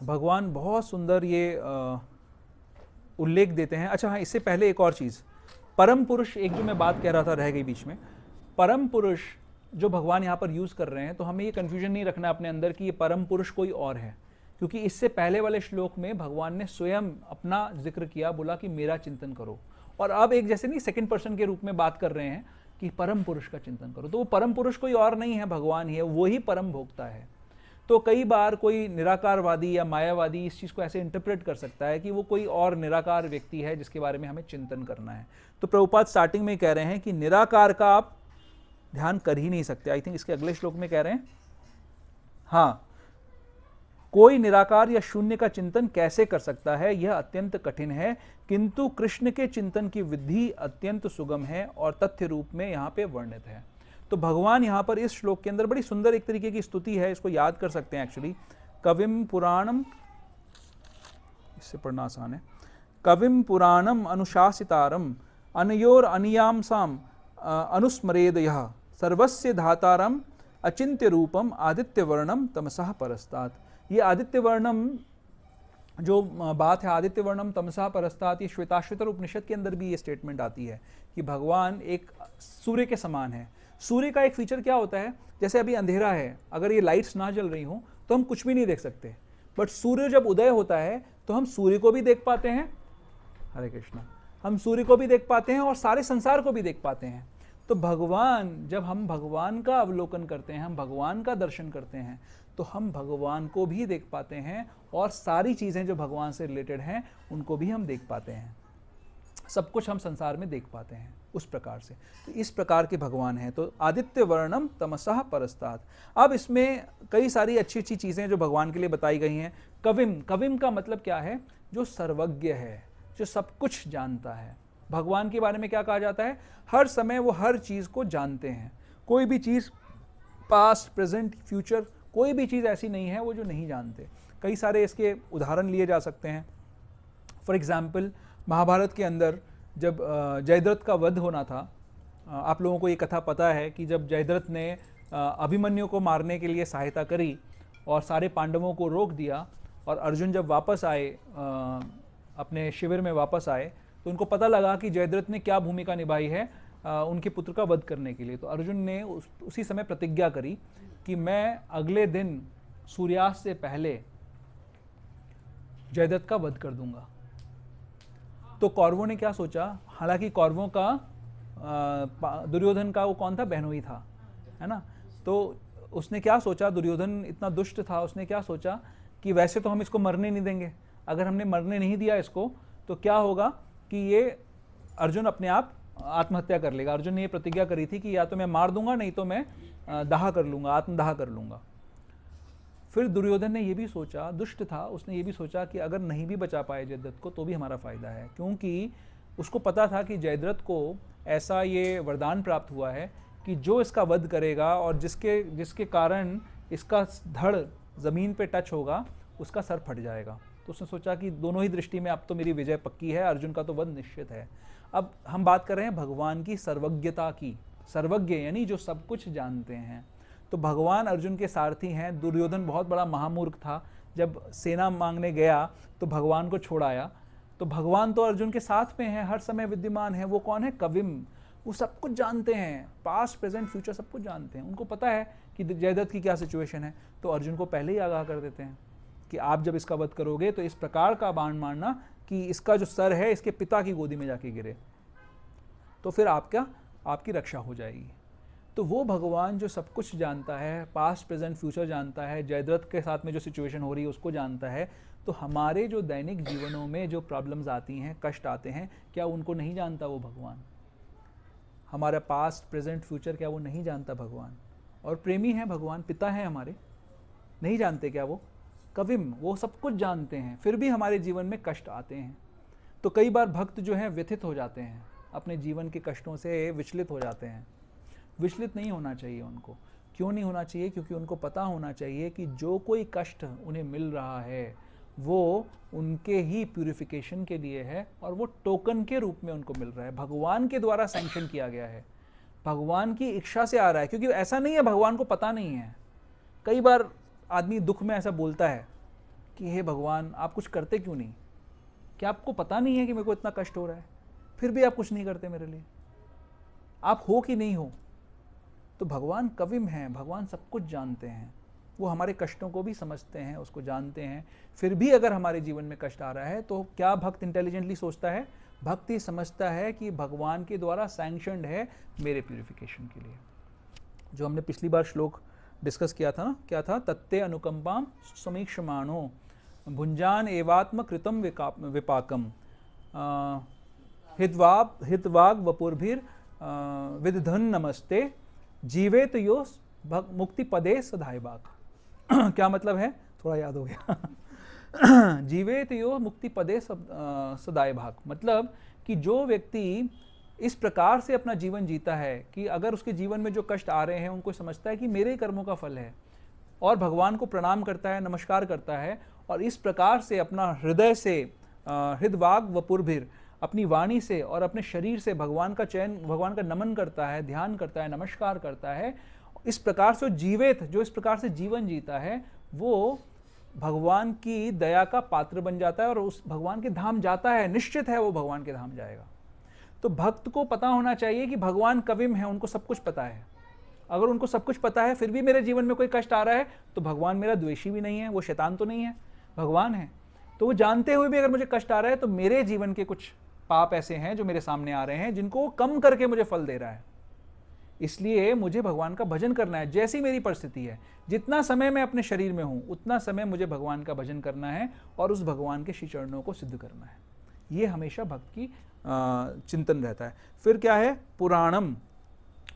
Speaker 1: भगवान बहुत सुंदर ये उल्लेख देते हैं। अच्छा हाँ, इससे पहले एक और चीज़, परम पुरुष, एक जो मैं बात कह रहा था रह गई बीच में। परम पुरुष जो भगवान यहाँ पर यूज़ कर रहे हैं, तो हमें ये कन्फ्यूजन नहीं रखना अपने अंदर कि ये परम पुरुष कोई और है, क्योंकि इससे पहले वाले श्लोक में भगवान ने स्वयं अपना जिक्र किया, बोला कि मेरा चिंतन करो। और अब एक जैसे नहीं सेकंड पर्सन के रूप में बात कर रहे हैं कि परम पुरुष का चिंतन करो। तो वो परम पुरुष कोई और नहीं है, भगवान ही है, वही परम भोक्ता है। तो कई बार कोई निराकारवादी या मायावादी इस चीज़ को ऐसे इंटरप्रेट कर सकता है कि वो कोई और निराकार व्यक्ति है जिसके बारे में हमें चिंतन करना है। तो प्रभुपाद स्टार्टिंग में कह रहे हैं कि निराकार का आप ध्यान कर ही नहीं सकते। आई थिंक इसके अगले श्लोक में कह रहे हैं, हाँ, कोई निराकार या शून्य का चिंतन कैसे कर सकता है, यह अत्यंत कठिन है, किंतु कृष्ण के चिंतन की विधि अत्यंत सुगम है और तथ्य रूप में यहाँ पे वर्णित है। तो भगवान यहाँ पर इस श्लोक के अंदर बड़ी सुंदर एक तरीके की स्तुति है, इसको याद कर सकते हैं एक्चुअली। कविम पुराणम, इससे पढ़ना आसान है, कविम पुराणम अनुशासितारम अनयोर अनियामसाम अनुस्मरेद यः सर्वस्य धातारम अचिंत्य रूपम आदित्य वर्णम तमसः परस्तात्। ये आदित्य वर्णम जो बात है, आदित्य वर्णम तमसः परस्तात्, ये श्वेताश्वतर उपनिषद के अंदर भी ये स्टेटमेंट आती है कि भगवान एक सूर्य के समान है। सूर्य का एक फीचर क्या होता है, जैसे अभी अंधेरा है, अगर ये लाइट्स ना जल रही हो तो हम कुछ भी नहीं देख सकते, बट सूर्य जब उदय होता है तो हम सूर्य को भी देख पाते हैं, हरे कृष्णा, हम सूर्य को भी देख पाते हैं और सारे संसार को भी देख पाते हैं। तो भगवान, जब हम भगवान का अवलोकन करते हैं, हम भगवान का दर्शन करते हैं, तो हम भगवान को भी देख पाते हैं और सारी चीज़ें जो भगवान से रिलेटेड हैं उनको भी हम देख पाते हैं, सब कुछ हम संसार में देख पाते हैं उस प्रकार से। तो इस प्रकार के भगवान हैं। तो आदित्य वर्णम तमसः परस्तात्। अब इसमें कई सारी अच्छी अच्छी चीज़ें जो भगवान के लिए बताई गई हैं। कविम, कविम का मतलब क्या है, जो सर्वज्ञ है, जो सब कुछ जानता है। भगवान के बारे में क्या कहा जाता है, हर समय वो हर चीज़ को जानते हैं। कोई भी चीज़, पास्ट, प्रेजेंट, फ्यूचर, कोई भी चीज़ ऐसी नहीं है वो जो नहीं जानते। कई सारे इसके उदाहरण लिए जा सकते हैं। फॉर एग्जाम्पल, महाभारत के अंदर जब जयद्रथ का वध होना था, आप लोगों को ये कथा पता है कि जब जयद्रथ ने अभिमन्यु को मारने के लिए सहायता करी और सारे पांडवों को रोक दिया, और अर्जुन जब वापस आए, अपने शिविर में वापस आए, तो उनको पता लगा कि जयद्रथ ने क्या भूमिका निभाई है उनके पुत्र का वध करने के लिए। तो अर्जुन ने उसी समय प्रतिज्ञा करी कि मैं अगले दिन सूर्यास्त से पहले जयद्रथ का वध कर दूंगा। तो कौरवों ने क्या सोचा, हालांकि कौरवों का दुर्योधन का वो कौन था, बहनोई था, है ना। तो उसने क्या सोचा, दुर्योधन इतना दुष्ट था, उसने क्या सोचा कि वैसे तो हम इसको मरने नहीं देंगे, अगर हमने मरने नहीं दिया इसको तो क्या होगा कि ये अर्जुन अपने आप आत्महत्या कर लेगा। अर्जुन ने ये प्रतिज्ञा करी थी कि या तो मैं मार दूंगा, नहीं तो मैं दाह कर लूँगा, आत्मदाह कर लूँगा। फिर दुर्योधन ने ये भी सोचा, दुष्ट था, उसने ये भी सोचा कि अगर नहीं भी बचा पाए जयद्रथ को तो भी हमारा फ़ायदा है, क्योंकि उसको पता था कि जयद्रथ को ऐसा ये वरदान प्राप्त हुआ है कि जो इसका वध करेगा और जिसके कारण इसका धड़ ज़मीन पे टच होगा, उसका सर फट जाएगा। तो उसने सोचा कि दोनों ही दृष्टि में अब तो मेरी विजय पक्की है, अर्जुन का तो वध निश्चित है। अब हम बात कर रहे हैं भगवान की सर्वज्ञता की। सर्वज्ञ यानी जो सब कुछ जानते हैं। तो भगवान अर्जुन के सारथी हैं। दुर्योधन बहुत बड़ा महामूर्ख था, जब सेना मांगने गया तो भगवान को छोड़ आया। तो भगवान तो अर्जुन के साथ में है, हर समय विद्यमान है। वो कौन है? कविम। वो सब कुछ जानते हैं, पास्ट प्रेजेंट फ्यूचर सब कुछ जानते हैं। उनको पता है कि जयद्रथ की क्या सिचुएशन है, तो अर्जुन को पहले ही आगाह कर देते हैं कि आप जब इसका वध करोगे तो इस प्रकार का बाण मारना कि इसका जो सर है इसके पिता की गोदी में जाके गिरे, तो फिर आपकी रक्षा हो जाएगी। तो वो भगवान जो सब कुछ जानता है, पास्ट प्रेजेंट फ्यूचर जानता है, जयद्रथ के साथ में जो सिचुएशन हो रही है उसको जानता है, तो हमारे जो दैनिक जीवनों में जो प्रॉब्लम्स आती हैं, कष्ट आते हैं, क्या उनको नहीं जानता वो भगवान? हमारा पास्ट प्रेजेंट फ्यूचर क्या वो नहीं जानता भगवान? और प्रेमी है भगवान, पिता है हमारे, नहीं जानते क्या वो? कविम, वो सब कुछ जानते हैं, फिर भी हमारे जीवन में कष्ट आते हैं। तो कई बार भक्त जो हैं व्यथित हो जाते हैं, अपने जीवन के कष्टों से विचलित हो जाते हैं। विचलित नहीं होना चाहिए उनको। क्यों नहीं होना चाहिए? क्योंकि उनको पता होना चाहिए कि जो कोई कष्ट उन्हें मिल रहा है वो उनके ही प्यूरिफिकेशन के लिए है, और वो टोकन के रूप में उनको मिल रहा है, भगवान के द्वारा सैंक्शन किया गया है, भगवान की इच्छा से आ रहा है। क्योंकि ऐसा नहीं है भगवान को पता नहीं है। कई बार आदमी दुख में ऐसा बोलता है कि हे भगवान आप कुछ करते क्यों नहीं? क्या आपको पता नहीं है कि मेरे को इतना कष्ट हो रहा है, फिर भी आप कुछ नहीं करते मेरे लिए? आप हो कि नहीं हो? तो भगवान कविम हैं, भगवान सब कुछ जानते हैं। वो हमारे कष्टों को भी समझते हैं, उसको जानते हैं। फिर भी अगर हमारे जीवन में कष्ट आ रहा है तो क्या भक्त इंटेलिजेंटली सोचता है? भक्त ये समझता है कि भगवान के द्वारा सैंक्शनड है मेरे प्यूरिफिकेशन के लिए। जो हमने पिछली बार श्लोक डिस्कस किया था ना, क्या था? तत्ते अनुकंपाम समीक्षमाणो भुंजान एवात्म कृतम विपाकम हितवाग वपुर्भिर विदधन नमस्ते जीवेत यो मुक्ति पदे सदाय बाग। क्या मतलब है? थोड़ा याद हो गया। जीवेत यो मुक्ति पदे सदाय भाग, मतलब कि जो व्यक्ति इस प्रकार से अपना जीवन जीता है कि अगर उसके जीवन में जो कष्ट आ रहे हैं उनको समझता है कि मेरे कर्मों का फल है, और भगवान को प्रणाम करता है, नमस्कार करता है, और इस प्रकार से अपना हृदय से हृदवाग वपुर्भिर, अपनी वाणी से और अपने शरीर से भगवान का नमन करता है, ध्यान करता है, नमस्कार करता है, इस प्रकार से जीवित, जो इस प्रकार से जीवन जीता है वो भगवान की दया का पात्र बन जाता है और उस भगवान के धाम जाता है। निश्चित है वो भगवान के धाम जाएगा। तो भक्त को पता होना चाहिए कि भगवान कविम है, उनको सब कुछ पता है। अगर उनको सब कुछ पता है फिर भी मेरे जीवन में कोई कष्ट आ रहा है तो भगवान मेरा द्वेषी भी नहीं है, वो शैतान तो नहीं है, भगवान है। तो वो जानते हुए भी अगर मुझे कष्ट आ रहा है तो मेरे जीवन के कुछ पाप ऐसे हैं जो मेरे सामने आ रहे हैं जिनको वो कम करके मुझे फल दे रहा है। इसलिए मुझे भगवान का भजन करना है, जैसी मेरी परिस्थिति है। जितना समय मैं अपने शरीर में हूं उतना समय मुझे भगवान का भजन करना है और उस भगवान के श्री चरणों को सिद्ध करना है। ये हमेशा भक्त की चिंतन रहता है। फिर क्या है? पुराणम।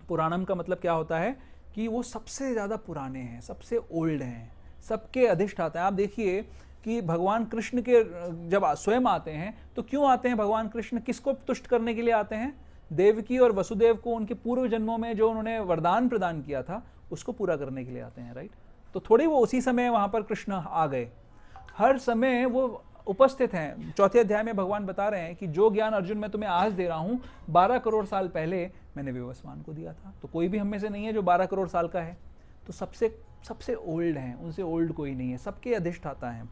Speaker 1: पुराणम का मतलब क्या होता है कि वो सबसे ज़्यादा पुराने हैं, सबसे ओल्ड हैं, सबके अधिष्ठाता हैं। आप देखिए कि भगवान कृष्ण के जब स्वयं आते हैं तो क्यों आते हैं? भगवान कृष्ण किसको तुष्ट करने के लिए आते हैं? देवकी और वसुदेव को उनके पूर्व जन्मों में जो उन्होंने वरदान प्रदान किया था उसको पूरा करने के लिए आते हैं, राइट? तो थोड़ी वो उसी समय वहाँ पर कृष्ण आ गए, हर समय वो उपस्थित हैं। चौथे अध्याय में भगवान बता रहे हैं कि जो ज्ञान अर्जुन मैं तुम्हें आज दे रहा हूँ 12 करोड़ साल पहले मैंने विवस्वान को दिया था। तो कोई भी हम में से नहीं है जो 12 करोड़ साल का है। तो सबसे ओल्ड हैं, उनसे ओल्ड कोई नहीं है, सबके अधिष्ठाता हैं।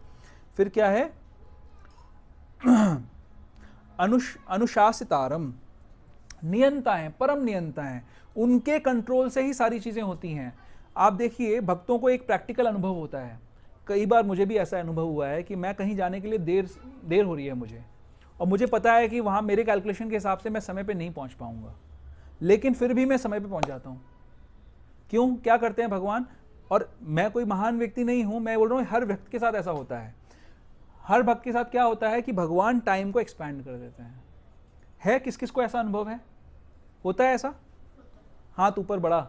Speaker 1: फिर क्या है? अनुशासितारम, नियंता है, परम नियंता है, उनके कंट्रोल से ही सारी चीजें होती हैं। आप देखिए भक्तों को एक प्रैक्टिकल अनुभव होता है। कई बार मुझे भी ऐसा अनुभव हुआ है कि मैं कहीं जाने के लिए देर हो रही है मुझे, और मुझे पता है कि वहाँ मेरे कैलकुलेशन के हिसाब से मैं समय पे नहीं पहुँच पाऊँगा, लेकिन फिर भी मैं समय पे पहुँच जाता हूँ। क्यों? क्या करते हैं भगवान? और मैं कोई महान व्यक्ति नहीं हूँ, मैं बोल रहा हूँ हर व्यक्ति के साथ ऐसा होता है। हर भक्त के साथ क्या होता है कि भगवान टाइम को एक्सपैंड कर देते हैं। है किस किस को ऐसा अनुभव है? होता है ऐसा? हाथ ऊपर बढ़ा।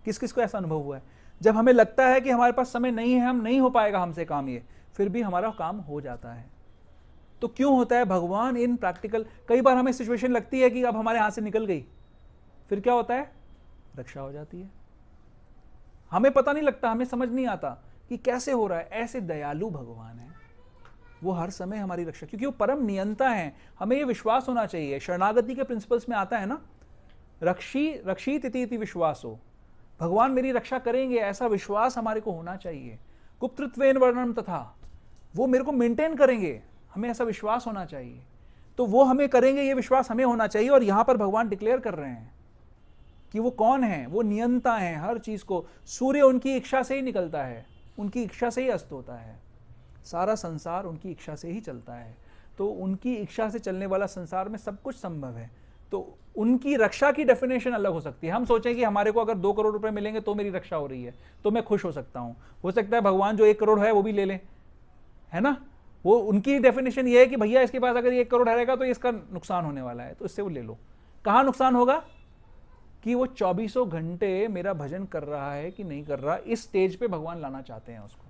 Speaker 1: किस किस को ऐसा अनुभव हुआ है? जब हमें लगता है कि हमारे पास समय नहीं है, हम नहीं हो पाएगा हमसे काम ये, फिर भी हमारा काम हो जाता है। तो क्यों होता है? भगवान इन प्रैक्टिकल, कई बार हमें सिचुएशन लगती है कि अब हमारे हाथ से निकल गई, फिर क्या होता है? रक्षा हो जाती है। हमें पता नहीं लगता, हमें समझ नहीं आता कि कैसे हो रहा है। ऐसे दयालु भगवान है, वो हर समय हमारी रक्षा, क्योंकि वो परम नियंता है। हमें ये विश्वास होना चाहिए, शरणागति के प्रिंसिपल्स में आता है ना, रक्षित इति विश्वासो, भगवान मेरी रक्षा करेंगे, ऐसा विश्वास हमारे को होना चाहिए। गुप्तत्वेन वर्णनम तथा, वो मेरे को मेंटेन करेंगे, हमें ऐसा विश्वास होना चाहिए। तो वो हमें करेंगे, ये विश्वास हमें होना चाहिए। और यहां पर भगवान डिक्लेयर कर रहे हैं कि वो कौन है, वो नियंता है हर चीज को। सूर्य उनकी इच्छा से ही निकलता है, उनकी इच्छा से ही अस्त होता है, सारा संसार उनकी इच्छा से ही चलता है। तो उनकी इच्छा से चलने वाला संसार में सब कुछ संभव है। तो उनकी रक्षा की डेफिनेशन अलग हो सकती है। हम सोचें कि हमारे को अगर 2 करोड़ रुपए मिलेंगे तो मेरी रक्षा हो रही है, तो मैं खुश हो सकता हूं। हो सकता है भगवान जो 1 करोड़ है वो भी ले लें, है ना। वो उनकी डेफिनेशन ये है कि भैया इसके पास अगर 1 करोड़ रहेगा तो इसका नुकसान होने वाला है, तो इससे वो ले लो। कहाँ नुकसान होगा कि वो 24 घंटे मेरा भजन कर रहा है कि नहीं कर रहा, इस स्टेज पे भगवान लाना चाहते हैं उसको।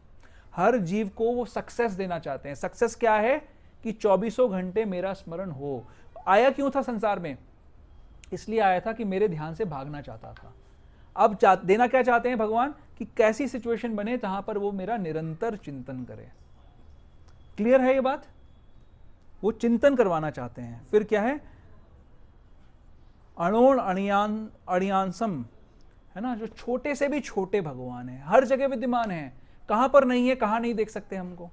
Speaker 1: हर जीव को वो सक्सेस देना चाहते हैं। सक्सेस क्या है कि 24 घंटे मेरा स्मरण हो। आया क्यों था संसार में? इसलिए आया था कि मेरे ध्यान से भागना चाहता था। अब देना क्या चाहते हैं भगवान कि कैसी सिचुएशन बने जहां पर वो मेरा निरंतर चिंतन करे। क्लियर है ये बात? वो चिंतन करवाना चाहते हैं। फिर क्या है? अणोण अणियांसम, है ना, जो छोटे से भी छोटे भगवान है, हर जगह विद्यमान है। कहां पर नहीं है, कहां नहीं देख सकते हमको,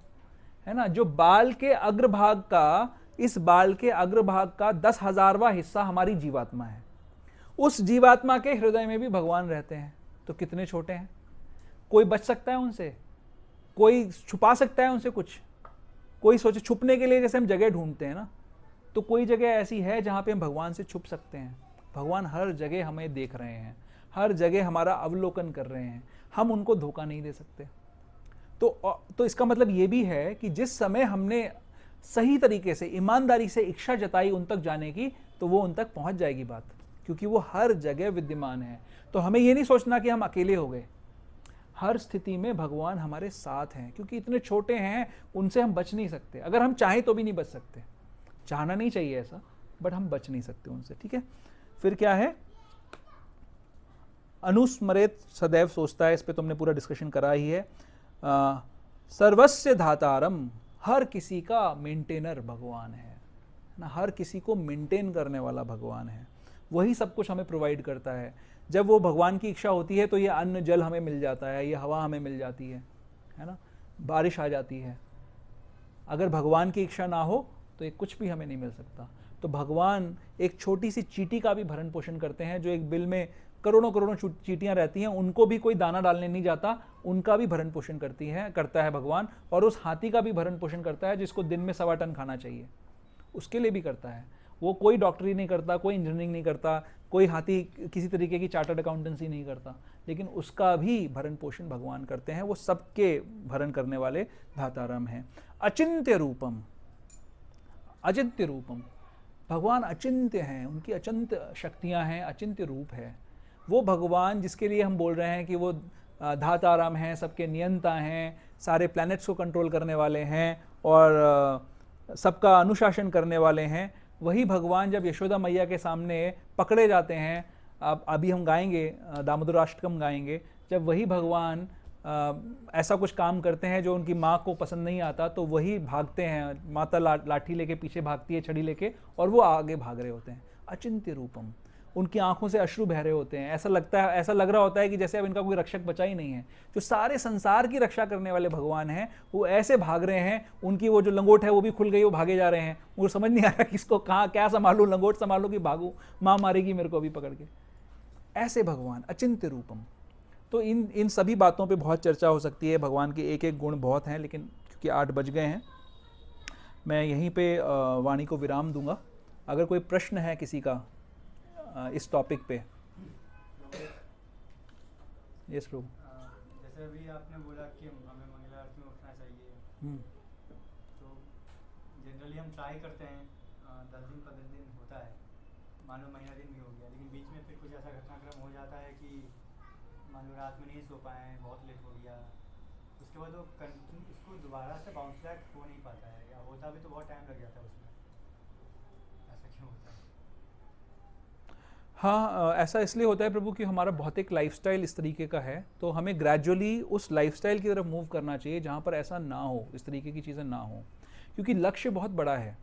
Speaker 1: है ना। जो बाल के अग्रभाग का, इस बाल के अग्रभाग का 10,000वां हिस्सा हमारी जीवात्मा है। उस जीवात्मा के हृदय में भी भगवान रहते हैं। तो कितने छोटे हैं? कोई बच सकता है उनसे? कोई छुपा सकता है उनसे कुछ? कोई सोचे छुपने के लिए जैसे हम जगह ढूंढते हैं ना, तो कोई जगह ऐसी है जहां पे हम भगवान से छुप सकते हैं? भगवान हर जगह हमें देख रहे हैं, हर जगह हमारा अवलोकन कर रहे हैं। हम उनको धोखा नहीं दे सकते। तो इसका मतलब ये भी है कि जिस समय हमने सही तरीके से, ईमानदारी से इच्छा जताई उन तक जाने की, तो वो उन तक पहुंच जाएगी बात, क्योंकि वो हर जगह विद्यमान है। तो हमें ये नहीं सोचना कि हम अकेले हो गए। हर स्थिति में भगवान हमारे साथ हैं, क्योंकि इतने छोटे हैं, उनसे हम बच नहीं सकते। अगर हम चाहें तो भी नहीं बच सकते। चाहना नहीं चाहिए ऐसा, बट हम बच नहीं सकते उनसे। ठीक है। फिर क्या है? अनुस्मरेत, सदैव सोचता है। इस पे तुमने पूरा डिस्कशन करा ही है। सर्वस्य धातारम, हर किसी का मेंटेनर भगवान है ना, हर किसी को मेंटेन करने वाला भगवान है। वही सब कुछ हमें प्रोवाइड करता है। जब वो भगवान की इच्छा होती है तो ये अन्न जल हमें मिल जाता है, ये हवा हमें मिल जाती है ना, बारिश आ जाती है। अगर भगवान की इच्छा ना हो तो ये कुछ भी हमें नहीं मिल सकता। तो भगवान एक छोटी सी चींटी का भी भरण पोषण करते हैं। जो एक बिल में करोड़ों करोड़ों चींटियां रहती हैं, उनको भी कोई दाना डालने नहीं जाता, उनका भी भरण पोषण करता है भगवान। और उस हाथी का भी भरण पोषण करता है जिसको दिन में 1.25 टन खाना चाहिए, उसके लिए भी करता है। वो कोई डॉक्टरी नहीं करता, कोई इंजीनियरिंग नहीं करता, कोई हाथी किसी तरीके की चार्टर्ड अकाउंटेंसी नहीं करता, लेकिन उसका भी भरण पोषण भगवान करते हैं। वो सबके भरण करने वाले धाताराम हैं। अचिंत्य रूपम, अचिंत्य रूपम, भगवान अचिंत्य हैं, उनकी अचिंत्य शक्तियां हैं, अचिंत्य रूप है। वो भगवान जिसके लिए हम बोल रहे हैं कि वो धाताराम हैं, सबके नियंता हैं, सारे प्लैनेट्स को कंट्रोल करने वाले हैं और सबका अनुशासन करने वाले हैं, वही भगवान जब यशोदा मैया के सामने पकड़े जाते हैं, अब अभी हम गाएंगे, दामोदराष्टकम गाएंगे, जब वही भगवान ऐसा कुछ काम करते हैं जो उनकी माँ को पसंद नहीं आता, तो वही भागते हैं, माता लाठी लेके पीछे भागती है, छड़ी लेके, और वो आगे भाग रहे होते हैं। अचिंत्य रूपम, उनकी आंखों से अश्रु बह रहे होते हैं। ऐसा लग रहा होता है कि जैसे अब इनका कोई रक्षक बचा ही नहीं है। जो सारे संसार की रक्षा करने वाले भगवान हैं, वो ऐसे भाग रहे हैं, उनकी वो जो लंगोट है वो भी खुल गई, वो भागे जा रहे हैं। वो समझ नहीं आ रहा किसको कहाँ क्या संभालूं, लंगोट संभालूं कि भागूं, माँ मारेगी मेरे को अभी पकड़ के। ऐसे भगवान अचिंत्य रूपम। तो इन सभी बातों पे बहुत चर्चा हो सकती है। भगवान के एक एक गुण बहुत हैं, लेकिन क्योंकि 8 बज गए हैं, मैं यहीं पे वाणी को विराम दूंगा। अगर कोई प्रश्न है किसी का इस टॉपिक पे। यस प्रभु।
Speaker 2: जैसे अभी आपने बोला कि हमें मंगला आरती में उठना चाहिए, तो जनरली हम ट्राई करते हैं, 10 दिन 15 दिन होता है, मान लो महीना दिन भी हो गया, लेकिन बीच में फिर कुछ ऐसा घटनाक्रम हो जाता है कि मान लो रात में नहीं सो पाए, बहुत लेट हो गया, उसके बाद वो उसको दोबारा से बाउंस बैक हो नहीं पाता है, या होता भी तो बहुत टाइम लग जाता है उसमें। ऐसा क्यों होता है?
Speaker 1: हाँ, ऐसा इसलिए होता है प्रभु कि हमारा भौतिक लाइफस्टाइल इस तरीके का है, तो हमें ग्रेजुअली उस लाइफस्टाइल की तरफ मूव करना चाहिए जहाँ पर ऐसा ना हो, इस तरीके की चीज़ें ना हो। क्योंकि लक्ष्य बहुत बड़ा है।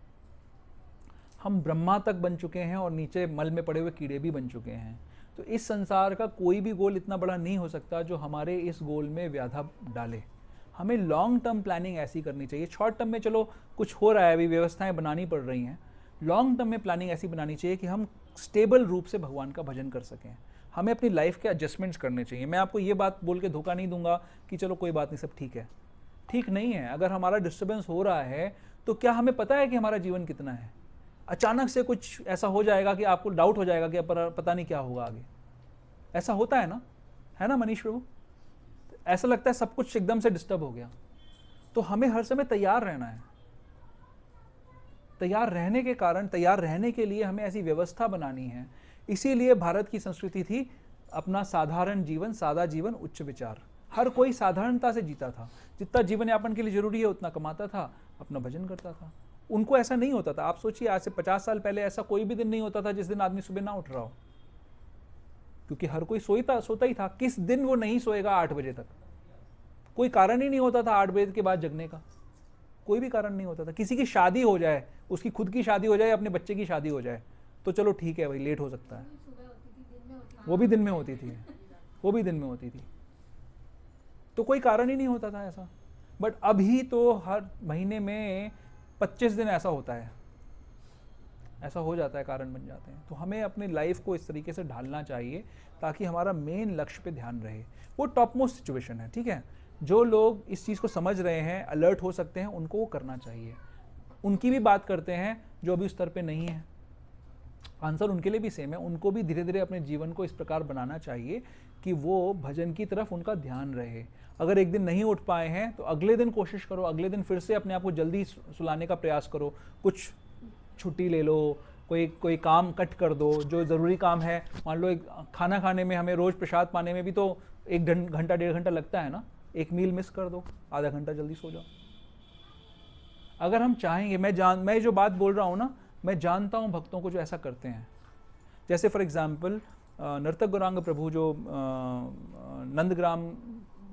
Speaker 1: हम ब्रह्मा तक बन चुके हैं और नीचे मल में पड़े हुए कीड़े भी बन चुके हैं। तो इस संसार का कोई भी गोल इतना बड़ा नहीं हो सकता जो हमारे इस गोल में व्याधा डाले। हमें लॉन्ग टर्म प्लानिंग ऐसी करनी चाहिए। शॉर्ट टर्म में चलो कुछ हो रहा है, अभी व्यवस्थाएं बनानी पड़ रही हैं, लॉन्ग टर्म में प्लानिंग ऐसी बनानी चाहिए कि हम स्टेबल रूप से भगवान का भजन कर सकें। हमें अपनी लाइफ के एडजस्टमेंट्स करने चाहिए। मैं आपको ये बात बोल के धोखा नहीं दूंगा कि चलो कोई बात नहीं, सब ठीक है। ठीक नहीं है। अगर हमारा डिस्टर्बेंस हो रहा है तो क्या हमें पता है कि हमारा जीवन कितना है? अचानक से कुछ ऐसा हो जाएगा कि आपको डाउट हो जाएगा कि पता नहीं क्या होगा आगे। ऐसा होता है ना मनीष प्रभु? ऐसा लगता है सब कुछ एकदम से डिस्टर्ब हो गया। तो हमें हर समय तैयार रहना है। तैयार रहने के कारण, तैयार रहने के लिए हमें ऐसी व्यवस्था बनानी है। इसीलिए भारत की संस्कृति थी अपना साधारण जीवन, सादा जीवन, उच्च विचार। हर कोई साधारणता से जीता था। जितना जीवन यापन के लिए जरूरी है उतना कमाता था, अपना भजन करता था। उनको ऐसा नहीं होता था। आप सोचिए, आज से 50 साल पहले ऐसा कोई भी दिन नहीं होता था जिस दिन आदमी सुबह ना उठ रहा हो, क्योंकि हर कोई सोता ही था। किस दिन वो नहीं सोएगा 8 बजे तक? कोई कारण ही नहीं होता था 8 बजे के बाद जगने का। कोई भी कारण नहीं होता था। किसी की शादी हो जाए, उसकी खुद की शादी हो जाए, अपने बच्चे की शादी हो जाए, तो चलो ठीक है भाई, लेट हो सकता है। वो भी दिन में होती थी, वो भी दिन में होती थी। तो कोई कारण ही नहीं होता था ऐसा। बट अभी तो हर महीने में 25 दिन ऐसा होता है, ऐसा हो जाता है, कारण बन जाते हैं। तो हमें अपनी लाइफ को इस तरीके से ढालना चाहिए ताकि हमारा मेन लक्ष्य पे ध्यान रहे। वो टॉप मोस्ट सिचुएशन है, ठीक है। जो लोग इस चीज़ को समझ रहे हैं, अलर्ट हो सकते हैं, उनको वो करना चाहिए। उनकी भी बात करते हैं जो अभी उस स्तर पे नहीं है। आंसर उनके लिए भी सेम है। उनको भी धीरे धीरे अपने जीवन को इस प्रकार बनाना चाहिए कि वो भजन की तरफ उनका ध्यान रहे। अगर एक दिन नहीं उठ पाए हैं तो अगले दिन कोशिश करो, अगले दिन फिर से अपने आप को जल्दी सुलाने का प्रयास करो। कुछ छुट्टी ले लो, कोई काम कट कर दो जो ज़रूरी काम है। मान लो एक खाना खाने में हमें रोज़ प्रसाद पाने में भी तो 1 घंटा 1.5 घंटा लगता है ना। एक मील मिस कर दो, आधा घंटा जल्दी सो जाओ। अगर हम चाहेंगे, मैं जो बात बोल रहा हूँ ना, मैं जानता हूँ भक्तों को जो ऐसा करते हैं। जैसे फॉर एग्जाम्पल नर्तक गौरांग प्रभु जो नंदग्राम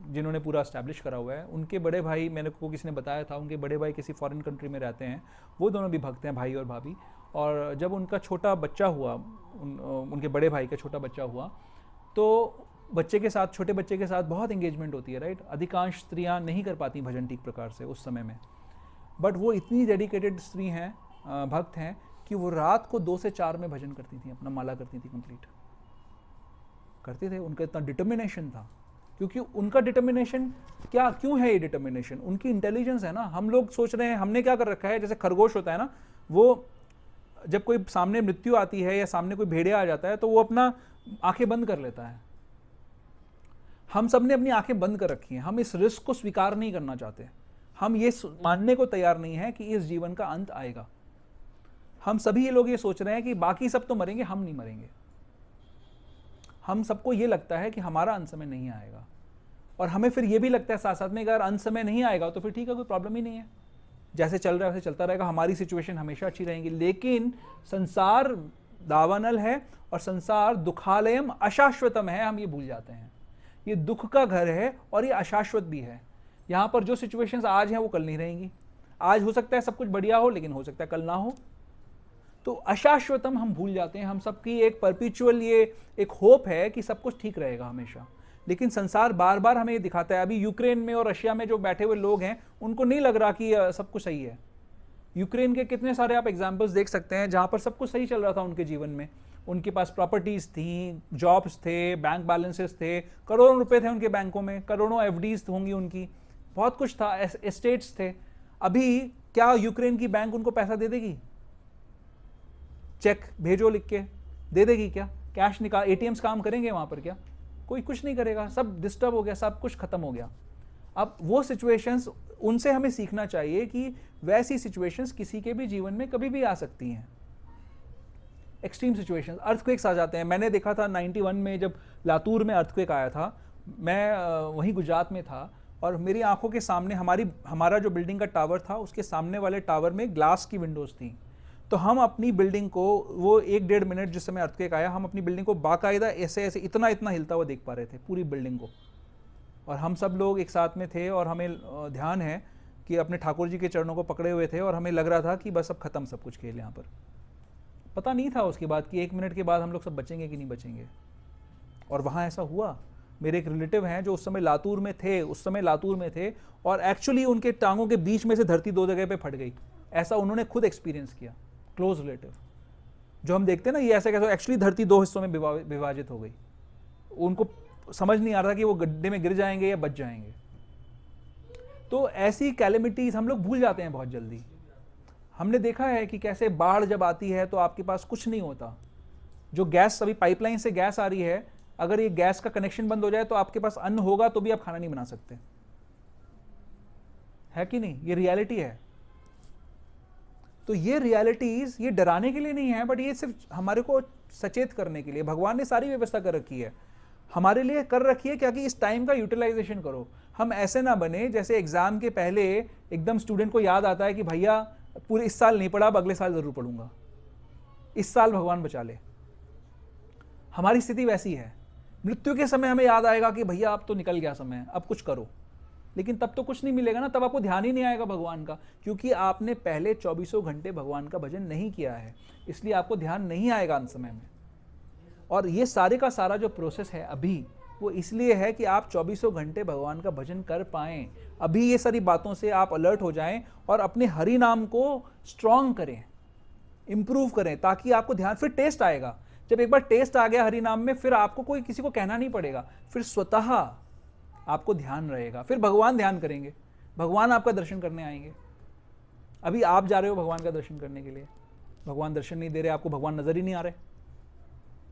Speaker 1: जिन्होंने पूरा एस्टैब्लिश करा हुआ है, उनके बड़े भाई, मैंने को किसी ने बताया था, उनके बड़े भाई किसी फॉरेन कंट्री में रहते हैं। वो दोनों भी भक्त हैं, भाई और भाभी। और जब उनका छोटा बच्चा हुआ, उनके बड़े भाई का छोटा बच्चा हुआ, तो बच्चे के साथ, छोटे बच्चे के साथ बहुत एंगेजमेंट होती है, राइट। अधिकांश स्त्रियां नहीं कर पाती भजन ठीक प्रकार से उस समय में। बट वो इतनी डेडिकेटेड स्त्री हैं, भक्त हैं, कि वो रात को 2 से 4 में भजन करती थी, अपना माला करती थी, कंप्लीट करते थे। उनका इतना डिटर्मिनेशन था। क्योंकि उनका डिटर्मिनेशन क्यों है ये डिटर्मिनेशन? उनकी इंटेलिजेंस है ना। हम लोग सोच रहे हैं हमने क्या कर रखा है, जैसे खरगोश होता है ना, वो जब कोई सामने मृत्यु आती है या सामने कोई भेड़िया आ जाता है तो वो अपना आंखें बंद कर लेता है। हम सब ने अपनी आंखें बंद कर रखी हैं। हम इस रिस्क को स्वीकार नहीं करना चाहते। हम ये मानने को तैयार नहीं है कि इस जीवन का अंत आएगा। हम सभी लोग ये सोच रहे हैं कि बाकी सब तो मरेंगे, हम नहीं मरेंगे। हम सबको ये लगता है कि हमारा अंत समय नहीं आएगा। और हमें फिर ये भी लगता है साथ साथ में, अगर अंत समय नहीं आएगा तो फिर ठीक है, कोई प्रॉब्लम ही नहीं है, जैसे चल रहा है वैसे चलता रहेगा, हमारी सिचुएशन हमेशा अच्छी रहेगी। लेकिन संसार दावानल है और संसार दुखालयम अशाश्वतम है, हम ये भूल जाते हैं। ये दुख का घर है और ये अशाश्वत भी है। यहाँ पर जो सिचुएशंस आज हैं वो कल नहीं रहेंगी। आज हो सकता है सब कुछ बढ़िया हो, लेकिन हो सकता है कल ना हो। तो अशाश्वतम हम भूल जाते हैं। हम सबकी एक परपिचुअल ये एक होप है कि सब कुछ ठीक रहेगा हमेशा। लेकिन संसार बार बार हमें ये दिखाता है। अभी यूक्रेन में और रशिया में जो बैठे हुए लोग हैं, उनको नहीं लग रहा कि सब कुछ सही है। यूक्रेन के कितने सारे आप एग्जाम्पल्स देख सकते हैं जहाँ पर सब कुछ सही चल रहा था उनके जीवन में। उनके पास प्रॉपर्टीज थी, जॉब्स थे, बैंक बैलेंसेस थे, करोड़ों रुपए थे उनके बैंकों में, करोड़ों एफडीज होंगी उनकी, बहुत कुछ था, एस्टेट्स थे। अभी क्या यूक्रेन की बैंक उनको पैसा दे देगी? चेक भेजो लिख के, दे देगी क्या? कैश निकाल, एटीएम्स काम करेंगे वहां पर क्या? कोई कुछ नहीं करेगा। सब डिस्टर्ब हो गया, सब कुछ खत्म हो गया। अब वो सिचुएशंस, उनसे हमें सीखना चाहिए कि वैसी सिचुएशंस किसी के भी जीवन में कभी भी आ सकती हैं। एक्सट्रीम सिचुएशंस, अर्थक्वेक्स आ जाते हैं। मैंने देखा था 91 में जब लातूर में अर्थक्वेक आया था, मैं वहीं गुजरात में था, और मेरी आंखों के सामने हमारा जो बिल्डिंग का टावर था, उसके सामने वाले टावर में ग्लास की विंडोज थी। तो हम अपनी बिल्डिंग को, वो 1-1.5 मिनट जिस समय अर्थक्वेक आया, हम अपनी बिल्डिंग को बाकायदा ऐसे ऐसे इतना हिलता हुआ देख पा रहे थे, पूरी बिल्डिंग को। और हम सब लोग एक साथ में थे और हमें ध्यान है कि अपने ठाकुर जी के चरणों को पकड़े हुए थे और हमें लग रहा था कि बस अब खत्म सब कुछ खेल यहाँ पर। पता नहीं था उसके बाद कि 1 मिनट के बाद हम लोग सब बचेंगे कि नहीं बचेंगे। और वहाँ ऐसा हुआ। मेरे एक रिलेटिव हैं जो उस समय लातूर में थे और एक्चुअली उनके टांगों के बीच में से धरती 2 जगह पे फट गई। ऐसा उन्होंने खुद एक्सपीरियंस किया, क्लोज रिलेटिव। जो हम देखते हैं ना ये ऐसा कैसे एक्चुअली धरती 2 हिस्सों में विभाजित हो गई। उनको समझ नहीं आ रहा कि वो गड्ढे में गिर जाएंगे या बच जाएंगे। तो ऐसी कैलेमिटीज हम लोग भूल जाते हैं बहुत जल्दी। हमने देखा है कि कैसे बाढ़ जब आती है तो आपके पास कुछ नहीं होता। जो गैस अभी पाइपलाइन से गैस आ रही है, अगर ये गैस का कनेक्शन बंद हो जाए तो आपके पास अन्न होगा तो भी आप खाना नहीं बना सकते, है कि नहीं? ये रियलिटी है। तो ये रियलिटीज ये डराने के लिए नहीं है, बट ये सिर्फ हमारे को सचेत करने के लिए भगवान ने सारी व्यवस्था कर रखी है, हमारे लिए कर रखी है। क्या कि इस टाइम का यूटिलाइजेशन करो। हम ऐसे ना बने जैसे एग्जाम के पहले एकदम स्टूडेंट को याद आता है कि भैया पूरे इस साल नहीं पढ़ा, अब अगले साल जरूर पढ़ूंगा, इस साल भगवान बचा ले। हमारी स्थिति वैसी है। मृत्यु के समय हमें याद आएगा कि भैया अब तो निकल गया समय, अब कुछ करो। लेकिन तब तो कुछ नहीं मिलेगा ना, तब आपको ध्यान ही नहीं आएगा भगवान का, क्योंकि आपने पहले 24 घंटे भगवान का भजन नहीं किया है, इसलिए आपको ध्यान नहीं आएगा अंत समय में। और ये सारे का सारा जो प्रोसेस है अभी, वो इसलिए है कि आप 24 घंटे भगवान का भजन कर पाएं। अभी ये सारी बातों से आप अलर्ट हो जाएं और अपने हरि नाम को स्ट्रॉन्ग करें, इंप्रूव करें, ताकि आपको ध्यान, फिर टेस्ट आएगा। जब एक बार टेस्ट आ गया हरि नाम में, फिर आपको कोई किसी को कहना नहीं पड़ेगा, फिर स्वतः आपको ध्यान रहेगा। फिर भगवान ध्यान करेंगे, भगवान आपका दर्शन करने आएंगे। अभी आप जा रहे हो भगवान का दर्शन करने के लिए, भगवान दर्शन नहीं दे रहे, आपको भगवान नजर ही नहीं आ रहे,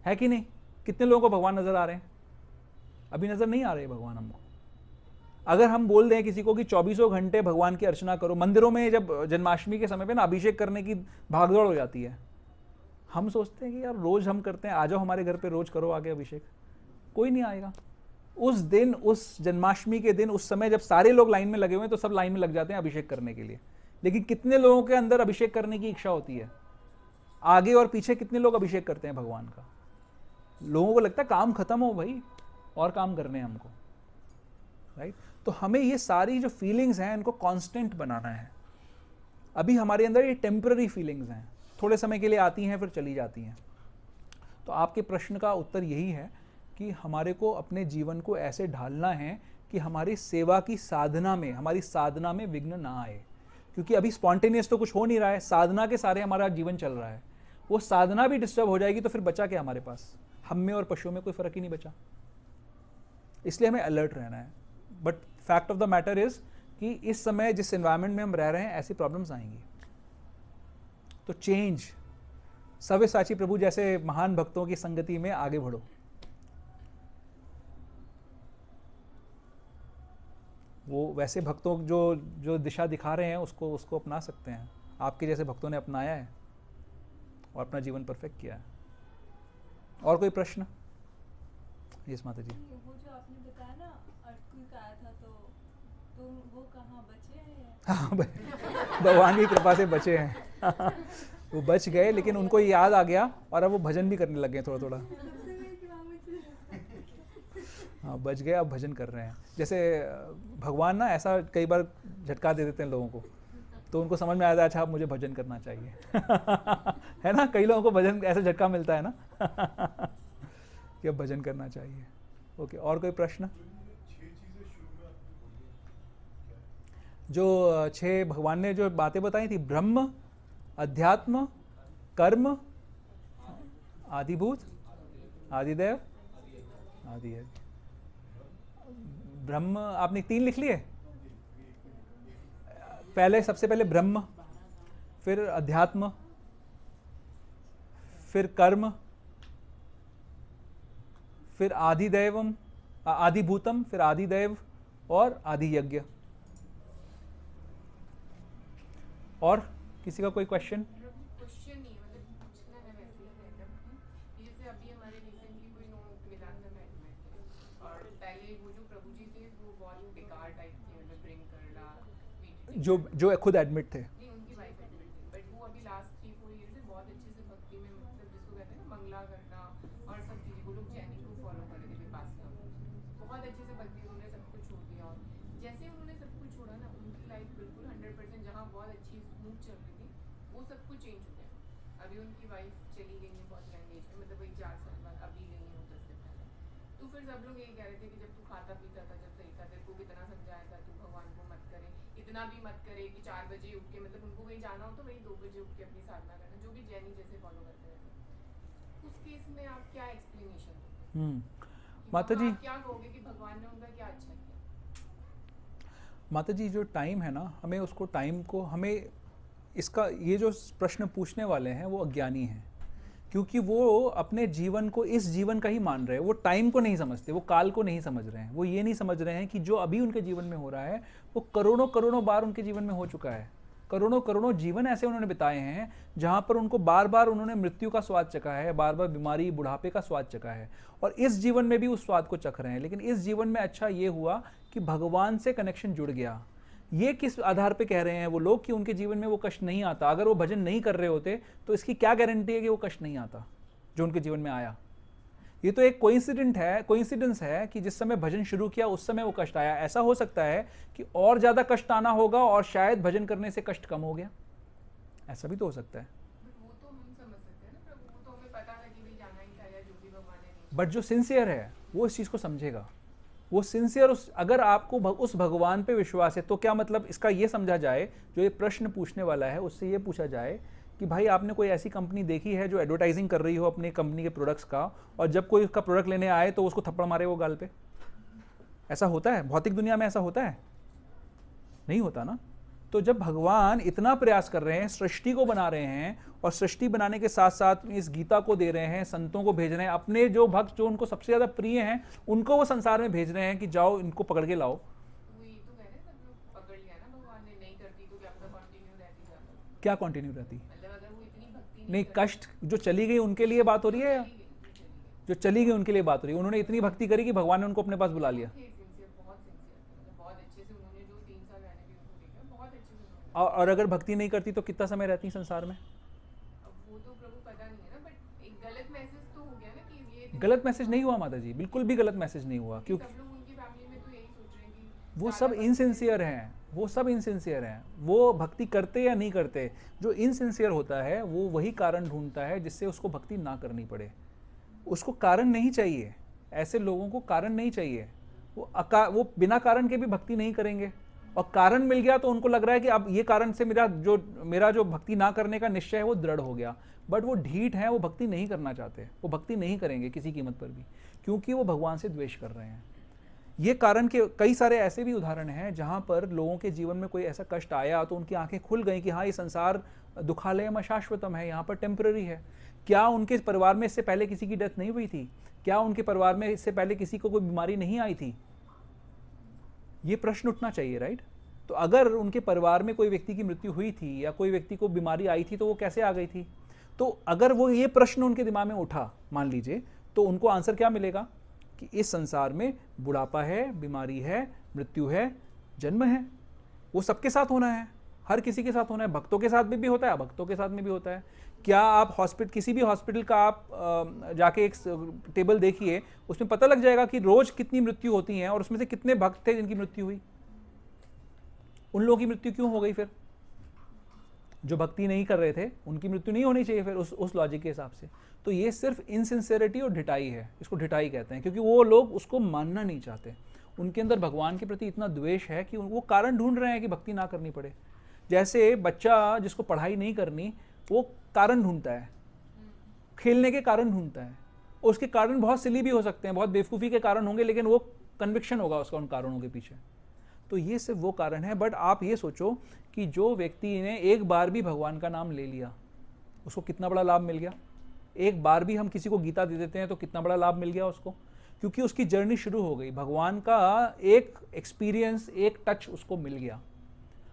Speaker 1: है कि नहीं? कितने लोगों को भगवान नजर आ रहे हैं? अभी नजर नहीं आ रहे भगवान हमको। अगर हम बोल दें किसी को कि 24 घंटे भगवान की अर्चना करो, मंदिरों में जब जन्माष्टमी के समय पे ना अभिषेक करने की भागदौड़ हो जाती है, हम सोचते हैं कि यार रोज हम करते हैं, आ जाओ हमारे घर पे रोज करो आगे अभिषेक। कोई नहीं आएगा। उस दिन, उस जन्माष्टमी के दिन, उस समय जब सारे लोग लाइन में लगे हुए हैं तो सब लाइन में लग जाते हैं अभिषेक करने के लिए। लेकिन कितने लोगों के अंदर अभिषेक करने की इच्छा होती है? आगे और पीछे कितने लोग अभिषेक करते हैं भगवान का? लोगों को लगता है काम खत्म हो भाई, और काम करने हैं हमको, राइट? तो हमें ये सारी जो फीलिंग्स हैं इनको कांस्टेंट बनाना है। अभी हमारे अंदर ये टेम्पररी फीलिंग्स हैं, थोड़े समय के लिए आती हैं फिर चली जाती हैं। तो आपके प्रश्न का उत्तर यही है कि हमारे को अपने जीवन को ऐसे ढालना है कि हमारी सेवा की साधना में, हमारी साधना में विघ्न ना आए। क्योंकि अभी स्पॉन्टेनियस तो कुछ हो नहीं रहा है, साधना के सारे हमारा जीवन चल रहा है। वो साधना भी डिस्टर्ब हो जाएगी तो फिर बचा क्या हमारे पास? हम में और पशुओं में कोई फर्क ही नहीं बचा। इसलिए हमें अलर्ट रहना है। But fact of the matter is कि इस समय जिस एनवायरनमेंट में हम रह रहे हैं ऐसी प्रॉब्लम्स आएंगी। तो चेंज, सव्यसाची प्रभु जैसे महान भक्तों की संगति में आगे बढ़ो। वो वैसे भक्तों जो दिशा दिखा रहे हैं उसको अपना सकते हैं। आपके जैसे भक्तों ने अपनाया है और अपना जीवन परफेक्ट किया है। और कोई प्रश्न? यस माता जी।
Speaker 3: वो जो आपने बताया ना अर्थक्वेक आया था, तो वो कहाँ बचे हैं?
Speaker 1: हाँ, भगवान की कृपा से बचे हैं। वो बच गए, लेकिन उनको याद आ गया और अब वो भजन भी करने लग गए थोड़ा थोड़ा। हाँ, बच गए, अब भजन कर रहे हैं। जैसे भगवान ना ऐसा कई बार झटका दे देते हैं लोगों को, तो उनको समझ में आता है अच्छा अब मुझे भजन करना चाहिए। है ना, कई लोगों को भजन ऐसा झटका मिलता है ना कि अब भजन करना चाहिए। ओके, और कोई प्रश्न? जो 6 भगवान ने जो बातें बताई थी, ब्रह्म, अध्यात्म, कर्म, आदिभूत, आदिदेव, आदिदेव। ब्रह्म आपने 3 लिख लिए। सबसे पहले ब्रह्म, फिर अध्यात्म, फिर कर्म, फिर आदिदैवम, आदिभूतम, फिर आदिदेव और आदि यज्ञ। और किसी का कोई क्वेश्चन?
Speaker 4: क्वेश्चन नहीं, मतलब पूछना है वैसे ही है। जैसे अभी हमारे रिसेंटली कोई नोट मिला था मैथ, और पहले वो जो प्रभु जी थे वो बहुत बेकार टाइप के, मतलब ड्रिंक करना,
Speaker 1: जो खुद एडमिट थे।
Speaker 4: नहीं उनकी वाइफ एडमिट थी, बट वो अभी लास्ट 3-4 ईयर से बहुत अच्छे से भक्ति में, मतलब जिसको कहते हैं ना मंगला करना और सब चीज़ें, वो लोग जैनी को फॉलो कर रहे थे विपासना, बहुत अच्छे से भक्ति, उन्होंने सब कुछ छोड़ दिया। और जैसे उन्होंने सब कुछ छोड़ा ना, उनकी लाइफ बिल्कुल कुछ चेंज हो गया। अभी उनकी वाइफ चली गई है बहुत यंग एज में, मतलब वही 4 साल बाद अभी गई है वो 10 दिन पहले। तो फिर सब लोग यही कह रहे थे कि जब तू खाता पीता था, जब सही था, तेरे को कितना समझाया था तू भगवान को मत करे, इतना भी मत करे कि 4 बजे उठ के, मतलब उनको कहीं जाना हो तो वही 2 बजे उठ के अपनी साधना करना, जो भी जैनी जैसे फॉलो करते रहते। उस केस में आप क्या एक्सप्लेनेशन दोगे?
Speaker 1: माता जी,
Speaker 4: क्या कहोगे कि भगवान ने उनका क्या अच्छा किया?
Speaker 1: माता जी जो टाइम है ना, हमें उसको टाइम को, हमें इसका, ये जो प्रश्न पूछने वाले हैं वो अज्ञानी हैं, क्योंकि वो अपने जीवन को इस जीवन का ही मान रहे हैं। वो टाइम को नहीं समझते, वो काल को नहीं समझ रहे हैं। वो ये नहीं समझ रहे हैं कि जो अभी उनके जीवन में हो रहा है वो करोड़ों करोड़ों बार उनके जीवन में हो चुका है। करोड़ों करोड़ों जीवन ऐसे उन्होंने बिताए हैं जहाँ पर उनको बार बार उन्होंने मृत्यु का स्वाद चखा है, बार बार बीमारी बुढ़ापे का स्वाद चखा है, और इस जीवन में भी उस स्वाद को चख रहे हैं। लेकिन इस जीवन में अच्छा ये हुआ कि भगवान से कनेक्शन जुड़ गया। ये किस आधार पे कह रहे हैं वो लोग कि उनके जीवन में वो कष्ट नहीं आता? अगर वो भजन नहीं कर रहे होते तो इसकी क्या गारंटी है कि वो कष्ट नहीं आता जो उनके जीवन में आया? ये तो एक कोइंसिडेंस है कि जिस समय भजन शुरू किया उस समय वो कष्ट आया। ऐसा हो सकता है कि और ज़्यादा कष्ट आना होगा और शायद भजन करने से कष्ट कम हो गया, ऐसा भी तो हो सकता है।
Speaker 4: वो तो हम समझ सकते हैं ना प्रभु, वो तो हमें पता है कि भाई जाना ही था, या जो भी भगवान ने।
Speaker 1: बट जो सिंसियर है वो इस चीज़ को समझेगा। वो सिंसियर, अगर आपको उस भगवान पे विश्वास है तो क्या मतलब इसका ये समझा जाए, जो ये प्रश्न पूछने वाला है उससे ये पूछा जाए कि भाई आपने कोई ऐसी कंपनी देखी है जो एडवर्टाइजिंग कर रही हो अपनी कंपनी के प्रोडक्ट्स का, और जब कोई उसका प्रोडक्ट लेने आए तो उसको थप्पड़ मारे वो गाल पे? ऐसा होता है भौतिक दुनिया में? ऐसा होता है? नहीं होता ना। तो जब भगवान इतना प्रयास कर रहे हैं, सृष्टि को बना रहे हैं, और सृष्टि बनाने के साथ साथ इस गीता को दे रहे हैं, संतों को भेज रहे हैं, अपने जो भक्त जो उनको सबसे ज़्यादा प्रिय हैं उनको वो संसार में भेज रहे हैं कि जाओ इनको पकड़ के लाओ। क्या कंटिन्यू रहती? नहीं, कष्ट जो चली गई उनके लिए बात हो रही है, या जो चली गई उनके लिए बात हो रही है? उन्होंने इतनी भक्ति करी कि भगवान ने उनको अपने पास बुला लिया। और अगर भक्ति नहीं करती तो कितना समय रहती संसार में?
Speaker 4: वो तो प्रभु पता नहीं है ना, बट एक गलत मैसेज तो हो गया ना कि ये
Speaker 1: गलत मैसेज नहीं हुआ माता जी, बिल्कुल भी गलत मैसेज नहीं हुआ, क्योंकि
Speaker 4: सब लोग उनकी फैमिली में तो यही सोच रहे हैं कि
Speaker 1: वो सब इनसिंसियर हैं। वो सब इनसिंसियर हैं। वो भक्ति करते या नहीं करते, जो इनसिंसियर होता है वो वही कारण ढूंढता है जिससे उसको भक्ति ना करनी पड़े। उसको कारण नहीं चाहिए, ऐसे लोगों को कारण नहीं चाहिए। वो बिना कारण के भी भक्ति नहीं करेंगे, और कारण मिल गया तो उनको लग रहा है कि अब ये कारण से मेरा जो भक्ति ना करने का निश्चय है वो दृढ़ हो गया। बट वो ढीठ है, वो भक्ति नहीं करना चाहते, वो भक्ति नहीं करेंगे किसी कीमत पर भी, क्योंकि वो भगवान से द्वेष कर रहे हैं। ये कारण के कई सारे ऐसे भी उदाहरण हैं जहाँ पर लोगों के जीवन में कोई ऐसा कष्ट आया तो उनकी आंखें खुल गई कि हाँ, ये संसार दुखालयम अशाश्वतम है, यहाँ पर टेम्पररी है। क्या उनके परिवार में इससे पहले किसी की डेथ नहीं हुई थी? क्या उनके परिवार में इससे पहले किसी को कोई बीमारी नहीं आई थी? ये प्रश्न उठना चाहिए, राइट? तो अगर उनके परिवार में कोई व्यक्ति की मृत्यु हुई थी या कोई व्यक्ति को बीमारी आई थी तो वो कैसे आ गई थी? तो अगर वो ये प्रश्न उनके दिमाग में उठा, मान लीजिए, तो उनको आंसर क्या मिलेगा कि इस संसार में बुढ़ापा है, बीमारी है, मृत्यु है, जन्म है, वो सबके साथ होना है, हर किसी के साथ होना है। भक्तों के साथ भी होता है, भक्तों के साथ में भी होता है। क्या आप किसी भी हॉस्पिटल का आप जाके एक टेबल देखिए, उसमें पता लग जाएगा कि रोज कितनी मृत्यु होती हैं और उसमें से कितने भक्त थे जिनकी मृत्यु हुई। उन लोगों की मृत्यु क्यों हो गई? फिर जो भक्ति नहीं कर रहे थे उनकी मृत्यु नहीं होनी चाहिए फिर उस लॉजिक के हिसाब से। तो ये सिर्फ इनसिंसियरिटी और ढिठाई है, इसको ढिठाई कहते हैं, क्योंकि वो लोग उसको मानना नहीं चाहते। उनके अंदर भगवान के प्रति इतना द्वेष है कि वो कारण ढूंढ रहे हैं कि भक्ति ना करनी पड़े। जैसे बच्चा जिसको पढ़ाई नहीं करनी, वो कारण ढूंढता है, खेलने के कारण ढूंढता है। उसके कारण बहुत सिली भी हो सकते हैं, बहुत बेवकूफ़ी के कारण होंगे, लेकिन वो कन्विक्शन होगा उसका उन कारणों के पीछे। तो ये सिर्फ वो कारण है। बट आप ये सोचो कि जो व्यक्ति ने एक बार भी भगवान का नाम ले लिया, उसको कितना बड़ा लाभ मिल गया। एक बार भी हम किसी को गीता दे देते हैं तो कितना बड़ा लाभ मिल गया उसको, क्योंकि उसकी जर्नी शुरू हो गई। भगवान का एक एक्सपीरियंस, एक टच उसको मिल गया।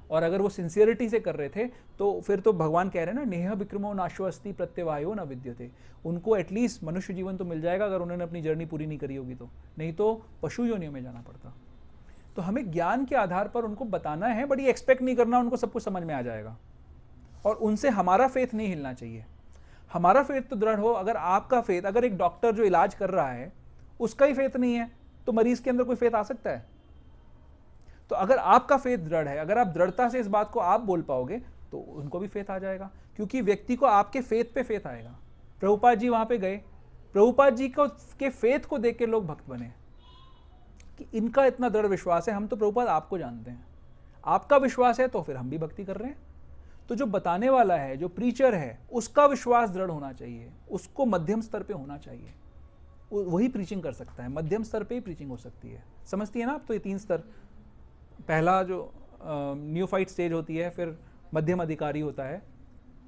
Speaker 1: और अगर वो सिंसियरिटी से कर रहे थे तो फिर तो भगवान कह रहे हैं ना, नेह विक्रमो नाश्वस्ति प्रत्यवायो न विद्यते। उनको एटलीस्ट मनुष्य जीवन तो मिल जाएगा अगर उन्होंने अपनी जर्नी पूरी नहीं करी होगी तो, नहीं तो पशु योनियों में जाना पड़ता। तो हमें ज्ञान के आधार पर उनको बताना है, बट ये एक्सपेक्ट नहीं करना उनको सब कुछ समझ में आ जाएगा। और उनसे हमारा फेथ नहीं हिलना चाहिए। हमारा फेथ तो दृढ़ हो। अगर आपका फेथ, अगर एक डॉक्टर जो इलाज कर रहा है उसका ही फेथ नहीं है तो मरीज के अंदर कोई फेथ आ सकता है? तो अगर आपका फेथ दृढ़ है, अगर आप दृढ़ता से इस बात को आप बोल पाओगे, तो उनको भी फेथ आ जाएगा, क्योंकि व्यक्ति को आपके फेथ पे फेथ आएगा। प्रभुपाद जी वहाँ पे गए, प्रभुपाद जी को के फेथ को देख के लोग भक्त बने कि इनका इतना दृढ़ विश्वास है, हम तो प्रभुपाद आपको जानते हैं, आपका विश्वास है तो फिर हम भी भक्ति कर रहे हैं। तो जो बताने वाला है, जो प्रीचर है, उसका विश्वास दृढ़ होना चाहिए, उसको मध्यम स्तर पे होना चाहिए, वही प्रीचिंग कर सकता है, मध्यम स्तर पे ही प्रीचिंग हो सकती है। समझती है ना आप? तो ये 3 स्तर, पहला जो न्यूफाइट स्टेज होती है, फिर मध्यम अधिकारी होता है,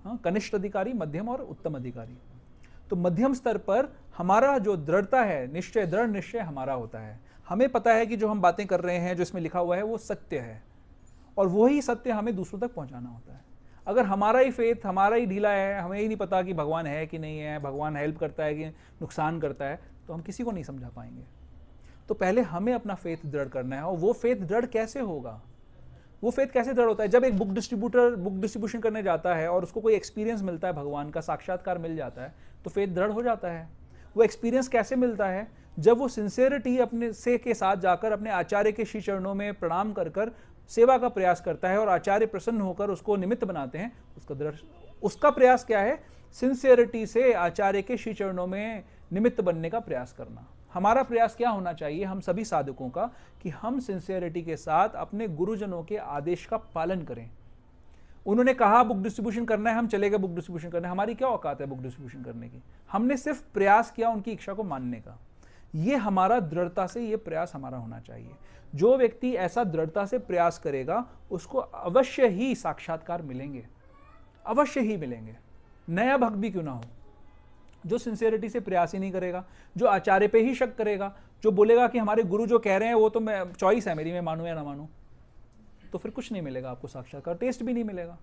Speaker 1: हाँ, कनिष्ठ अधिकारी, मध्यम और उत्तम अधिकारी। तो मध्यम स्तर पर हमारा जो दृढ़ता है, निश्चय, दृढ़ निश्चय हमारा होता है। हमें पता है कि जो हम बातें कर रहे हैं, जो इसमें लिखा हुआ है, वो सत्य है, और वही सत्य हमें दूसरों तक पहुंचाना होता है। अगर हमारा ही फेथ, हमारा ही ढीला है, हमें ही नहीं पता कि भगवान है कि नहीं है, भगवान हेल्प करता है कि नुकसान करता है, तो हम किसी को नहीं समझा पाएंगे। तो पहले हमें अपना फेथ दृढ़ करना है। और वो फेथ दृढ़ कैसे होगा? वो फेथ कैसे दृढ़ होता है? जब एक बुक डिस्ट्रीब्यूटर बुक डिस्ट्रीब्यूशन करने जाता है और उसको कोई एक्सपीरियंस मिलता है, भगवान का साक्षात्कार मिल जाता है, तो फेथ दृढ़ हो जाता है। वो एक्सपीरियंस कैसे मिलता है? जब वो सिंसियरिटी अपने से के साथ जाकर अपने आचार्य के श्री चरणों में प्रणाम कर कर सेवा का प्रयास करता है और आचार्य प्रसन्न होकर उसको निमित्त बनाते हैं। उसका प्रयास क्या है? सिंसियरिटी से आचार्य के श्री चरणों में निमित्त बनने का प्रयास करना। हमारा प्रयास क्या होना चाहिए, हम सभी साधकों का, कि हम सिंसियरिटी के साथ अपने गुरुजनों के आदेश का पालन करें। उन्होंने कहा बुक डिस्ट्रीब्यूशन करना है, हम चले गए बुक डिस्ट्रीब्यूशन करने। हमारी क्या औकात है बुक डिस्ट्रीब्यूशन करने की? हमने सिर्फ प्रयास किया उनकी इच्छा को मानने का। ये हमारा दृढ़ता से ये प्रयास हमारा होना चाहिए। जो व्यक्ति ऐसा दृढ़ता से प्रयास करेगा, उसको अवश्य ही साक्षात्कार मिलेंगे, अवश्य ही मिलेंगे, नया भक्त भी क्यों ना हो। जो सिंसियरिटी से प्रयास ही नहीं करेगा, जो आचार्य पे ही शक करेगा, जो बोलेगा कि हमारे गुरु जो कह रहे हैं वो तो मैं चॉइस है मेरी, मैं मानूं या ना मानूं, तो फिर कुछ नहीं मिलेगा आपको साक्षात्कार, टेस्ट भी नहीं मिलेगा।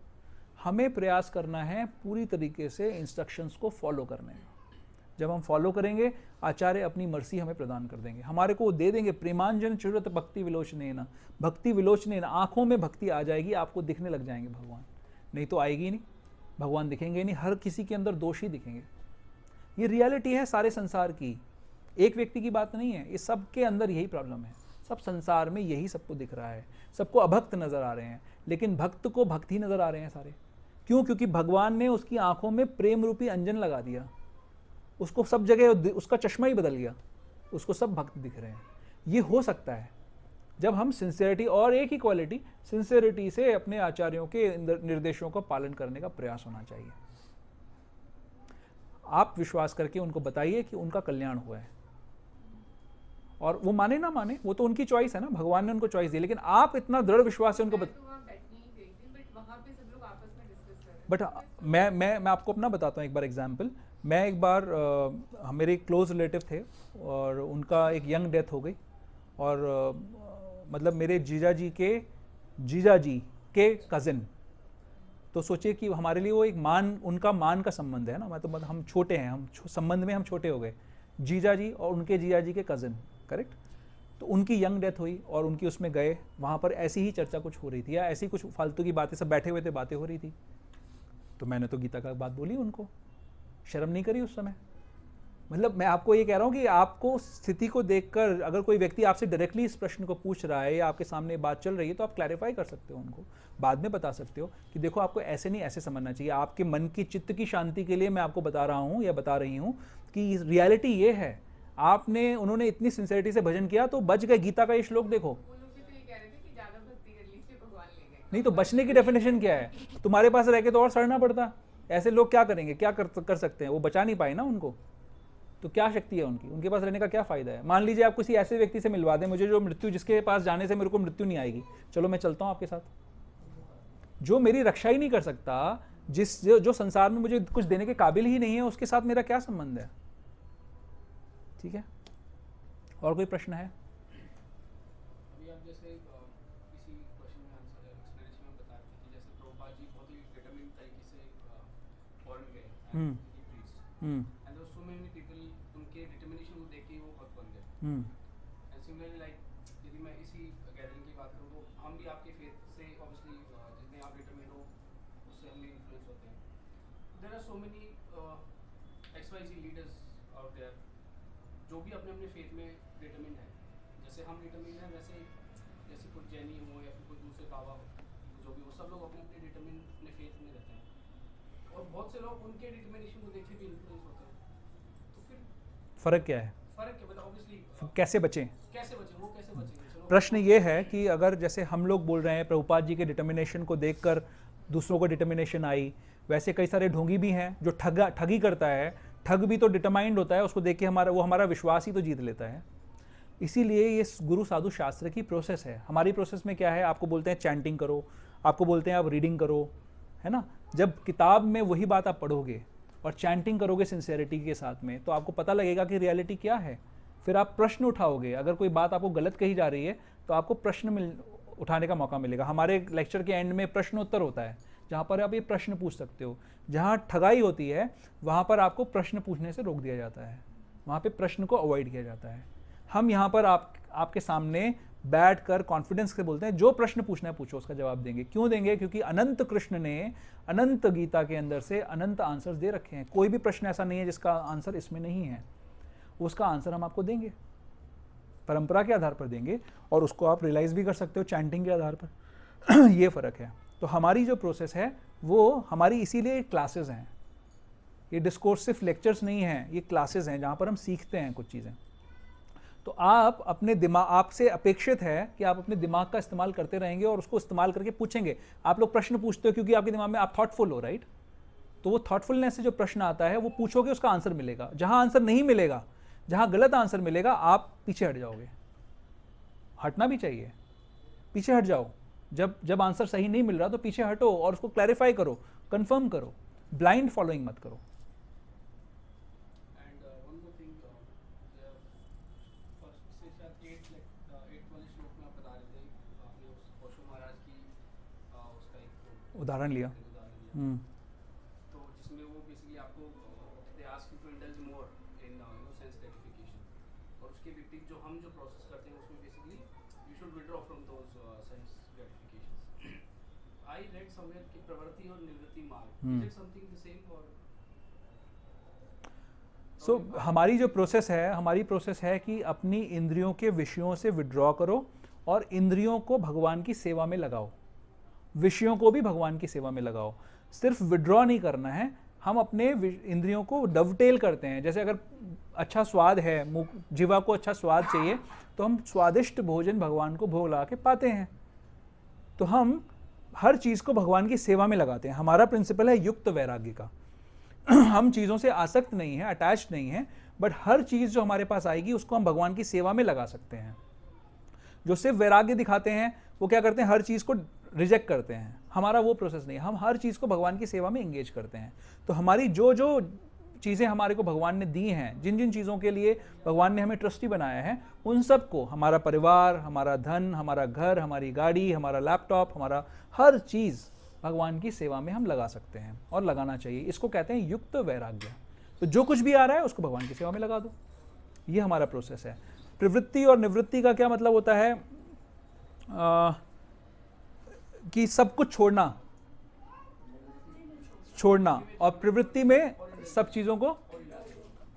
Speaker 1: हमें प्रयास करना है पूरी तरीके से इंस्ट्रक्शंस को फॉलो करने का। जब हम फॉलो करेंगे, आचार्य अपनी मर्सी हमें प्रदान कर देंगे, हमारे को दे देंगे। प्रेमांजन चुरत भक्ति विलोचनेन, भक्ति विलोचनेन, आंखों में भक्ति आ जाएगी, आपको दिखने लग जाएंगे भगवान। नहीं तो आएगी नहीं, भगवान दिखेंगे नहीं, हर किसी के अंदर दोष ही दिखेंगे। ये रियलिटी है सारे संसार की, एक व्यक्ति की बात नहीं है, ये सबके अंदर यही प्रॉब्लम है। सब संसार में यही सबको दिख रहा है, सबको अभक्त नजर आ रहे हैं, लेकिन भक्त को भक्त ही नजर आ रहे हैं सारे। क्यों? क्योंकि भगवान ने उसकी आंखों में प्रेम रूपी अंजन लगा दिया, उसको सब जगह उसका चश्मा ही बदल गया, उसको सब भक्त दिख रहे हैं। ये हो सकता है जब हम सिंसियरिटी, और एक ही क्वालिटी, सिंसियरिटी से अपने आचार्यों के निर्देशों का पालन करने का प्रयास होना चाहिए। आप विश्वास करके उनको बताइए कि उनका कल्याण हुआ है, और वो माने ना माने वो तो उनकी चॉइस है ना, भगवान ने उनको चॉइस दी, लेकिन आप इतना दृढ़ विश्वास से उनको बट मैं आपको अपना बताता हूँ एक बार एग्जाम्पल। मैं एक बार मेरे एक क्लोज रिलेटिव थे और उनका एक यंग डेथ हो गई, और मतलब मेरे जीजा जी के कज़िन। तो सोचिए कि हमारे लिए वो एक उनका मान का संबंध है ना, मतलब हम छोटे हैं, हम संबंध में हम छोटे हो गए, जीजा जी और उनके जीजा जी के कज़िन, करेक्ट। तो उनकी यंग डेथ हुई और उनकी उसमें गए, वहाँ पर ऐसी ही चर्चा कुछ हो रही थी, या ऐसी कुछ फालतू की बातें, सब बैठे हुए थे, बातें हो रही थी। तो मैंने तो गीता का बात बोली, उनको शर्म नहीं करी उस समय। मतलब मैं आपको ये कह रहा हूँ कि आपको स्थिति को देखकर, अगर कोई व्यक्ति आपसे डायरेक्टली इस प्रश्न को पूछ रहा है या आपके सामने बात चल रही है, तो आप क्लैरिफाई कर सकते हो, उनको बाद में बता सकते हो कि देखो आपको ऐसे नहीं ऐसे समझना चाहिए, आपके मन की चित्त की शांति के लिए मैं आपको बता रहा हूँ या बता रही हूँ कि रियलिटी ये है। उन्होंने इतनी सिंसियरिटी से भजन किया तो बच गए। गीता का ये श्लोक देखो। नहीं तो बचने की डेफिनेशन क्या है? तुम्हारे पास रह के तो और सड़ना पड़ता। ऐसे लोग क्या करेंगे, क्या कर सकते हैं? वो बचा नहीं पाए ना उनको, तो क्या शक्ति है उनकी, उनके पास रहने का क्या फायदा है? मान लीजिए आप किसी ऐसे व्यक्ति से मिलवा दें मुझे, जो मृत्यु, जिसके पास जाने से मेरे को मृत्यु नहीं आएगी, चलो मैं चलता हूँ आपके साथ, जो मेरी रक्षा ही नहीं कर सकता, जो संसार में मुझे कुछ देने के काबिल ही नहीं है, उसके साथ मेरा क्या संबंध है? ठीक है, और कोई प्रश्न है?
Speaker 5: अभी आप जैसे किसी क्वेश्चन में आंसर एक्सप्लेनेशन में बता रहे थे कि जैसे प्रभुपाद जी बहुत ही डिटरमिन्ड तरीके से फॉरेन गए and there so many people, उनके डिटरमिनेशन को देख के वो भक्त बन गए। एंड सिमिलरली लाइक यदि मैं इसी गैदरिंग की बात करूँ तो हम भी आपके फेथ से ऑब्वियसली जितने आप डिटरमिन्ड हो उससे हम भी इन्फ्लुएंस होते हैं। There are so many XYZ leaders out there जो भी अपने अपने फेथ में डिटरमिन्ड है। जैसे हम डिटरमिन्ड हैं, वैसे जैसे कुछ जैनी हो या फिर कोई दूसरे बाबा हो जो जो भी वो सब लोग अपने अपने डिटरमिन अपने फेथ में रहते हैं और बहुत से लोग उनके डिटर्मिनेशन को देख के भी इन्फ्लुएंस होते हैं। तो फिर
Speaker 1: फ़र्क क्या है?
Speaker 5: फ़र्क क्या मतलब ऑब्वियसली
Speaker 1: कैसे बचें?
Speaker 5: कैसे बचें, वो कैसे बचेंगे? चलो
Speaker 1: प्रश्न ये है कि अगर जैसे हम लोग बोल रहे हैं प्रभुपाद जी के डिटर्मिनेशन को देखकर दूसरों को डिटर्मिनेशन आई, वैसे कई सारे ढोंगी भी हैं जो ठगी करता है। ठग भी तो डिटरमाइंड होता है, उसको देख के हमारा विश्वास ही तो जीत लेता है। इसीलिए ये गुरु साधु शास्त्र की प्रोसेस है। हमारी प्रोसेस में क्या है, आपको बोलते हैं चैंटिंग करो, आपको बोलते हैं आप रीडिंग करो, है ना। जब किताब में वही बात आप पढ़ोगे और चैंटिंग करोगे सिंसेरिटी के साथ में, तो आपको पता लगेगा कि रियलिटी क्या है। फिर आप प्रश्न उठाओगे, अगर कोई बात आपको गलत कही जा रही है तो आपको प्रश्न उठाने का मौका मिलेगा। हमारे लेक्चर के एंड में प्रश्न उत्तर होता है, जहाँ पर आप ये प्रश्न पूछ सकते हो। जहाँ ठगाई होती है वहाँ पर आपको प्रश्न पूछने से रोक दिया जाता है, वहाँ पे प्रश्न को अवॉइड किया जाता है। हम यहाँ पर आपके सामने बैठ कर कॉन्फिडेंस से बोलते हैं जो प्रश्न पूछना है पूछो, उसका जवाब देंगे। क्यों देंगे? क्योंकि अनंत कृष्ण ने अनंत गीता के अंदर से अनंत आंसर्स दे रखे हैं। कोई भी प्रश्न ऐसा नहीं है जिसका आंसर इसमें नहीं है, उसका आंसर हम आपको देंगे, परंपरा के आधार पर देंगे, और उसको आप रियलाइज भी कर सकते हो चैंटिंग के आधार पर। ये फ़र्क है। तो हमारी जो प्रोसेस है वो हमारी इसीलिए क्लासेस हैं, ये डिस्कोर्सिव लेक्चर्स नहीं हैं, ये क्लासेस हैं जहाँ पर हम सीखते हैं कुछ चीज़ें। तो आप अपने दिमाग, आपसे अपेक्षित है कि आप अपने दिमाग का इस्तेमाल करते रहेंगे और उसको इस्तेमाल करके पूछेंगे। आप लोग प्रश्न पूछते हो क्योंकि आपके दिमाग में आप थॉटफुल हो, राइट। तो वो थॉटफुलनेस से जो प्रश्न आता है वो पूछोगे, उसका आंसर मिलेगा। जहाँ आंसर नहीं मिलेगा, जहाँ गलत आंसर मिलेगा, आप पीछे हट जाओगे। हटना भी चाहिए, पीछे हट जाओ। जब आंसर सही नहीं मिल रहा तो पीछे हटो और उसको क्लैरिफाई करो, कंफर्म करो, ब्लाइंड फॉलोइंग मत करो।
Speaker 5: And one more thing, first से शायद 8 वाले श्लोक में आप बता रहे थे, आपने उस ओशो महाराज की उसका एक
Speaker 1: उदाहरण लिया।
Speaker 5: तो जिसमें वो बेसिकली आपको they ask you to indulge more in sense gratification, और उसके विपरीत जो हम जो प्रोसेस करते हैं उसमें basically you should withdraw from those sense gratifications. I read somewhere कि प्रवृत्ति और निवृत्ति मार्ग, is it something the same और
Speaker 1: हमारी जो प्रोसेस है कि अपनी इंद्रियों के विषयों से विड्रॉ करो और इंद्रियों को भगवान की सेवा में लगाओ, विषयों को भी भगवान की सेवा में लगाओ। सिर्फ विड्रॉ नहीं करना है, हम अपने इंद्रियों को डवटेल करते हैं। जैसे अगर अच्छा स्वाद है, जीवा को अच्छा स्वाद चाहिए, तो हम स्वादिष्ट भोजन भगवान को भोग लगा के पाते हैं। तो हम हर चीज़ को भगवान की सेवा में लगाते हैं। हमारा प्रिंसिपल है युक्त वैराग्य का। हम चीज़ों से आसक्त नहीं है, अटैच नहीं है, बट हर चीज़ जो हमारे पास आएगी उसको हम भगवान की सेवा में लगा सकते हैं। जो सिर्फ वैराग्य दिखाते हैं वो क्या करते हैं, हर चीज़ को रिजेक्ट करते हैं। हमारा वो प्रोसेस नहीं है, हम हर चीज़ को भगवान की सेवा में एंगेज करते हैं। तो हमारी जो जो चीज़ें हमारे को भगवान ने दी हैं, जिन जिन चीज़ों के लिए भगवान ने हमें ट्रस्टी बनाया है, उन सब को, हमारा परिवार, हमारा धन, हमारा घर, हमारी गाड़ी, हमारा लैपटॉप, हमारा हर चीज़ भगवान की सेवा में हम लगा सकते हैं और लगाना चाहिए। इसको कहते हैं युक्त वैराग्य। तो जो कुछ भी आ रहा है उसको भगवान की सेवा में लगा दो, ये हमारा प्रोसेस है। प्रवृत्ति और निवृत्ति का क्या मतलब होता है? कि सब कुछ छोड़ना और प्रवृत्ति में सब चीज़ों को,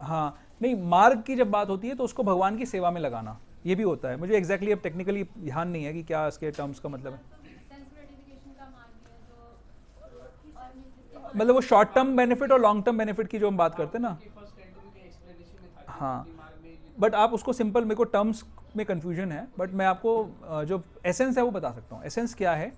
Speaker 1: हाँ नहीं, मार्ग की जब बात होती है तो उसको भगवान की सेवा में लगाना, ये भी होता है। मुझे एग्जैक्टली अब टेक्निकली ध्यान नहीं है कि क्या इसके टर्म्स का मतलब है। मतलब वो शॉर्ट टर्म बेनिफिट और लॉन्ग टर्म बेनिफिट की जो हम बात करते हैं ना, हाँ, बट आप उसको सिंपल, मेरे को टर्म्स में कंफ्यूजन है, बट मैं आपको जो एसेंस है वो बता सकता हूँ। एसेंस क्या है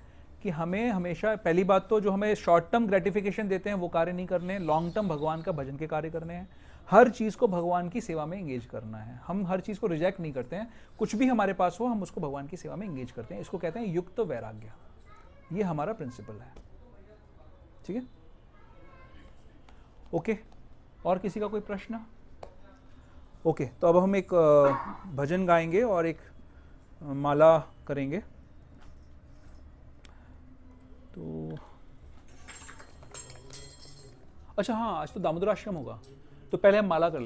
Speaker 1: कि हमें हमेशा, पहली बात तो जो हमें शॉर्ट टर्म ग्रेटिफिकेशन देते हैं वो कार्य नहीं करने, लॉन्ग टर्म भगवान का भजन के कार्य करने हैं। हर चीज़ को भगवान की सेवा में एंगेज करना है। हम हर चीज़ को रिजेक्ट नहीं करते हैं, कुछ भी हमारे पास हो हम उसको भगवान की सेवा में एंगेज करते हैं। इसको कहते हैं युक्त वैराग्य। ये हमारा प्रिंसिपल है, ठीक है, ओके। और किसी का कोई प्रश्न? ओके, तो अब हम एक भजन गाएंगे और एक माला करेंगे। तो अच्छा हाँ, आज तो दामोदर आश्रम होगा, तो पहले हम माला कर लें।